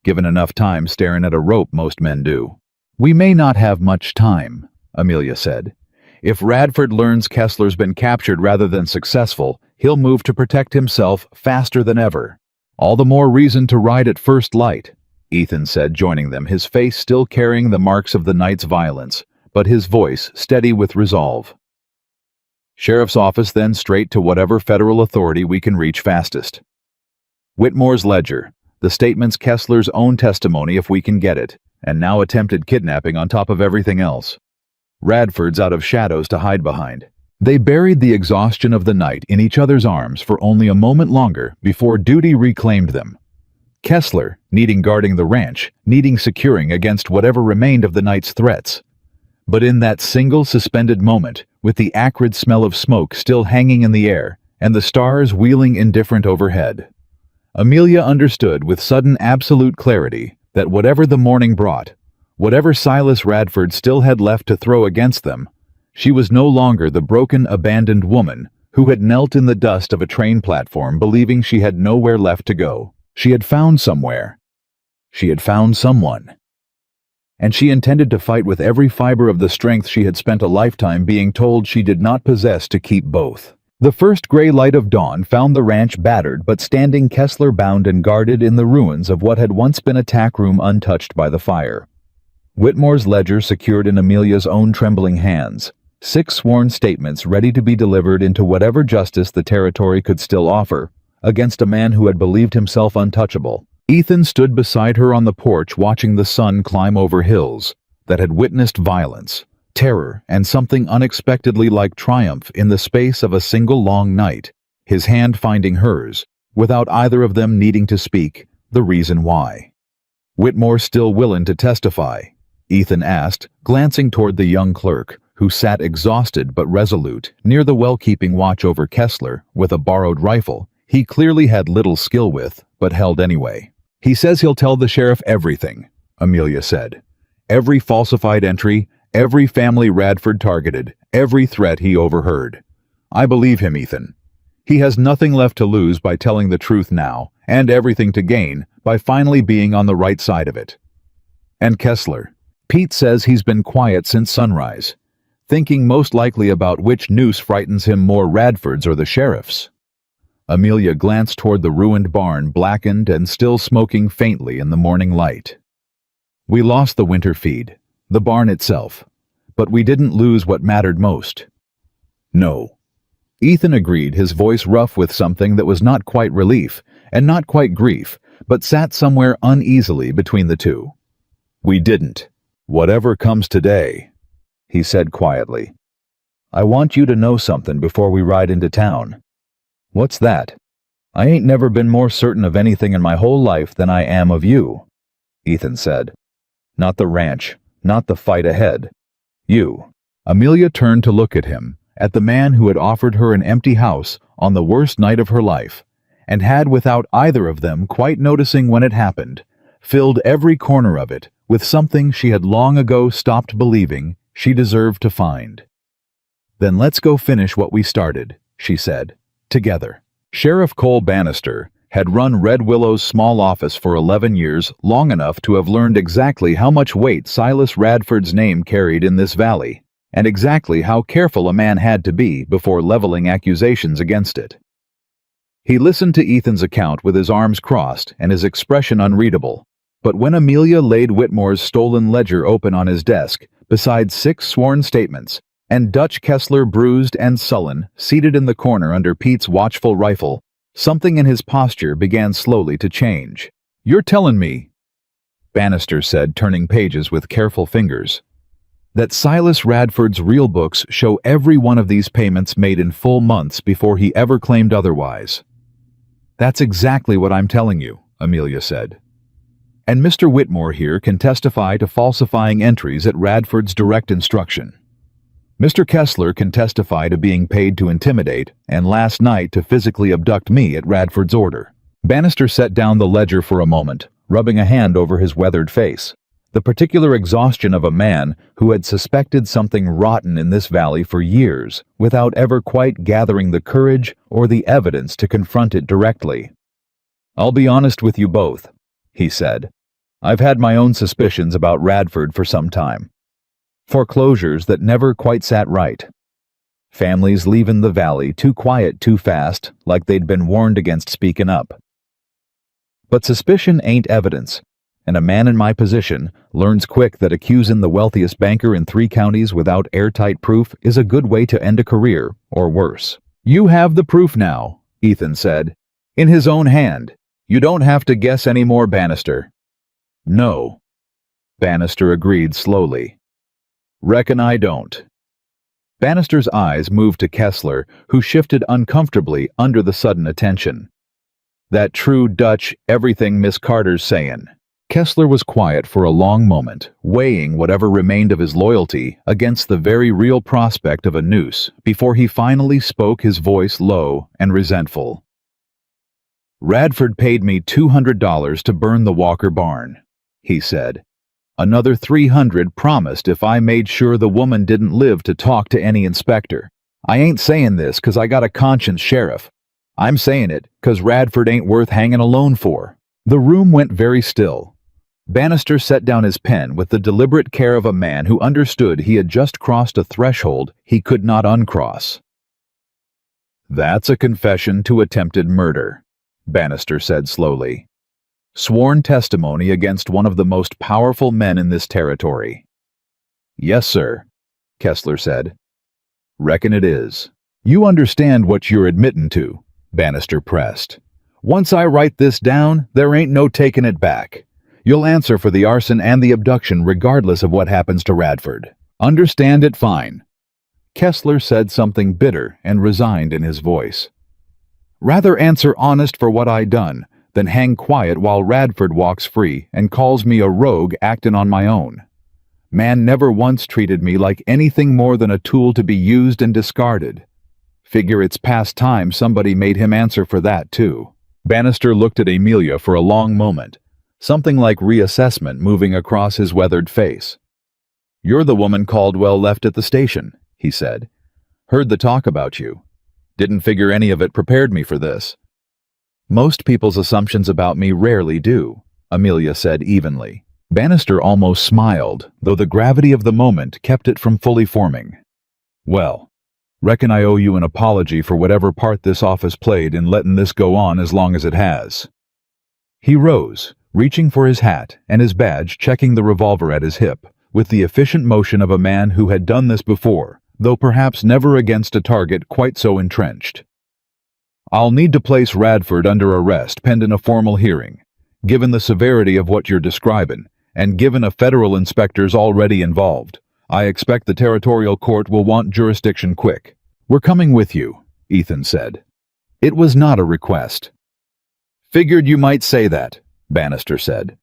"Given enough time staring at a rope, most men do." "We may not have much time," Amelia said. If Radford learns Kessler's been captured rather than successful, he'll move to protect himself faster than ever. All the more reason to ride at first light, Ethan said, joining them, his face still carrying the marks of the night's violence, but his voice steady with resolve. Sheriff's office, then straight to whatever federal authority we can reach fastest. Whitmore's ledger, the statement's Kessler's own testimony if we can get it, and now attempted kidnapping on top of everything else. Radford's out of shadows to hide behind. They buried the exhaustion of the night in each other's arms for only a moment longer before duty reclaimed them. Kessler, needing guarding the ranch, needing securing against whatever remained of the night's threats. But in that single suspended moment, with the acrid smell of smoke still hanging in the air, and the stars wheeling indifferent overhead, Amelia understood with sudden absolute clarity that whatever the morning brought, whatever Silas Radford still had left to throw against them, she was no longer the broken, abandoned woman who had knelt in the dust of a train platform believing she had nowhere left to go. She had found somewhere. She had found someone. And she intended to fight with every fiber of the strength she had spent a lifetime being told she did not possess to keep both. The first gray light of dawn found the ranch battered but standing, Kessler bound and guarded in the ruins of what had once been a tack room untouched by the fire. Whitmore's ledger secured in Amelia's own trembling hands, 6 sworn statements ready to be delivered into whatever justice the territory could still offer, against a man who had believed himself untouchable. Ethan stood beside her on the porch watching the sun climb over hills that had witnessed violence, terror, and something unexpectedly like triumph in the space of a single long night, his hand finding hers, without either of them needing to speak the reason why. "Whitmore still willin' to testify?" Ethan asked, glancing toward the young clerk, who sat exhausted but resolute, near the well-keeping watch over Kessler, with a borrowed rifle he clearly had little skill with, but held anyway. "He says he'll tell the sheriff everything," Amelia said. "Every falsified entry, every family Radford targeted, every threat he overheard. I believe him, Ethan. He has nothing left to lose by telling the truth now, and everything to gain by finally being on the right side of it." "And Kessler? Pete says he's been quiet since sunrise, thinking most likely about which noose frightens him more, Radford's or the sheriff's." Amelia glanced toward the ruined barn, blackened and still smoking faintly in the morning light. "We lost the winter feed, the barn itself, but we didn't lose what mattered most." "No," Ethan agreed, his voice rough with something that was not quite relief and not quite grief, but sat somewhere uneasily between the two. "We didn't. Whatever comes today," he said quietly. "I want you to know something before we ride into town." "What's that?" "I ain't never been more certain of anything in my whole life than I am of you," Ethan said. "Not the ranch, not the fight ahead. You." Amelia turned to look at him, at the man who had offered her an empty house on the worst night of her life, and had, without either of them quite noticing when it happened, filled every corner of it with something she had long ago stopped believing she deserved to find. "Then let's go finish what we started," she said, "together." Sheriff Cole Bannister had run Red Willow's small office for 11 years, long enough to have learned exactly how much weight Silas Radford's name carried in this valley, and exactly how careful a man had to be before leveling accusations against it. He listened to Ethan's account with his arms crossed and his expression unreadable, but when Amelia laid Whitmore's stolen ledger open on his desk, beside 6 sworn statements, and Dutch Kessler, bruised and sullen, seated in the corner under Pete's watchful rifle, something in his posture began slowly to change. "You're telling me," Bannister said, turning pages with careful fingers, "that Silas Radford's real books show every one of these payments made in full months before he ever claimed otherwise." "That's exactly what I'm telling you," Amelia said. "And Mr. Whitmore here can testify to falsifying entries at Radford's direct instruction. Mr. Kessler can testify to being paid to intimidate, and last night to physically abduct me at Radford's order." Bannister set down the ledger for a moment, rubbing a hand over his weathered face, the particular exhaustion of a man who had suspected something rotten in this valley for years without ever quite gathering the courage or the evidence to confront it directly. "I'll be honest with you both," he said. "I've had my own suspicions about Radford for some time. Foreclosures that never quite sat right. Families leaving the valley too quiet too fast, like they'd been warned against speaking up. But suspicion ain't evidence, and a man in my position learns quick that accusing the wealthiest banker in 3 counties without airtight proof is a good way to end a career, or worse. "You have the proof now," Ethan said, "in his own hand. You don't have to guess any more, Bannister." "No," Bannister agreed slowly. "Reckon I don't." Bannister's eyes moved to Kessler, who shifted uncomfortably under the sudden attention. "That true Dutch everything Miss Carter's sayin'." Kessler was quiet for a long moment, weighing whatever remained of his loyalty against the very real prospect of a noose, before he finally spoke, his voice low and resentful. "Radford paid me $200 to burn the Walker barn," he said. "Another $300 promised if I made sure the woman didn't live to talk to any inspector. I ain't saying this 'cause I got a conscience, Sheriff. I'm saying it 'cause Radford ain't worth hanging alone for." The room went very still. Bannister set down his pen with the deliberate care of a man who understood he had just crossed a threshold he could not uncross. "That's a confession to attempted murder," Bannister said slowly. "Sworn testimony against one of the most powerful men in this territory." "Yes, sir," Kessler said. "Reckon it is." "You understand what you're admitting to," Bannister pressed. "Once I write this down, there ain't no taking it back. You'll answer for the arson and the abduction regardless of what happens to Radford. Understand it fine." Kessler said something bitter and resigned in his voice. "Rather answer honest for what I done than hang quiet while Radford walks free and calls me a rogue actin' on my own. Man never once treated me like anything more than a tool to be used and discarded. Figure it's past time somebody made him answer for that, too." Bannister looked at Amelia for a long moment, something like reassessment moving across his weathered face. "You're the woman Caldwell left at the station," he said. "Heard the talk about you. Didn't figure any of it prepared me for this." "Most people's assumptions about me rarely do," Amelia said evenly. Bannister almost smiled, though the gravity of the moment kept it from fully forming. "Well, reckon I owe you an apology for whatever part this office played in letting this go on as long as it has." He rose, reaching for his hat and his badge, checking the revolver at his hip, with the efficient motion of a man who had done this before, though perhaps never against a target quite so entrenched. "I'll need to place Radford under arrest pending a formal hearing. Given the severity of what you're describing, and given a federal inspector's already involved, I expect the territorial court will want jurisdiction quick." "We're coming with you," Ethan said. It was not a request. "Figured you might say that," Bannister said.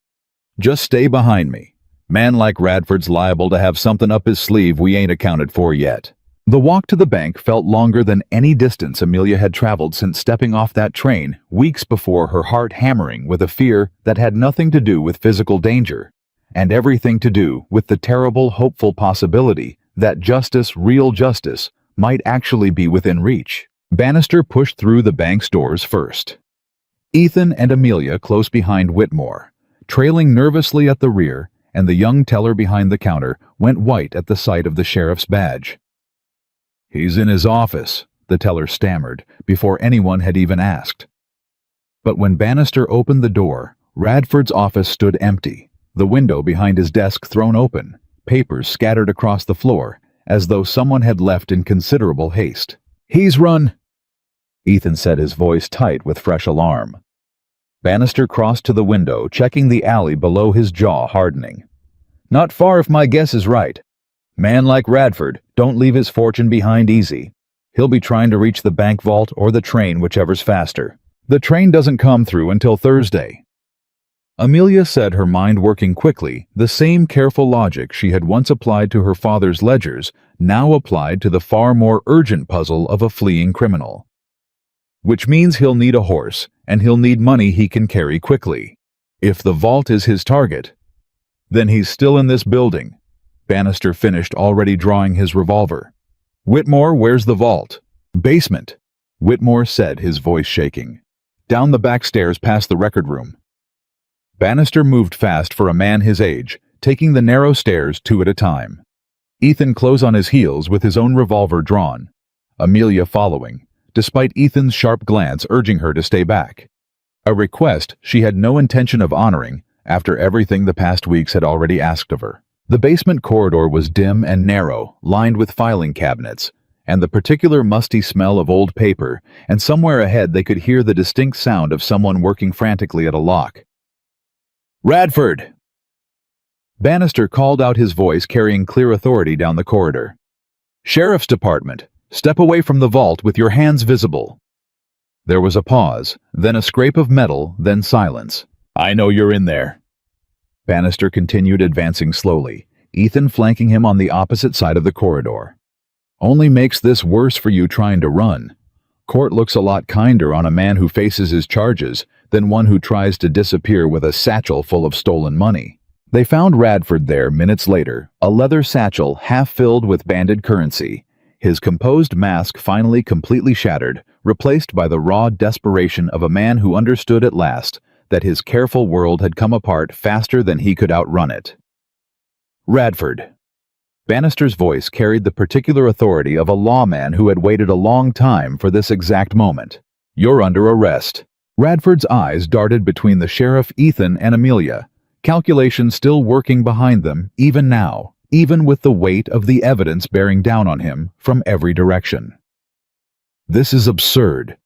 "Just stay behind me. Man like Radford's liable to have something up his sleeve we ain't accounted for yet." The walk to the bank felt longer than any distance Amelia had traveled since stepping off that train weeks before, her heart hammering with a fear that had nothing to do with physical danger, and everything to do with the terrible, hopeful possibility that justice, real justice, might actually be within reach. Bannister pushed through the bank's doors first. Ethan and Amelia close behind Whitmore, trailing nervously at the rear, and the young teller behind the counter went white at the sight of the sheriff's badge. "He's in his office," the teller stammered, before anyone had even asked. But when Bannister opened the door, Radford's office stood empty, the window behind his desk thrown open, papers scattered across the floor, as though someone had left in considerable haste. "He's run," Ethan said, his voice tight with fresh alarm. Bannister crossed to the window, checking the alley below, his jaw hardening. "Not far if my guess is right. Man like Radford don't leave his fortune behind easy. He'll be trying to reach the bank vault or the train, whichever's faster. The train doesn't come through until Thursday." Amelia said, her mind working quickly, the same careful logic she had once applied to her father's ledgers, now applied to the far more urgent puzzle of a fleeing criminal. "Which means he'll need a horse, and he'll need money he can carry quickly. If the vault is his target, then he's still in this building." Bannister finished, already drawing his revolver. "Whitmore, where's the vault?" "Basement," Whitmore said, his voice shaking. "Down the back stairs past the record room." Bannister moved fast for a man his age, taking the narrow stairs 2 at a time. Ethan close on his heels with his own revolver drawn, Amelia following, despite Ethan's sharp glance urging her to stay back. A request she had no intention of honoring after everything the past weeks had already asked of her. The basement corridor was dim and narrow, lined with filing cabinets, and the particular musty smell of old paper, and somewhere ahead they could hear the distinct sound of someone working frantically at a lock. "Radford!" Bannister called out, his voice carrying clear authority down the corridor. "Sheriff's Department, step away from the vault with your hands visible." There was a pause, then a scrape of metal, then silence. "I know you're in there." Bannister continued advancing slowly, Ethan flanking him on the opposite side of the corridor. "Only makes this worse for you trying to run. Court looks a lot kinder on a man who faces his charges than one who tries to disappear with a satchel full of stolen money." They found Radford there minutes later, a leather satchel half filled with banded currency, his composed mask finally completely shattered, replaced by the raw desperation of a man who understood at last that his careful world had come apart faster than he could outrun it. "Radford." Bannister's voice carried the particular authority of a lawman who had waited a long time for this exact moment. "You're under arrest." Radford's eyes darted between the sheriff, Ethan, and Amelia, calculation still working behind them, even now, even with the weight of the evidence bearing down on him from every direction. "This is absurd,"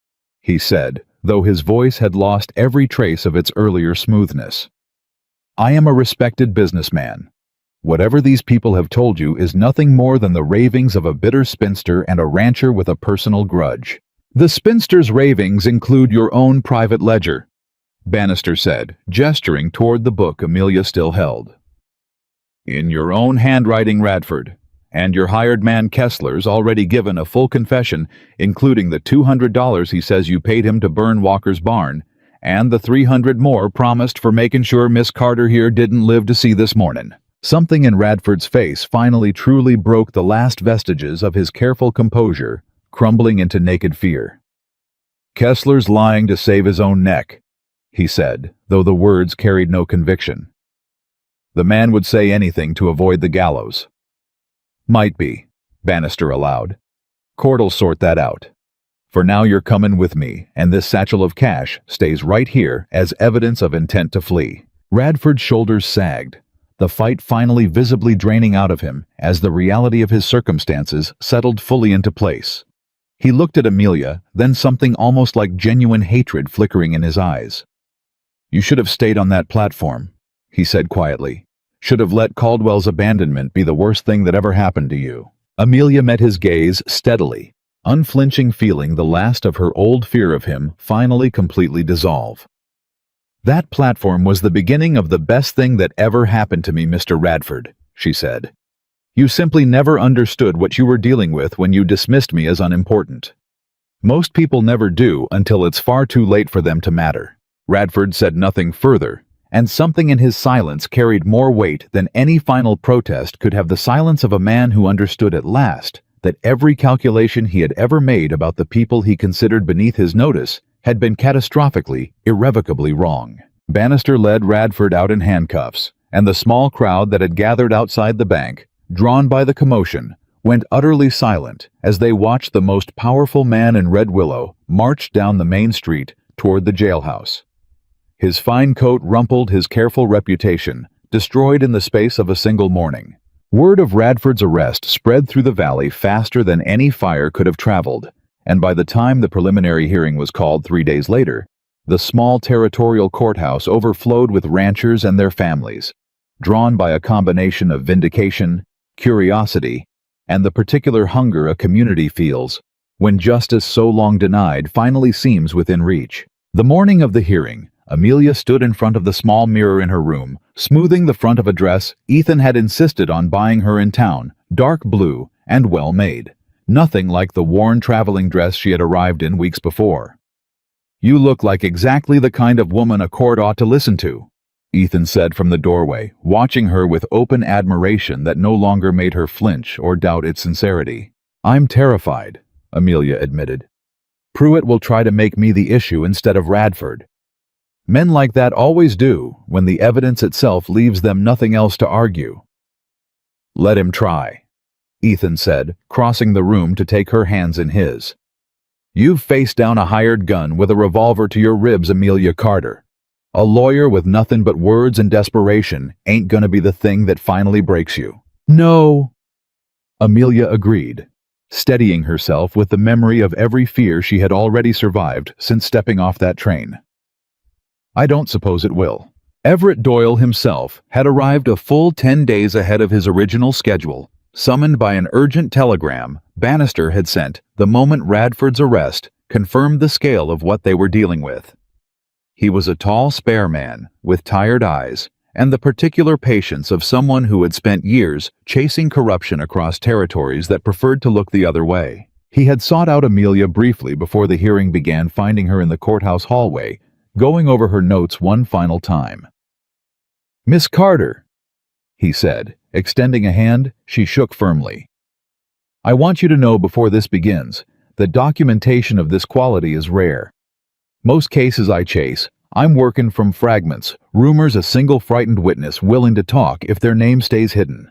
he said, though his voice had lost every trace of its earlier smoothness. "I am a respected businessman. Whatever these people have told you is nothing more than the ravings of a bitter spinster and a rancher with a personal grudge. The spinster's ravings include your own private ledger," Bannister said, gesturing toward the book Amelia still held. "In your own handwriting, Radford, and your hired man Kessler's already given a full confession, including the $200 he says you paid him to burn Walker's barn, and the $300 more promised for making sure Miss Carter here didn't live to see this morning." Something in Radford's face finally truly broke the last vestiges of his careful composure, crumbling into naked fear. "Kessler's lying to save his own neck," he said, though the words carried no conviction. "The man would say anything to avoid the gallows." "Might be," Bannister allowed. "Court'll sort that out. For now you're coming with me, and this satchel of cash stays right here as evidence of intent to flee." Radford's shoulders sagged, the fight finally visibly draining out of him as the reality of his circumstances settled fully into place. He looked at Amelia, then something almost like genuine hatred flickering in his eyes. "You should have stayed on that platform," he said quietly. "Should have let Caldwell's abandonment be the worst thing that ever happened to you." Amelia met his gaze steadily, unflinching, feeling the last of her old fear of him finally completely dissolve. "That platform was the beginning of the best thing that ever happened to me, Mr. Radford," she said. "You simply never understood what you were dealing with when you dismissed me as unimportant. Most people never do until it's far too late for them to matter." Radford said nothing further, and something in his silence carried more weight than any final protest could have, the silence of a man who understood at last that every calculation he had ever made about the people he considered beneath his notice had been catastrophically, irrevocably wrong. Bannister led Radford out in handcuffs, and the small crowd that had gathered outside the bank, drawn by the commotion, went utterly silent as they watched the most powerful man in Red Willow march down the main street toward the jailhouse. His fine coat rumpled, his careful reputation destroyed in the space of a single morning. Word of Radford's arrest spread through the valley faster than any fire could have traveled, and by the time the preliminary hearing was called 3 days later, the small territorial courthouse overflowed with ranchers and their families, drawn by a combination of vindication, curiosity, and the particular hunger a community feels when justice so long denied finally seems within reach. The morning of the hearing, Amelia stood in front of the small mirror in her room, smoothing the front of a dress Ethan had insisted on buying her in town, dark blue and well made. Nothing like the worn traveling dress she had arrived in weeks before. "You look like exactly the kind of woman a court ought to listen to," Ethan said from the doorway, watching her with open admiration that no longer made her flinch or doubt its sincerity. "I'm terrified," Amelia admitted. "Pruitt will try to make me the issue instead of Radford. Men like that always do when the evidence itself leaves them nothing else to argue." "Let him try," Ethan said, crossing the room to take her hands in his. "You've faced down a hired gun with a revolver to your ribs, Amelia Carter. A lawyer with nothing but words and desperation ain't gonna be the thing that finally breaks you." "No," Amelia agreed, steadying herself with the memory of every fear she had already survived since stepping off that train. "I don't suppose it will." Everett Doyle himself had arrived a full 10 days ahead of his original schedule, summoned by an urgent telegram Bannister had sent the moment Radford's arrest confirmed the scale of what they were dealing with. He was a tall, spare man with tired eyes and the particular patience of someone who had spent years chasing corruption across territories that preferred to look the other way. He had sought out Amelia briefly before the hearing began, finding her in the courthouse hallway, going over her notes one final time. "Miss Carter," he said, extending a hand she shook firmly. "I want you to know before this begins that documentation of this quality is rare. Most cases I chase, I'm working from fragments, rumors, a single frightened witness willing to talk if their name stays hidden.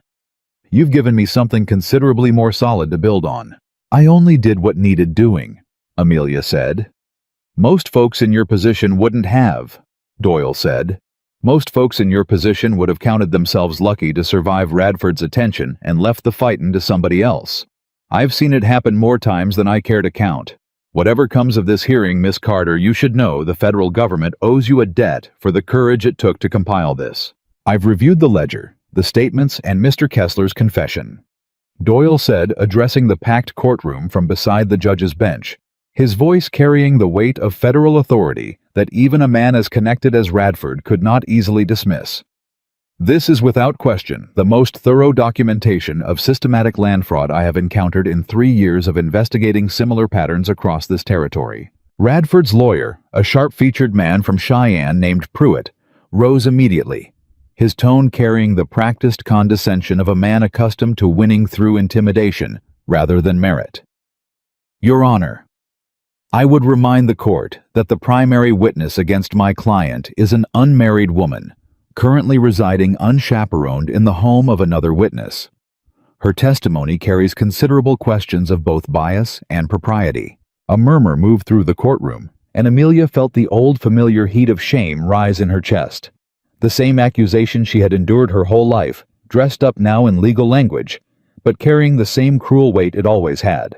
You've given me something considerably more solid to build on." "I only did what needed doing," Amelia said. "Most folks in your position wouldn't have," Doyle said. "Most folks in your position would have counted themselves lucky to survive Radford's attention and left the fightin' to somebody else. I've seen it happen more times than I care to count. Whatever comes of this hearing, Miss Carter, you should know the federal government owes you a debt for the courage it took to compile this. I've reviewed the ledger, the statements, and Mr. Kessler's confession," Doyle said, addressing the packed courtroom from beside the judge's bench, his voice carrying the weight of federal authority that even a man as connected as Radford could not easily dismiss. "This is without question the most thorough documentation of systematic land fraud I have encountered in 3 years of investigating similar patterns across this territory." Radford's lawyer, a sharp-featured man from Cheyenne named Pruitt, rose immediately, his tone carrying the practiced condescension of a man accustomed to winning through intimidation rather than merit. "Your Honor, I would remind the court that the primary witness against my client is an unmarried woman, currently residing unchaperoned in the home of another witness. Her testimony carries considerable questions of both bias and propriety." A murmur moved through the courtroom, and Amelia felt the old familiar heat of shame rise in her chest. The same accusation she had endured her whole life, dressed up now in legal language, but carrying the same cruel weight it always had.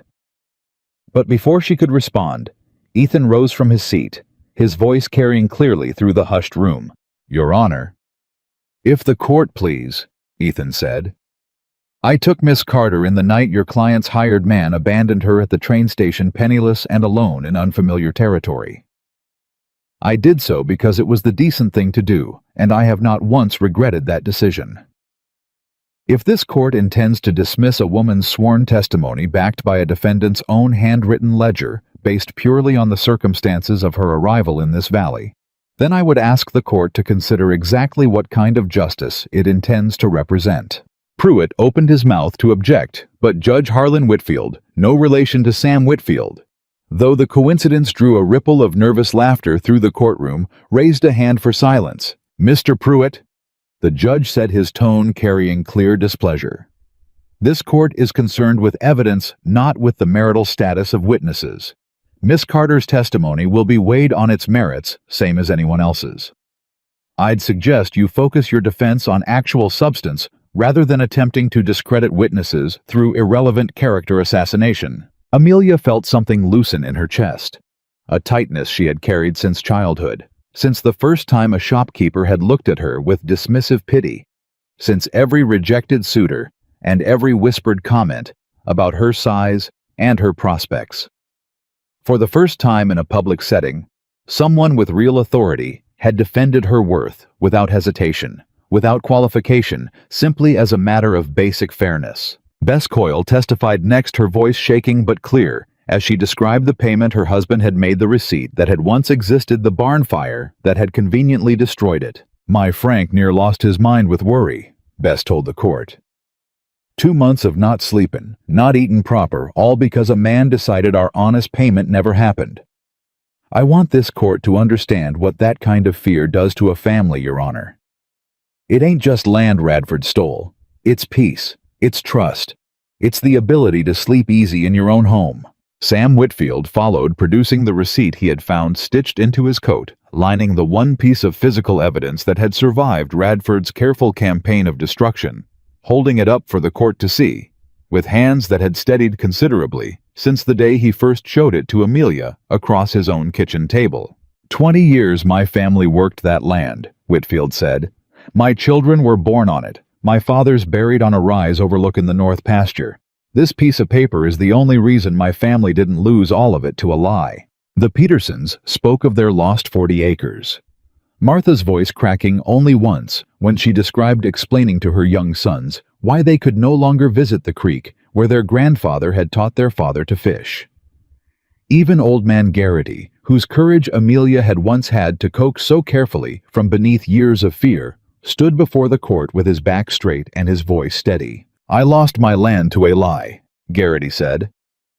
But before she could respond, Ethan rose from his seat, his voice carrying clearly through the hushed room. "Your Honor." "If the court please," Ethan said. "I took Miss Carter in the night your client's hired man abandoned her at the train station penniless and alone in unfamiliar territory. I did so because it was the decent thing to do, and I have not once regretted that decision. If this court intends to dismiss a woman's sworn testimony backed by a defendant's own handwritten ledger based purely on the circumstances of her arrival in this valley, then I would ask the court to consider exactly what kind of justice it intends to represent." Pruitt opened his mouth to object, but Judge Harlan Whitfield, no relation to Sam Whitfield, though the coincidence drew a ripple of nervous laughter through the courtroom, raised a hand for silence. "Mr. Pruitt," the judge said, his tone carrying clear displeasure, "this court is concerned with evidence, not with the marital status of witnesses. Miss Carter's testimony will be weighed on its merits, same as anyone else's. I'd suggest you focus your defense on actual substance rather than attempting to discredit witnesses through irrelevant character assassination." Amelia felt something loosen in her chest, a tightness she had carried since childhood, since the first time a shopkeeper had looked at her with dismissive pity, since every rejected suitor and every whispered comment about her size and her prospects. For the first time in a public setting, someone with real authority had defended her worth without hesitation, without qualification, simply as a matter of basic fairness. Bess Coyle testified next, her voice shaking but clear, as she described the payment her husband had made, the receipt that had once existed, the barn fire that had conveniently destroyed it. "My Frank near lost his mind with worry," Bess told the court. 2 months of not sleepin', not eatin' proper, all because a man decided our honest payment never happened. I want this court to understand what that kind of fear does to a family, Your Honor. It ain't just land Radford stole. It's peace. It's trust. It's the ability to sleep easy in your own home. Sam Whitfield followed, producing the receipt he had found stitched into his coat, lining the one piece of physical evidence that had survived Radford's careful campaign of destruction, holding it up for the court to see, with hands that had steadied considerably since the day he first showed it to Amelia across his own kitchen table. 20 years my family worked that land, Whitfield said. My children were born on it. My father's buried on a rise overlooking the north pasture. This piece of paper is the only reason my family didn't lose all of it to a lie. The Petersons spoke of their lost 40 acres. Martha's voice cracking only once when she described explaining to her young sons why they could no longer visit the creek where their grandfather had taught their father to fish. Even old man Garrity, whose courage Amelia had once had to coax so carefully from beneath years of fear, stood before the court with his back straight and his voice steady. I lost my land to a lie, Garrity said.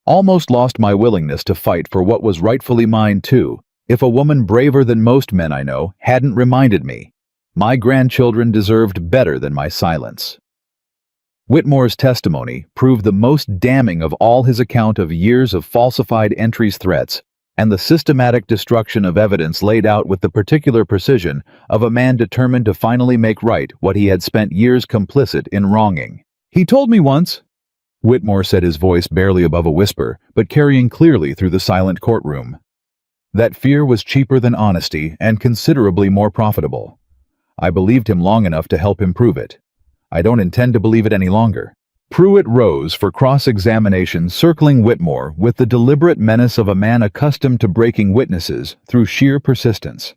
Almost lost my willingness to fight for what was rightfully mine too, if a woman braver than most men I know hadn't reminded me. My grandchildren deserved better than my silence. Whitmore's testimony proved the most damning of all his account of years of falsified entries, threats, and the systematic destruction of evidence laid out with the particular precision of a man determined to finally make right what he had spent years complicit in wronging. He told me once, Whitmore said, his voice barely above a whisper, but carrying clearly through the silent courtroom, that fear was cheaper than honesty and considerably more profitable. I believed him long enough to help him prove it. I don't intend to believe it any longer. Pruitt rose for cross-examination, circling Whitmore with the deliberate menace of a man accustomed to breaking witnesses through sheer persistence.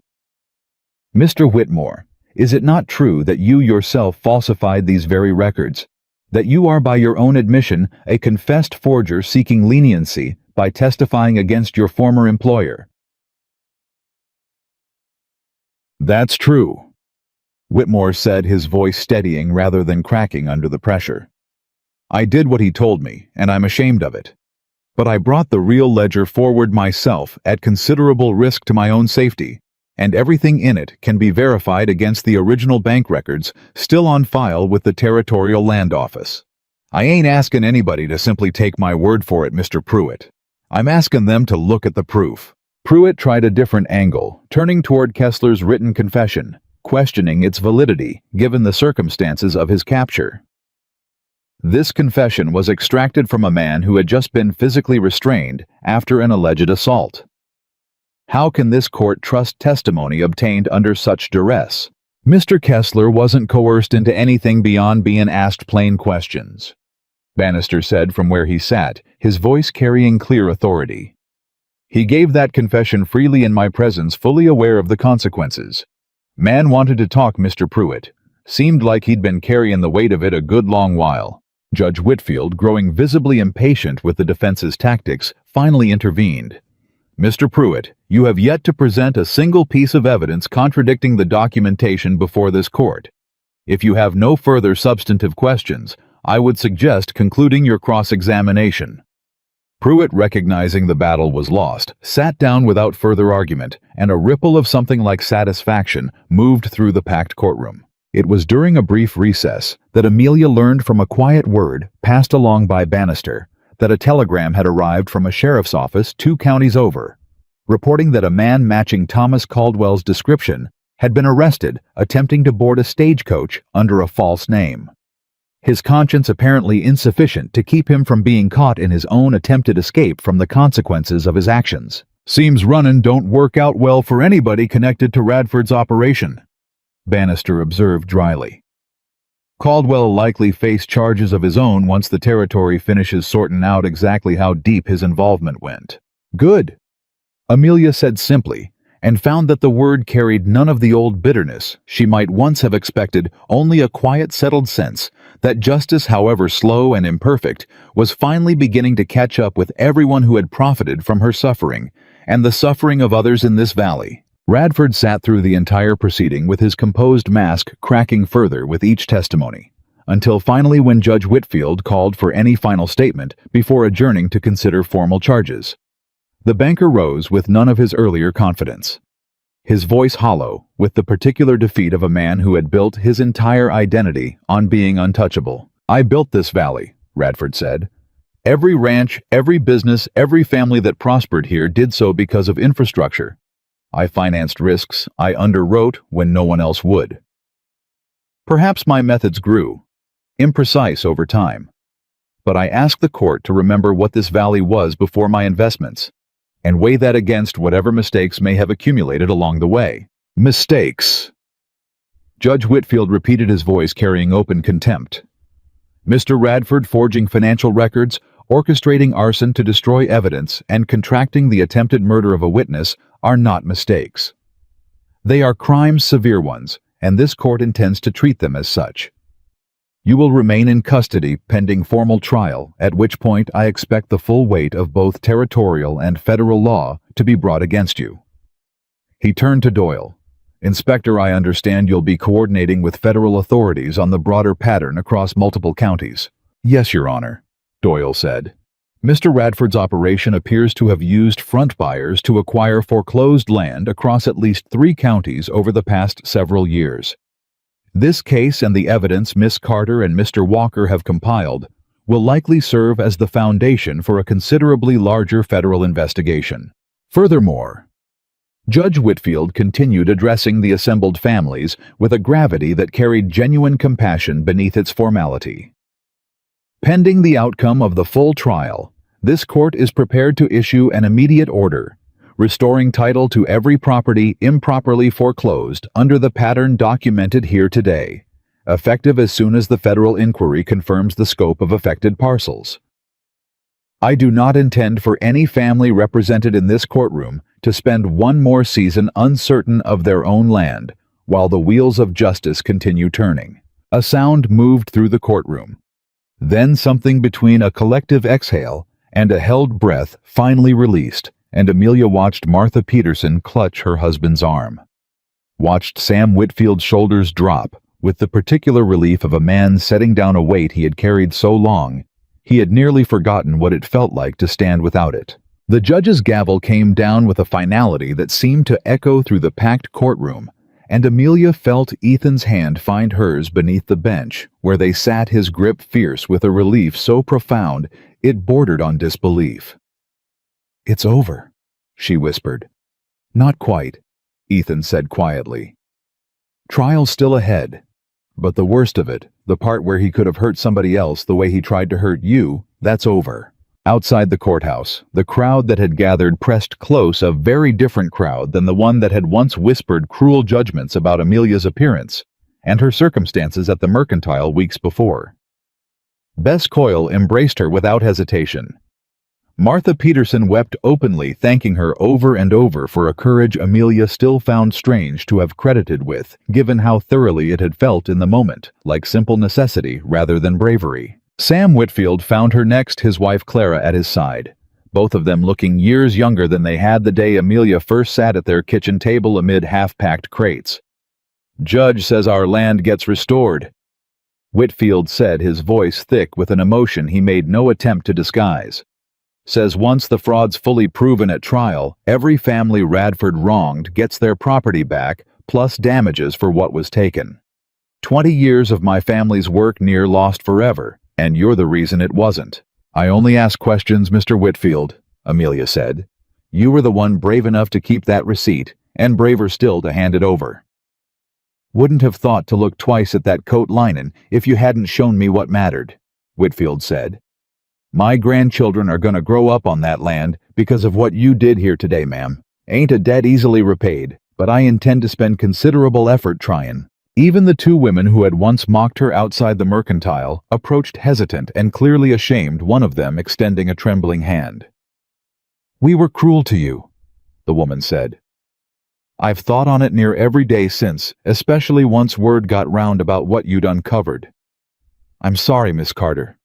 Mr. Whitmore, is it not true that you yourself falsified these very records? That you are by your own admission a confessed forger seeking leniency by testifying against your former employer? That's true, Whitmore said, his voice steadying rather than cracking under the pressure. I did what he told me, and I'm ashamed of it. But I brought the real ledger forward myself at considerable risk to my own safety, and everything in it can be verified against the original bank records still on file with the Territorial Land Office. I ain't asking anybody to simply take my word for it, Mr. Pruitt. I'm asking them to look at the proof. Pruitt tried a different angle, turning toward Kessler's written confession, questioning its validity given the circumstances of his capture. This confession was extracted from a man who had just been physically restrained after an alleged assault. How can this court trust testimony obtained under such duress? Mr. Kessler wasn't coerced into anything beyond being asked plain questions, Bannister said from where he sat, his voice carrying clear authority. He gave that confession freely in my presence, fully aware of the consequences. Man wanted to talk, Mr. Pruitt. Seemed like he'd been carrying the weight of it a good long while. Judge Whitfield, growing visibly impatient with the defense's tactics, finally intervened. Mr. Pruitt, you have yet to present a single piece of evidence contradicting the documentation before this court. If you have no further substantive questions, I would suggest concluding your cross-examination. Pruitt, recognizing the battle was lost, sat down without further argument, and a ripple of something like satisfaction moved through the packed courtroom. It was during a brief recess that Amelia learned from a quiet word passed along by Bannister that a telegram had arrived from a sheriff's office 2 counties over, reporting that a man matching Thomas Caldwell's description had been arrested attempting to board a stagecoach under a false name. His conscience apparently insufficient to keep him from being caught in his own attempted escape from the consequences of his actions. Seems running don't work out well for anybody connected to Radford's operation, Bannister observed dryly. Caldwell likely face charges of his own once the territory finishes sorting out exactly how deep his involvement went. Good, Amelia said simply, and found that the word carried none of the old bitterness she might once have expected, only a quiet, settled sense that justice, however slow and imperfect, was finally beginning to catch up with everyone who had profited from her suffering and the suffering of others in this valley. Radford sat through the entire proceeding with his composed mask cracking further with each testimony, until finally when Judge Whitfield called for any final statement before adjourning to consider formal charges. The banker rose with none of his earlier confidence, his voice hollow with the particular defeat of a man who had built his entire identity on being untouchable. I built this valley, Radford said. Every ranch, every business, every family that prospered here did so because of infrastructure. I financed risks I underwrote when no one else would. Perhaps my methods grew, imprecise over time. But I asked the court to remember what this valley was before my investments, and weigh that against whatever mistakes may have accumulated along the way. Mistakes. Judge Whitfield repeated, his voice carrying open contempt. Mr. Radford forging financial records, orchestrating arson to destroy evidence, and contracting the attempted murder of a witness are not mistakes. They are crimes, severe ones, and this court intends to treat them as such. You will remain in custody pending formal trial, at which point I expect the full weight of both territorial and federal law to be brought against you. He turned to Doyle. Inspector, I understand you'll be coordinating with federal authorities on the broader pattern across multiple counties. Yes, Your Honor, Doyle said. Mr. Radford's operation appears to have used front buyers to acquire foreclosed land across at least 3 counties over the past several years. This case and the evidence Miss Carter and Mr. Walker have compiled will likely serve as the foundation for a considerably larger federal investigation. Furthermore, Judge Whitfield continued addressing the assembled families with a gravity that carried genuine compassion beneath its formality. Pending the outcome of the full trial, this court is prepared to issue an immediate order, restoring title to every property improperly foreclosed under the pattern documented here today, effective as soon as the federal inquiry confirms the scope of affected parcels. I do not intend for any family represented in this courtroom to spend one more season uncertain of their own land while the wheels of justice continue turning. A sound moved through the courtroom. Then something between a collective exhale and a held breath finally released, and Amelia watched Martha Peterson clutch her husband's arm. Watched Sam Whitfield's shoulders drop, with the particular relief of a man setting down a weight he had carried so long, he had nearly forgotten what it felt like to stand without it. The judge's gavel came down with a finality that seemed to echo through the packed courtroom, and Amelia felt Ethan's hand find hers beneath the bench, where they sat, his grip fierce with a relief so profound it bordered on disbelief. It's over, she whispered. Not quite, Ethan said quietly. Trial's still ahead, but the worst of it, the part where he could have hurt somebody else the way he tried to hurt you, that's over. Outside the courthouse, the crowd that had gathered pressed close, a very different crowd than the one that had once whispered cruel judgments about Amelia's appearance and her circumstances at the Mercantile weeks before. Bess Coyle embraced her without hesitation. Martha Peterson wept openly, thanking her over and over for a courage Amelia still found strange to have credited with, given how thoroughly it had felt in the moment, like simple necessity rather than bravery. Sam Whitfield found her next, his wife Clara at his side, both of them looking years younger than they had the day Amelia first sat at their kitchen table amid half-packed crates. Judge says our land gets restored, Whitfield said, his voice thick with an emotion he made no attempt to disguise. Says once the fraud's fully proven at trial, every family Radford wronged gets their property back, plus damages for what was taken. 20 years of my family's work near lost forever, and you're the reason it wasn't. I only ask questions, Mr. Whitfield, Amelia said. You were the one brave enough to keep that receipt, and braver still to hand it over. Wouldn't have thought to look twice at that coat linen if you hadn't shown me what mattered, Whitfield said. My grandchildren are gonna grow up on that land because of what you did here today, ma'am. Ain't a debt easily repaid, but I intend to spend considerable effort trying. Even the 2 women who had once mocked her outside the Mercantile approached hesitant and clearly ashamed, one of them extending a trembling hand. We were cruel to you, the woman said. I've thought on it near every day since, especially once word got round about what you'd uncovered. I'm sorry, Miss Carter.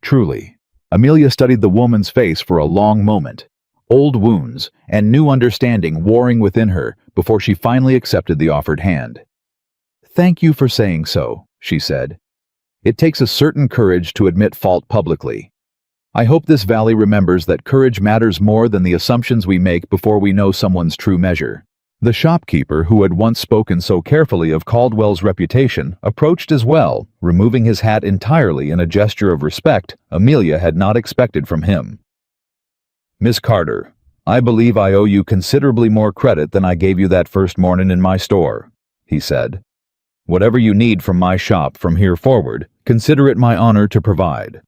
Truly. Amelia studied the woman's face for a long moment, old wounds and new understanding warring within her before she finally accepted the offered hand. Thank you for saying so, she said. It takes a certain courage to admit fault publicly. I hope this valley remembers that courage matters more than the assumptions we make before we know someone's true measure. The shopkeeper, who had once spoken so carefully of Caldwell's reputation, approached as well, removing his hat entirely in a gesture of respect Amelia had not expected from him. "Miss Carter, I believe I owe you considerably more credit than I gave you that first morning in my store," he said. "Whatever you need from my shop from here forward, consider it my honor to provide."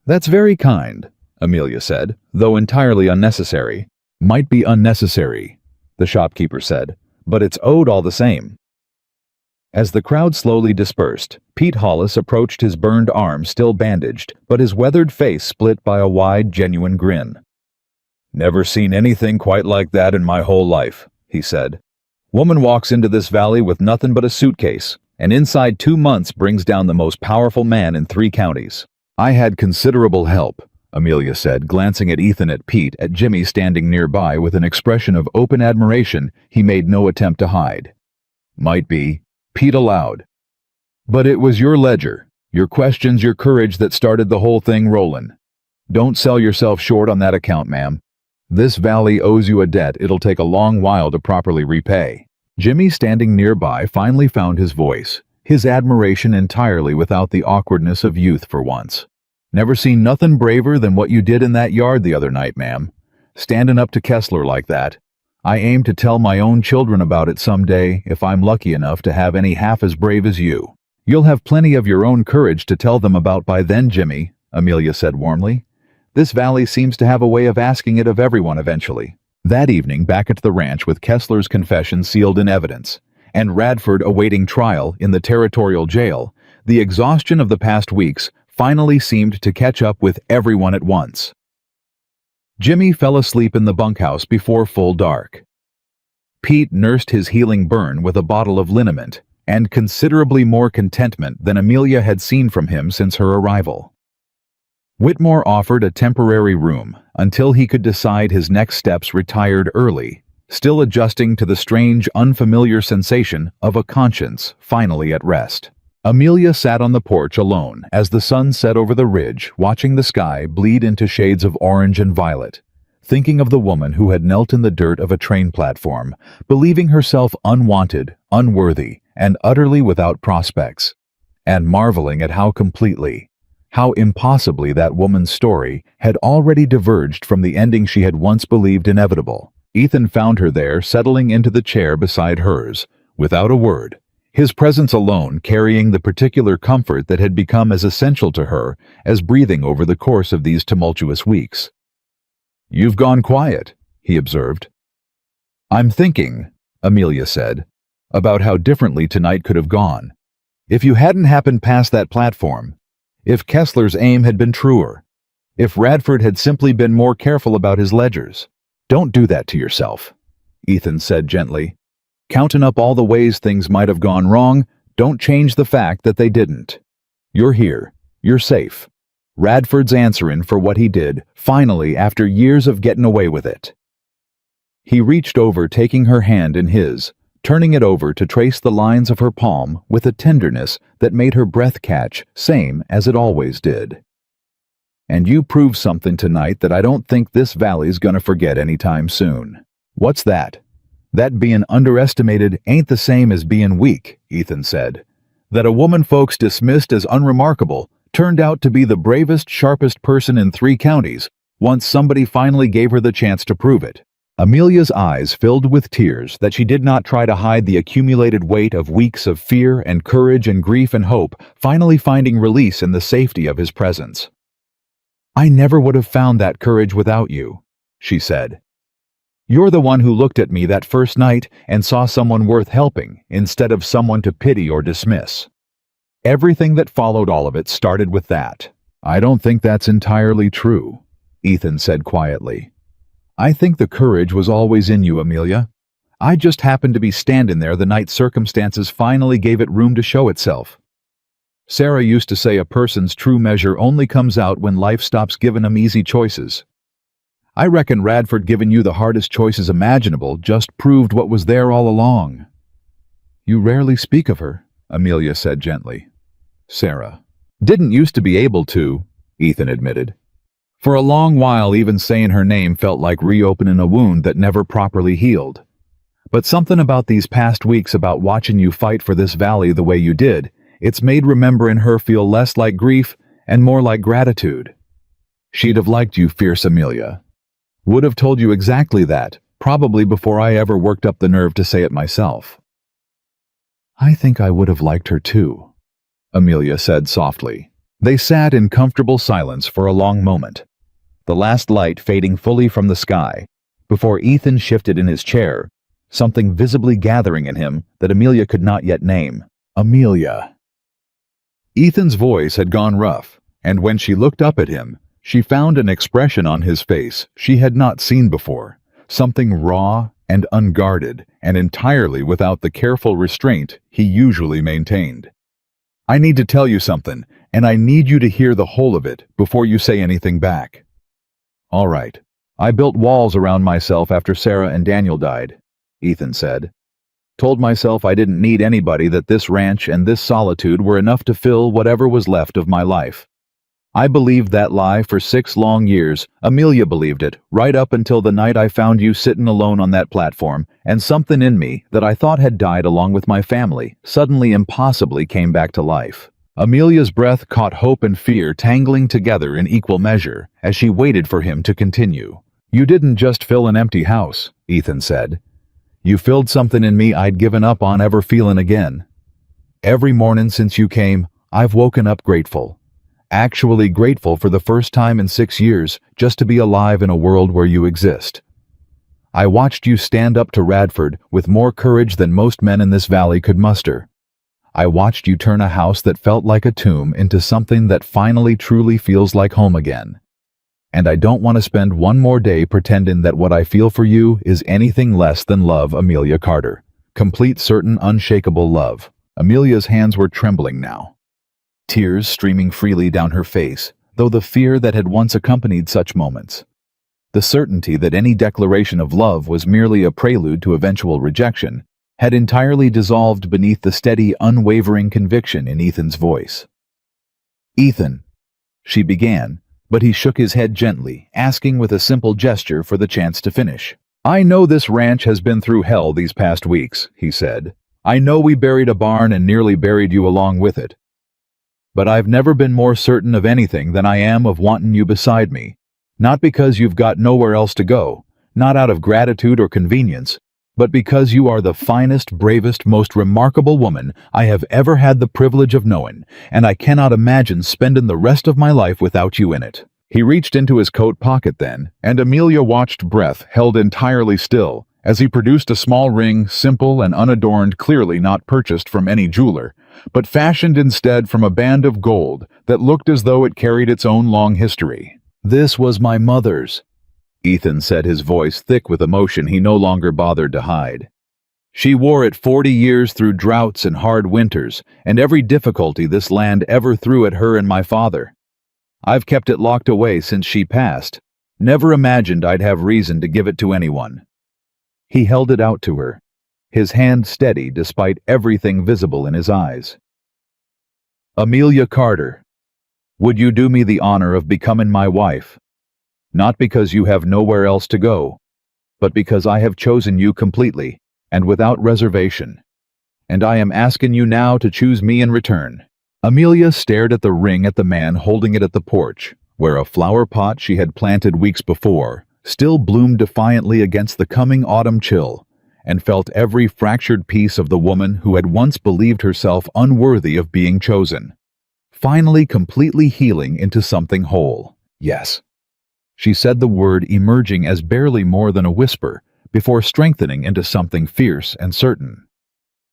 "That's very kind," Amelia said, though entirely unnecessary. "Might be unnecessary," the shopkeeper said, "but it's owed all the same." As the crowd slowly dispersed, Pete Hollis approached his burned arm still bandaged, but his weathered face split by a wide, genuine grin. "Never seen anything quite like that in my whole life," he said. "Woman walks into this valley with nothing but a suitcase, and inside 2 months brings down the most powerful man in 3 counties. "I had considerable help," Amelia said, glancing at Ethan, at Pete, at Jimmy standing nearby with an expression of open admiration he made no attempt to hide. "Might be," Pete allowed. "But it was your ledger, your questions, your courage that started the whole thing rollin'. Don't sell yourself short on that account, ma'am. This valley owes you a debt it'll take a long while to properly repay." Jimmy, standing nearby, finally found his voice, his admiration entirely without the awkwardness of youth for once. "Never seen nothing braver than what you did in that yard the other night, ma'am. Standing up to Kessler like that. I aim to tell my own children about it someday if I'm lucky enough to have any half as brave as you." "You'll have plenty of your own courage to tell them about by then, Jimmy," Amelia said warmly. "This valley seems to have a way of asking it of everyone eventually." That evening, back at the ranch with Kessler's confession sealed in evidence, and Radford awaiting trial in the territorial jail, the exhaustion of the past weeks finally seemed to catch up with everyone at once. Jimmy fell asleep in the bunkhouse before full dark. Pete nursed his healing burn with a bottle of liniment, and considerably more contentment than Amelia had seen from him since her arrival. Whitmore offered a temporary room until he could decide his next steps, retired early, still adjusting to the strange, unfamiliar sensation of a conscience finally at rest. Amelia sat on the porch alone as the sun set over the ridge, watching the sky bleed into shades of orange and violet, thinking of the woman who had knelt in the dirt of a train platform, believing herself unwanted, unworthy, and utterly without prospects, and marveling at how completely, how impossibly that woman's story had already diverged from the ending she had once believed inevitable. Ethan found her there, settling into the chair beside hers, without a word, his presence alone carrying the particular comfort that had become as essential to her as breathing over the course of these tumultuous weeks. "You've gone quiet," he observed. "I'm thinking," Amelia said, "about how differently tonight could have gone. If you hadn't happened past that platform, if Kessler's aim had been truer, if Radford had simply been more careful about his ledgers." "Don't do that to yourself," Ethan said gently. "Counting up all the ways things might have gone wrong, don't change the fact that they didn't. You're here. You're safe. Radford's answerin' for what he did, finally, after years of getting away with it." He reached over, taking her hand in his, turning it over to trace the lines of her palm with a tenderness that made her breath catch, same as it always did. "And you proved something tonight that I don't think this valley's gonna forget anytime soon." "What's that?" "That being underestimated ain't the same as being weak," Ethan said. "That a woman folks dismissed as unremarkable turned out to be the bravest, sharpest person in 3 counties once somebody finally gave her the chance to prove it." Amelia's eyes filled with tears that she did not try to hide, the accumulated weight of weeks of fear and courage and grief and hope finally finding release in the safety of his presence. "I never would have found that courage without you," she said. "You're the one who looked at me that first night and saw someone worth helping instead of someone to pity or dismiss. Everything that followed, all of it, started with that." "I don't think that's entirely true," Ethan said quietly. "I think the courage was always in you, Amelia. I just happened to be standing there the night circumstances finally gave it room to show itself. Sarah used to say a person's true measure only comes out when life stops giving 'em easy choices. I reckon Radford giving you the hardest choices imaginable just proved what was there all along." "You rarely speak of her," Amelia said gently. "Sarah." "Didn't used to be able to," Ethan admitted. "For a long while even saying her name felt like reopening a wound that never properly healed. But something about these past weeks about watching you fight for this valley the way you did, it's made remembering her feel less like grief and more like gratitude. She'd have liked you, fierce Amelia. Would have told you exactly that, probably before I ever worked up the nerve to say it myself. I think I would have liked her too, Amelia said softly. They sat in comfortable silence for a long moment, the last light fading fully from the sky, before Ethan shifted in his chair, something visibly gathering in him that Amelia could not yet name. Amelia. Ethan's voice had gone rough, and when she looked up at him, she found an expression on his face she had not seen before, something raw and unguarded and entirely without the careful restraint he usually maintained. I need to tell you something, and I need you to hear the whole of it before you say anything back. All right. I built walls around myself after Sarah and Daniel died, Ethan said. Told myself I didn't need anybody, that this ranch and this solitude were enough to fill whatever was left of my life. I believed that lie for 6 long years. Amelia believed it, right up until the night I found you sitting alone on that platform, and something in me that I thought had died along with my family suddenly impossibly came back to life. Amelia's breath caught hope and fear tangling together in equal measure as she waited for him to continue. You didn't just fill an empty house, Ethan said. You filled something in me I'd given up on ever feeling again. Every morning since you came, I've woken up grateful. Actually grateful for the first time in 6 years just to be alive in a world where you exist. I watched you stand up to Radford with more courage than most men in this valley could muster. I watched you turn a house that felt like a tomb into something that finally truly feels like home again. And I don't want to spend one more day pretending that what I feel for you is anything less than love, Amelia Carter. Complete, certain, unshakable love. Amelia's hands were trembling now, tears streaming freely down her face, though the fear that had once accompanied such moments, the certainty that any declaration of love was merely a prelude to eventual rejection, had entirely dissolved beneath the steady, unwavering conviction in Ethan's voice. Ethan, she began, but he shook his head gently, asking with a simple gesture for the chance to finish. I know this ranch has been through hell these past weeks, he said. I know we buried a barn and nearly buried you along with it. But I've never been more certain of anything than I am of wanting you beside me, not because you've got nowhere else to go, not out of gratitude or convenience, but because you are the finest, bravest, most remarkable woman I have ever had the privilege of knowing, and I cannot imagine spending the rest of my life without you in it. He reached into his coat pocket then, and Amelia watched, breath held entirely still, as he produced a small ring, simple and unadorned, clearly not purchased from any jeweler, but fashioned instead from a band of gold that looked as though it carried its own long history. This was my mother's, Ethan said, his voice thick with emotion he no longer bothered to hide. She wore it 40 years through droughts and hard winters, and every difficulty this land ever threw at her and my father. I've kept it locked away since she passed. Never imagined I'd have reason to give it to anyone. He held it out to her, his hand steady despite everything visible in his eyes. Amelia Carter, would you do me the honor of becoming my wife? Not because you have nowhere else to go, but because I have chosen you completely and without reservation. And I am asking you now to choose me in return. Amelia stared at the ring at the man holding it at the porch, where a flower pot she had planted weeks before still bloomed defiantly against the coming autumn chill, and felt every fractured piece of the woman who had once believed herself unworthy of being chosen, finally completely healing into something whole. Yes. She said the word, emerging as barely more than a whisper, before strengthening into something fierce and certain.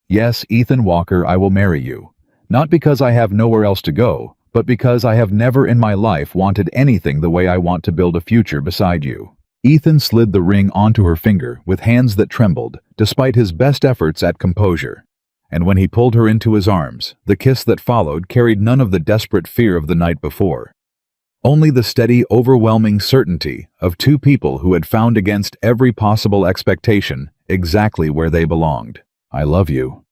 Yes, Ethan Walker, I will marry you. Not because I have nowhere else to go, but because I have never in my life wanted anything the way I want to build a future beside you. Ethan slid the ring onto her finger with hands that trembled, despite his best efforts at composure. And when he pulled her into his arms, the kiss that followed carried none of the desperate fear of the night before. Only the steady, overwhelming certainty of two people who had found against every possible expectation exactly where they belonged. I love you,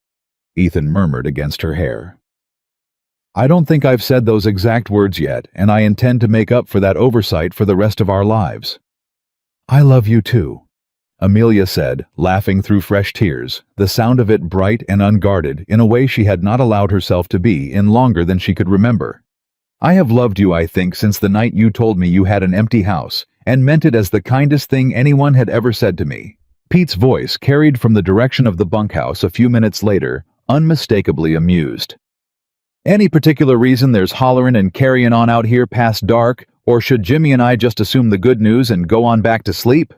Ethan murmured against her hair. I don't think I've said those exact words yet, and I intend to make up for that oversight for the rest of our lives. I love you too, Amelia said, laughing through fresh tears, the sound of it bright and unguarded in a way she had not allowed herself to be in longer than she could remember. I have loved you, I think, since the night you told me you had an empty house, and meant it as the kindest thing anyone had ever said to me. Pete's voice carried from the direction of the bunkhouse a few minutes later, unmistakably amused. Any particular reason there's hollering and carrying on out here past dark, or should Jimmy and I just assume the good news and go on back to sleep?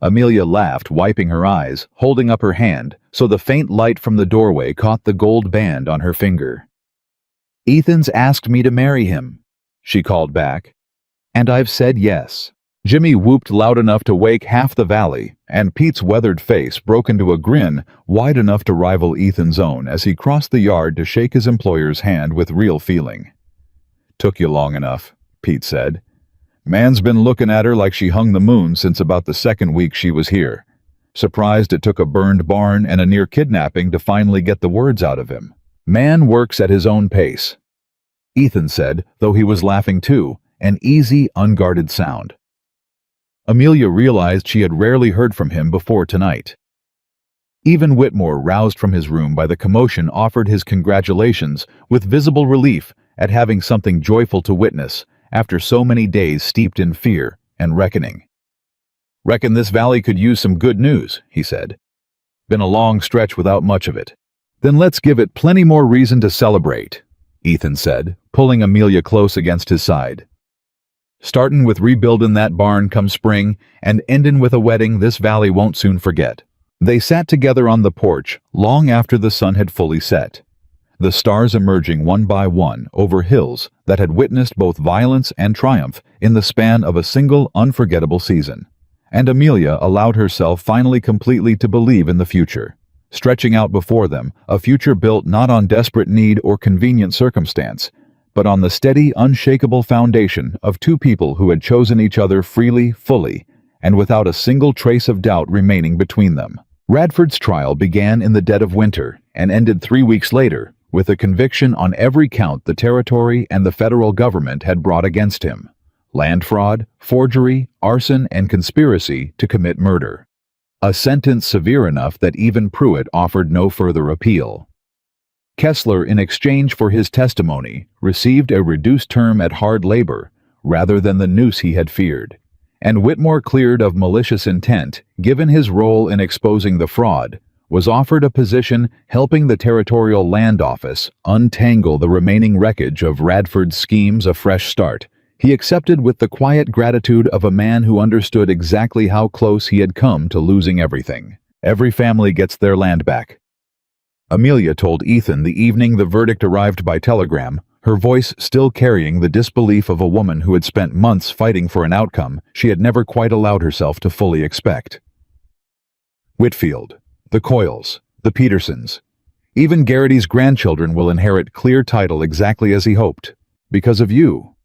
Amelia laughed, wiping her eyes, holding up her hand, so the faint light from the doorway caught the gold band on her finger. Ethan's asked me to marry him, she called back. And I've said yes. Jimmy whooped loud enough to wake half the valley, and Pete's weathered face broke into a grin wide enough to rival Ethan's own as he crossed the yard to shake his employer's hand with real feeling. Took you long enough, Pete said. Man's been looking at her like she hung the moon since about the second week she was here. Surprised it took a burned barn and a near kidnapping to finally get the words out of him. Man works at his own pace. Ethan said, though he was laughing too, an easy, unguarded sound. Amelia realized she had rarely heard from him before tonight. Even Whitmore, roused from his room by the commotion, offered his congratulations with visible relief at having something joyful to witness after so many days steeped in fear and reckoning. Reckon this valley could use some good news, he said. Been a long stretch without much of it. Then let's give it plenty more reason to celebrate, Ethan said, pulling Amelia close against his side. Startin' with rebuildin' that barn come spring and endin' with a wedding this valley won't soon forget. They sat together on the porch long after the sun had fully set, the stars emerging one by one over hills that had witnessed both violence and triumph in the span of a single unforgettable season. And Amelia allowed herself finally completely to believe in the future, stretching out before them a future built not on desperate need or convenient circumstance, but on the steady, unshakable foundation of two people who had chosen each other freely, fully, and without a single trace of doubt remaining between them. Radford's trial began in the dead of winter and ended 3 weeks later with a conviction on every count the territory and the federal government had brought against him: land fraud, forgery, arson, and conspiracy to commit murder. A sentence severe enough that even Pruitt offered no further appeal. Kessler, in exchange for his testimony, received a reduced term at hard labor rather than the noose he had feared, and Whitmore, cleared of malicious intent, given his role in exposing the fraud, was offered a position helping the Territorial Land Office untangle the remaining wreckage of Radford's schemes a fresh start. He accepted with the quiet gratitude of a man who understood exactly how close he had come to losing everything. Every family gets their land back, Amelia told Ethan the evening the verdict arrived by telegram, her voice still carrying the disbelief of a woman who had spent months fighting for an outcome she had never quite allowed herself to fully expect. Whitfield, the Coyles, the Petersons, even Garrity's grandchildren will inherit clear title exactly as he hoped. Because of you,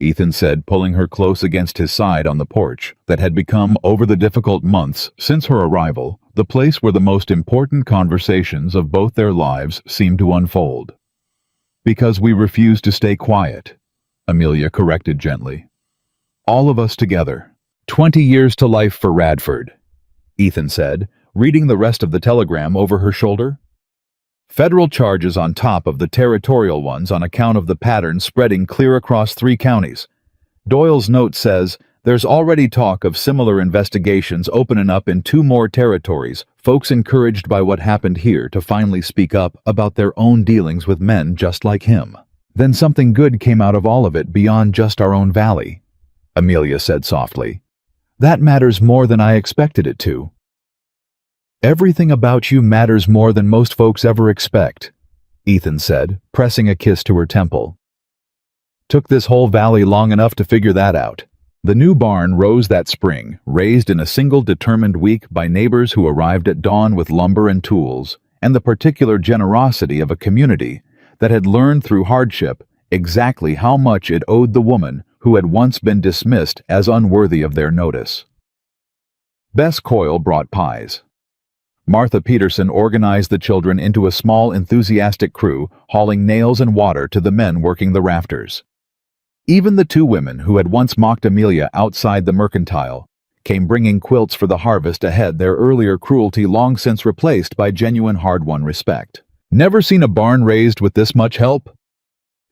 Ethan said, pulling her close against his side on the porch that had become, over the difficult months since her arrival, the place where the most important conversations of both their lives seemed to unfold. Because we refused to stay quiet, Amelia corrected gently. All of us together. 20 years to life for Radford, Ethan said, reading the rest of the telegram over her shoulder. Federal charges on top of the territorial ones on account of the pattern spreading clear across 3 counties. Doyle's note says, there's already talk of similar investigations opening up in 2 more territories, folks encouraged by what happened here to finally speak up about their own dealings with men just like him. Then something good came out of all of it beyond just our own valley, Amelia said softly. That matters more than I expected it to. Everything about you matters more than most folks ever expect, Ethan said, pressing a kiss to her temple. Took this whole valley long enough to figure that out. The new barn rose that spring, raised in a single determined week by neighbors who arrived at dawn with lumber and tools, and the particular generosity of a community that had learned through hardship exactly how much it owed the woman who had once been dismissed as unworthy of their notice. Bess Coyle brought pies. Martha Peterson organized the children into a small, enthusiastic crew, hauling nails and water to the men working the rafters. Even the 2 women who had once mocked Amelia outside the mercantile came bringing quilts for the harvest ahead, their earlier cruelty long since replaced by genuine hard-won respect. "Never seen a barn raised with this much help?"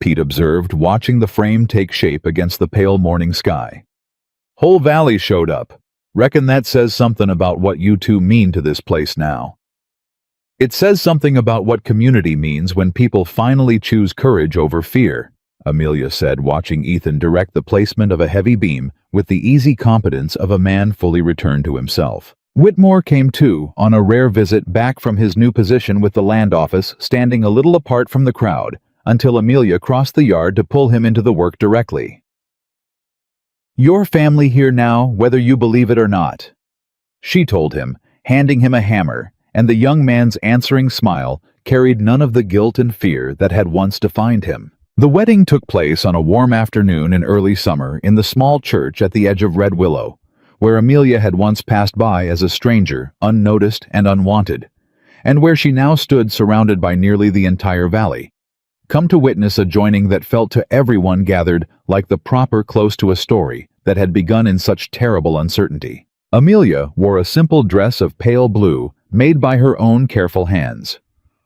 Pete observed, watching the frame take shape against the pale morning sky. "Whole valley showed up. Reckon that says something about what you two mean to this place now." "It says something about what community means when people finally choose courage over fear," Amelia said, watching Ethan direct the placement of a heavy beam with the easy competence of a man fully returned to himself. Whitmore came too, on a rare visit back from his new position with the land office, standing a little apart from the crowd, until Amelia crossed the yard to pull him into the work directly. "Your family here now, whether you believe it or not," she told him, handing him a hammer, and the young man's answering smile carried none of the guilt and fear that had once defined him. The wedding took place on a warm afternoon in early summer in the small church at the edge of Red Willow, where Amelia had once passed by as a stranger, unnoticed and unwanted, and where she now stood surrounded by nearly the entire valley, come to witness a joining that felt to everyone gathered like the proper close to a story that had begun in such terrible uncertainty. Amelia wore a simple dress of pale blue made by her own careful hands.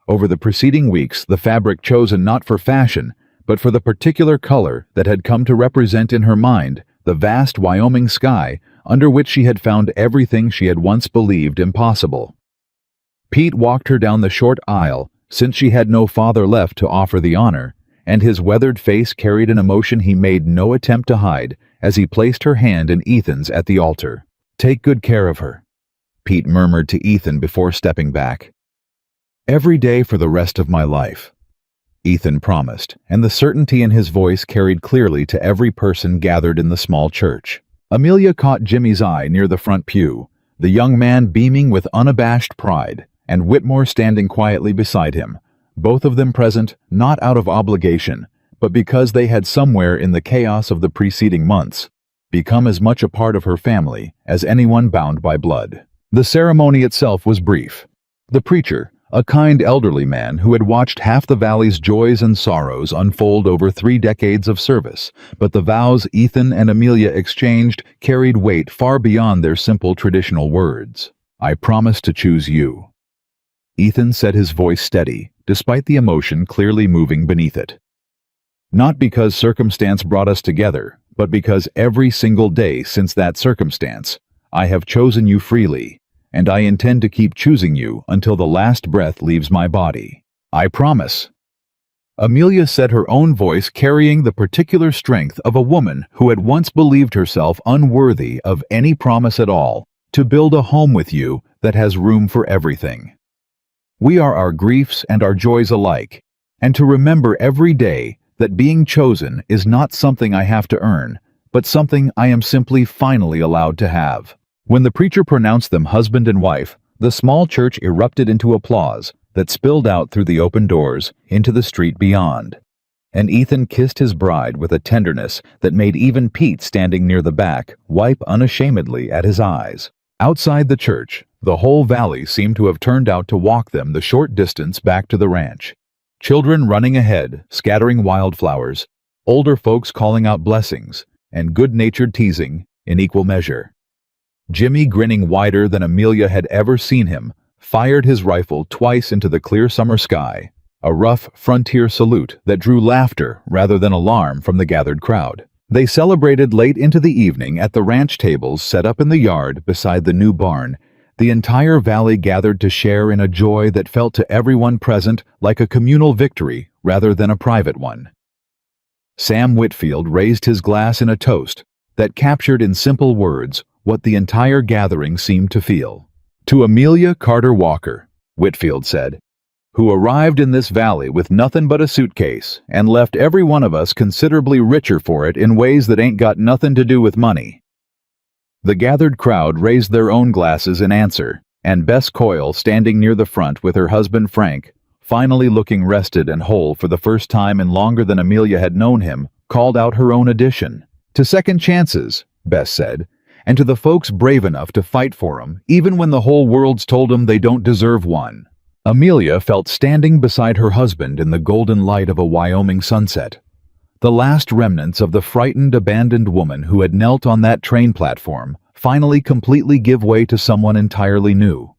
Over the preceding weeks, the fabric chosen not for fashion, but for the particular color that had come to represent in her mind the vast Wyoming sky under which she had found everything she had once believed impossible. Pete walked her down the short aisle, since she had no father left to offer the honor, and his weathered face carried an emotion he made no attempt to hide as he placed her hand in Ethan's at the altar. "Take good care of her," Pete murmured to Ethan before stepping back. "Every day for the rest of my life," Ethan promised, and the certainty in his voice carried clearly to every person gathered in the small church. Amelia caught Jimmy's eye near the front pew, the young man beaming with unabashed pride, and Whitmore standing quietly beside him, both of them present not out of obligation, but because they had somewhere in the chaos of the preceding months become as much a part of her family as anyone bound by blood. The ceremony itself was brief. The preacher, a kind elderly man who had watched half the valley's joys and sorrows unfold over 3 decades of service, but the vows Ethan and Amelia exchanged carried weight far beyond their simple traditional words. "I promise to choose you." Ethan said, his voice steady, despite the emotion clearly moving beneath it. "Not because circumstance brought us together, but because every single day since that circumstance, I have chosen you freely, and I intend to keep choosing you until the last breath leaves my body. I promise." Amelia said, her own voice carrying the particular strength of a woman who had once believed herself unworthy of any promise at all, "to build a home with you that has room for everything. We are our griefs and our joys alike, and to remember every day that being chosen is not something I have to earn, but something I am simply finally allowed to have." When the preacher pronounced them husband and wife, the small church erupted into applause that spilled out through the open doors into the street beyond. And Ethan kissed his bride with a tenderness that made even Pete, standing near the back, wipe unashamedly at his eyes. Outside the church, the whole valley seemed to have turned out to walk them the short distance back to the ranch. Children running ahead, scattering wildflowers, older folks calling out blessings, and good-natured teasing in equal measure. Jimmy, grinning wider than Amelia had ever seen him, fired his rifle twice into the clear summer sky, a rough frontier salute that drew laughter rather than alarm from the gathered crowd. They celebrated late into the evening at the ranch tables set up in the yard beside the new barn. The entire valley gathered to share in a joy that felt to everyone present like a communal victory rather than a private one. Sam Whitfield raised his glass in a toast that captured in simple words what the entire gathering seemed to feel. "To Amelia Carter Walker," Whitfield said, "who arrived in this valley with nothing but a suitcase and left every one of us considerably richer for it in ways that ain't got nothing to do with money." The gathered crowd raised their own glasses in answer, and Bess Coyle, standing near the front with her husband Frank, finally looking rested and whole for the first time in longer than Amelia had known him, called out her own addition. "To second chances," Bess said, "and to the folks brave enough to fight for 'em, even when the whole world's told 'em they don't deserve one." Amelia felt standing beside her husband in the golden light of a Wyoming sunset. The last remnants of the frightened, abandoned woman who had knelt on that train platform finally completely give way to someone entirely new.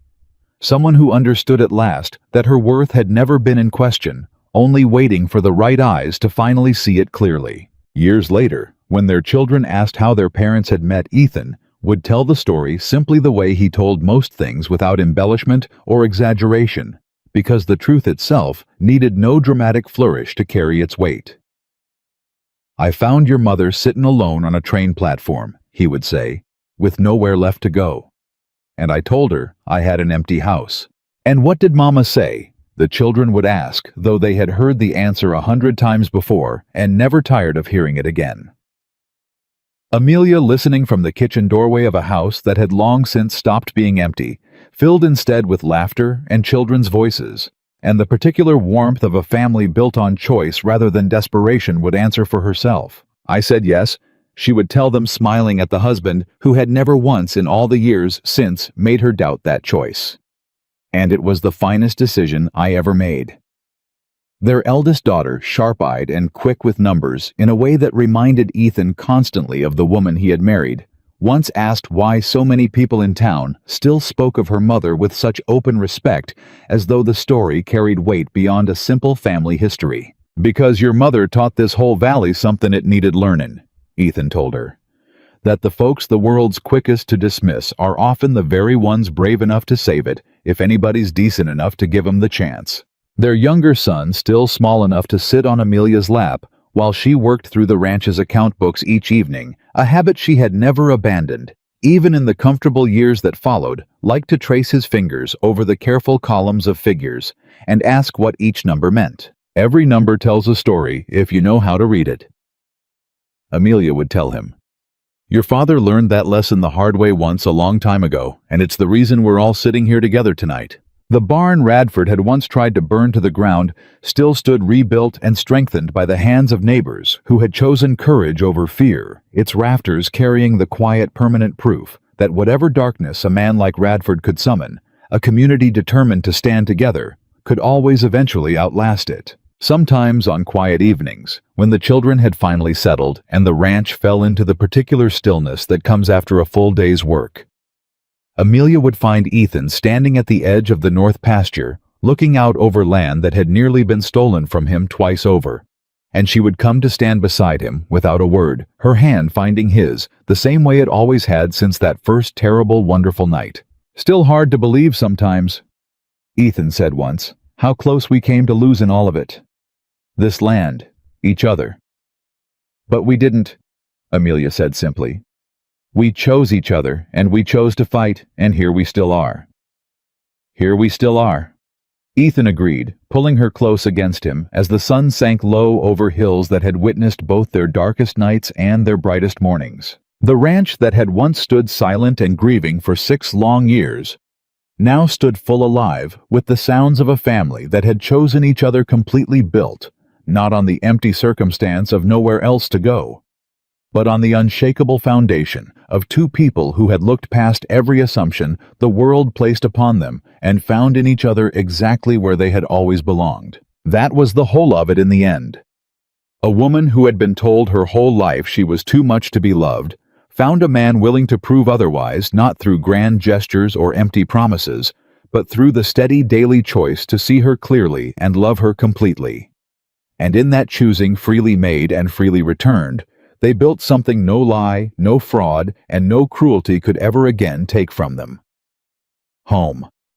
Someone who understood at last that her worth had never been in question, only waiting for the right eyes to finally see it clearly. Years later, when their children asked how their parents had met, Ethan would tell the story simply the way he told most things, without embellishment or exaggeration, because the truth itself needed no dramatic flourish to carry its weight. "I found your mother sittin' alone on a train platform," he would say, "with nowhere left to go. And I told her I had an empty house." "And what did Mama say?" the children would ask, though they had heard the answer 100 times before and never tired of hearing it again. Amelia, listening from the kitchen doorway of a house that had long since stopped being empty, filled instead with laughter and children's voices, and the particular warmth of a family built on choice rather than desperation, would answer for herself. "I said yes," she would tell them, smiling at the husband who had never once in all the years since made her doubt that choice. "And it was the finest decision I ever made." Their eldest daughter, sharp-eyed and quick with numbers in a way that reminded Ethan constantly of the woman he had married, once asked why so many people in town still spoke of her mother with such open respect, as though the story carried weight beyond a simple family history. "Because your mother taught this whole valley something it needed learnin'," Ethan told her. "That the folks the world's quickest to dismiss are often the very ones brave enough to save it, if anybody's decent enough to give 'em the chance." Their younger son, still small enough to sit on Amelia's lap while she worked through the ranch's account books each evening, a habit she had never abandoned, even in the comfortable years that followed, liked to trace his fingers over the careful columns of figures and ask what each number meant. "Every number tells a story if you know how to read it," Amelia would tell him. "Your father learned that lesson the hard way once a long time ago, and it's the reason we're all sitting here together tonight." The barn Radford had once tried to burn to the ground still stood, rebuilt and strengthened by the hands of neighbors who had chosen courage over fear, its rafters carrying the quiet, permanent proof that whatever darkness a man like Radford could summon, a community determined to stand together could always eventually outlast it. Sometimes on quiet evenings, when the children had finally settled and the ranch fell into the particular stillness that comes after a full day's work, Amelia would find Ethan standing at the edge of the north pasture, looking out over land that had nearly been stolen from him twice over, and she would come to stand beside him without a word, her hand finding his, the same way it always had since that first terrible, wonderful night. "Still hard to believe sometimes," Ethan said once, "how close we came to losing all of it. This land, each other." "But we didn't," Amelia said simply. "We chose each other, and we chose to fight, and here we still are." "Here we still are," Ethan agreed, pulling her close against him as the sun sank low over hills that had witnessed both their darkest nights and their brightest mornings. The ranch that had once stood silent and grieving for 6 long years now stood full alive with the sounds of a family that had chosen each other, completely built, not on the empty circumstance of nowhere else to go, but on the unshakable foundation of 2 people who had looked past every assumption the world placed upon them and found in each other exactly where they had always belonged. That was the whole of it in the end. A woman who had been told her whole life she was too much to be loved found a man willing to prove otherwise, not through grand gestures or empty promises, but through the steady daily choice to see her clearly and love her completely. And in that choosing, freely made and freely returned, they built something no lie, no fraud, and no cruelty could ever again take from them. Home.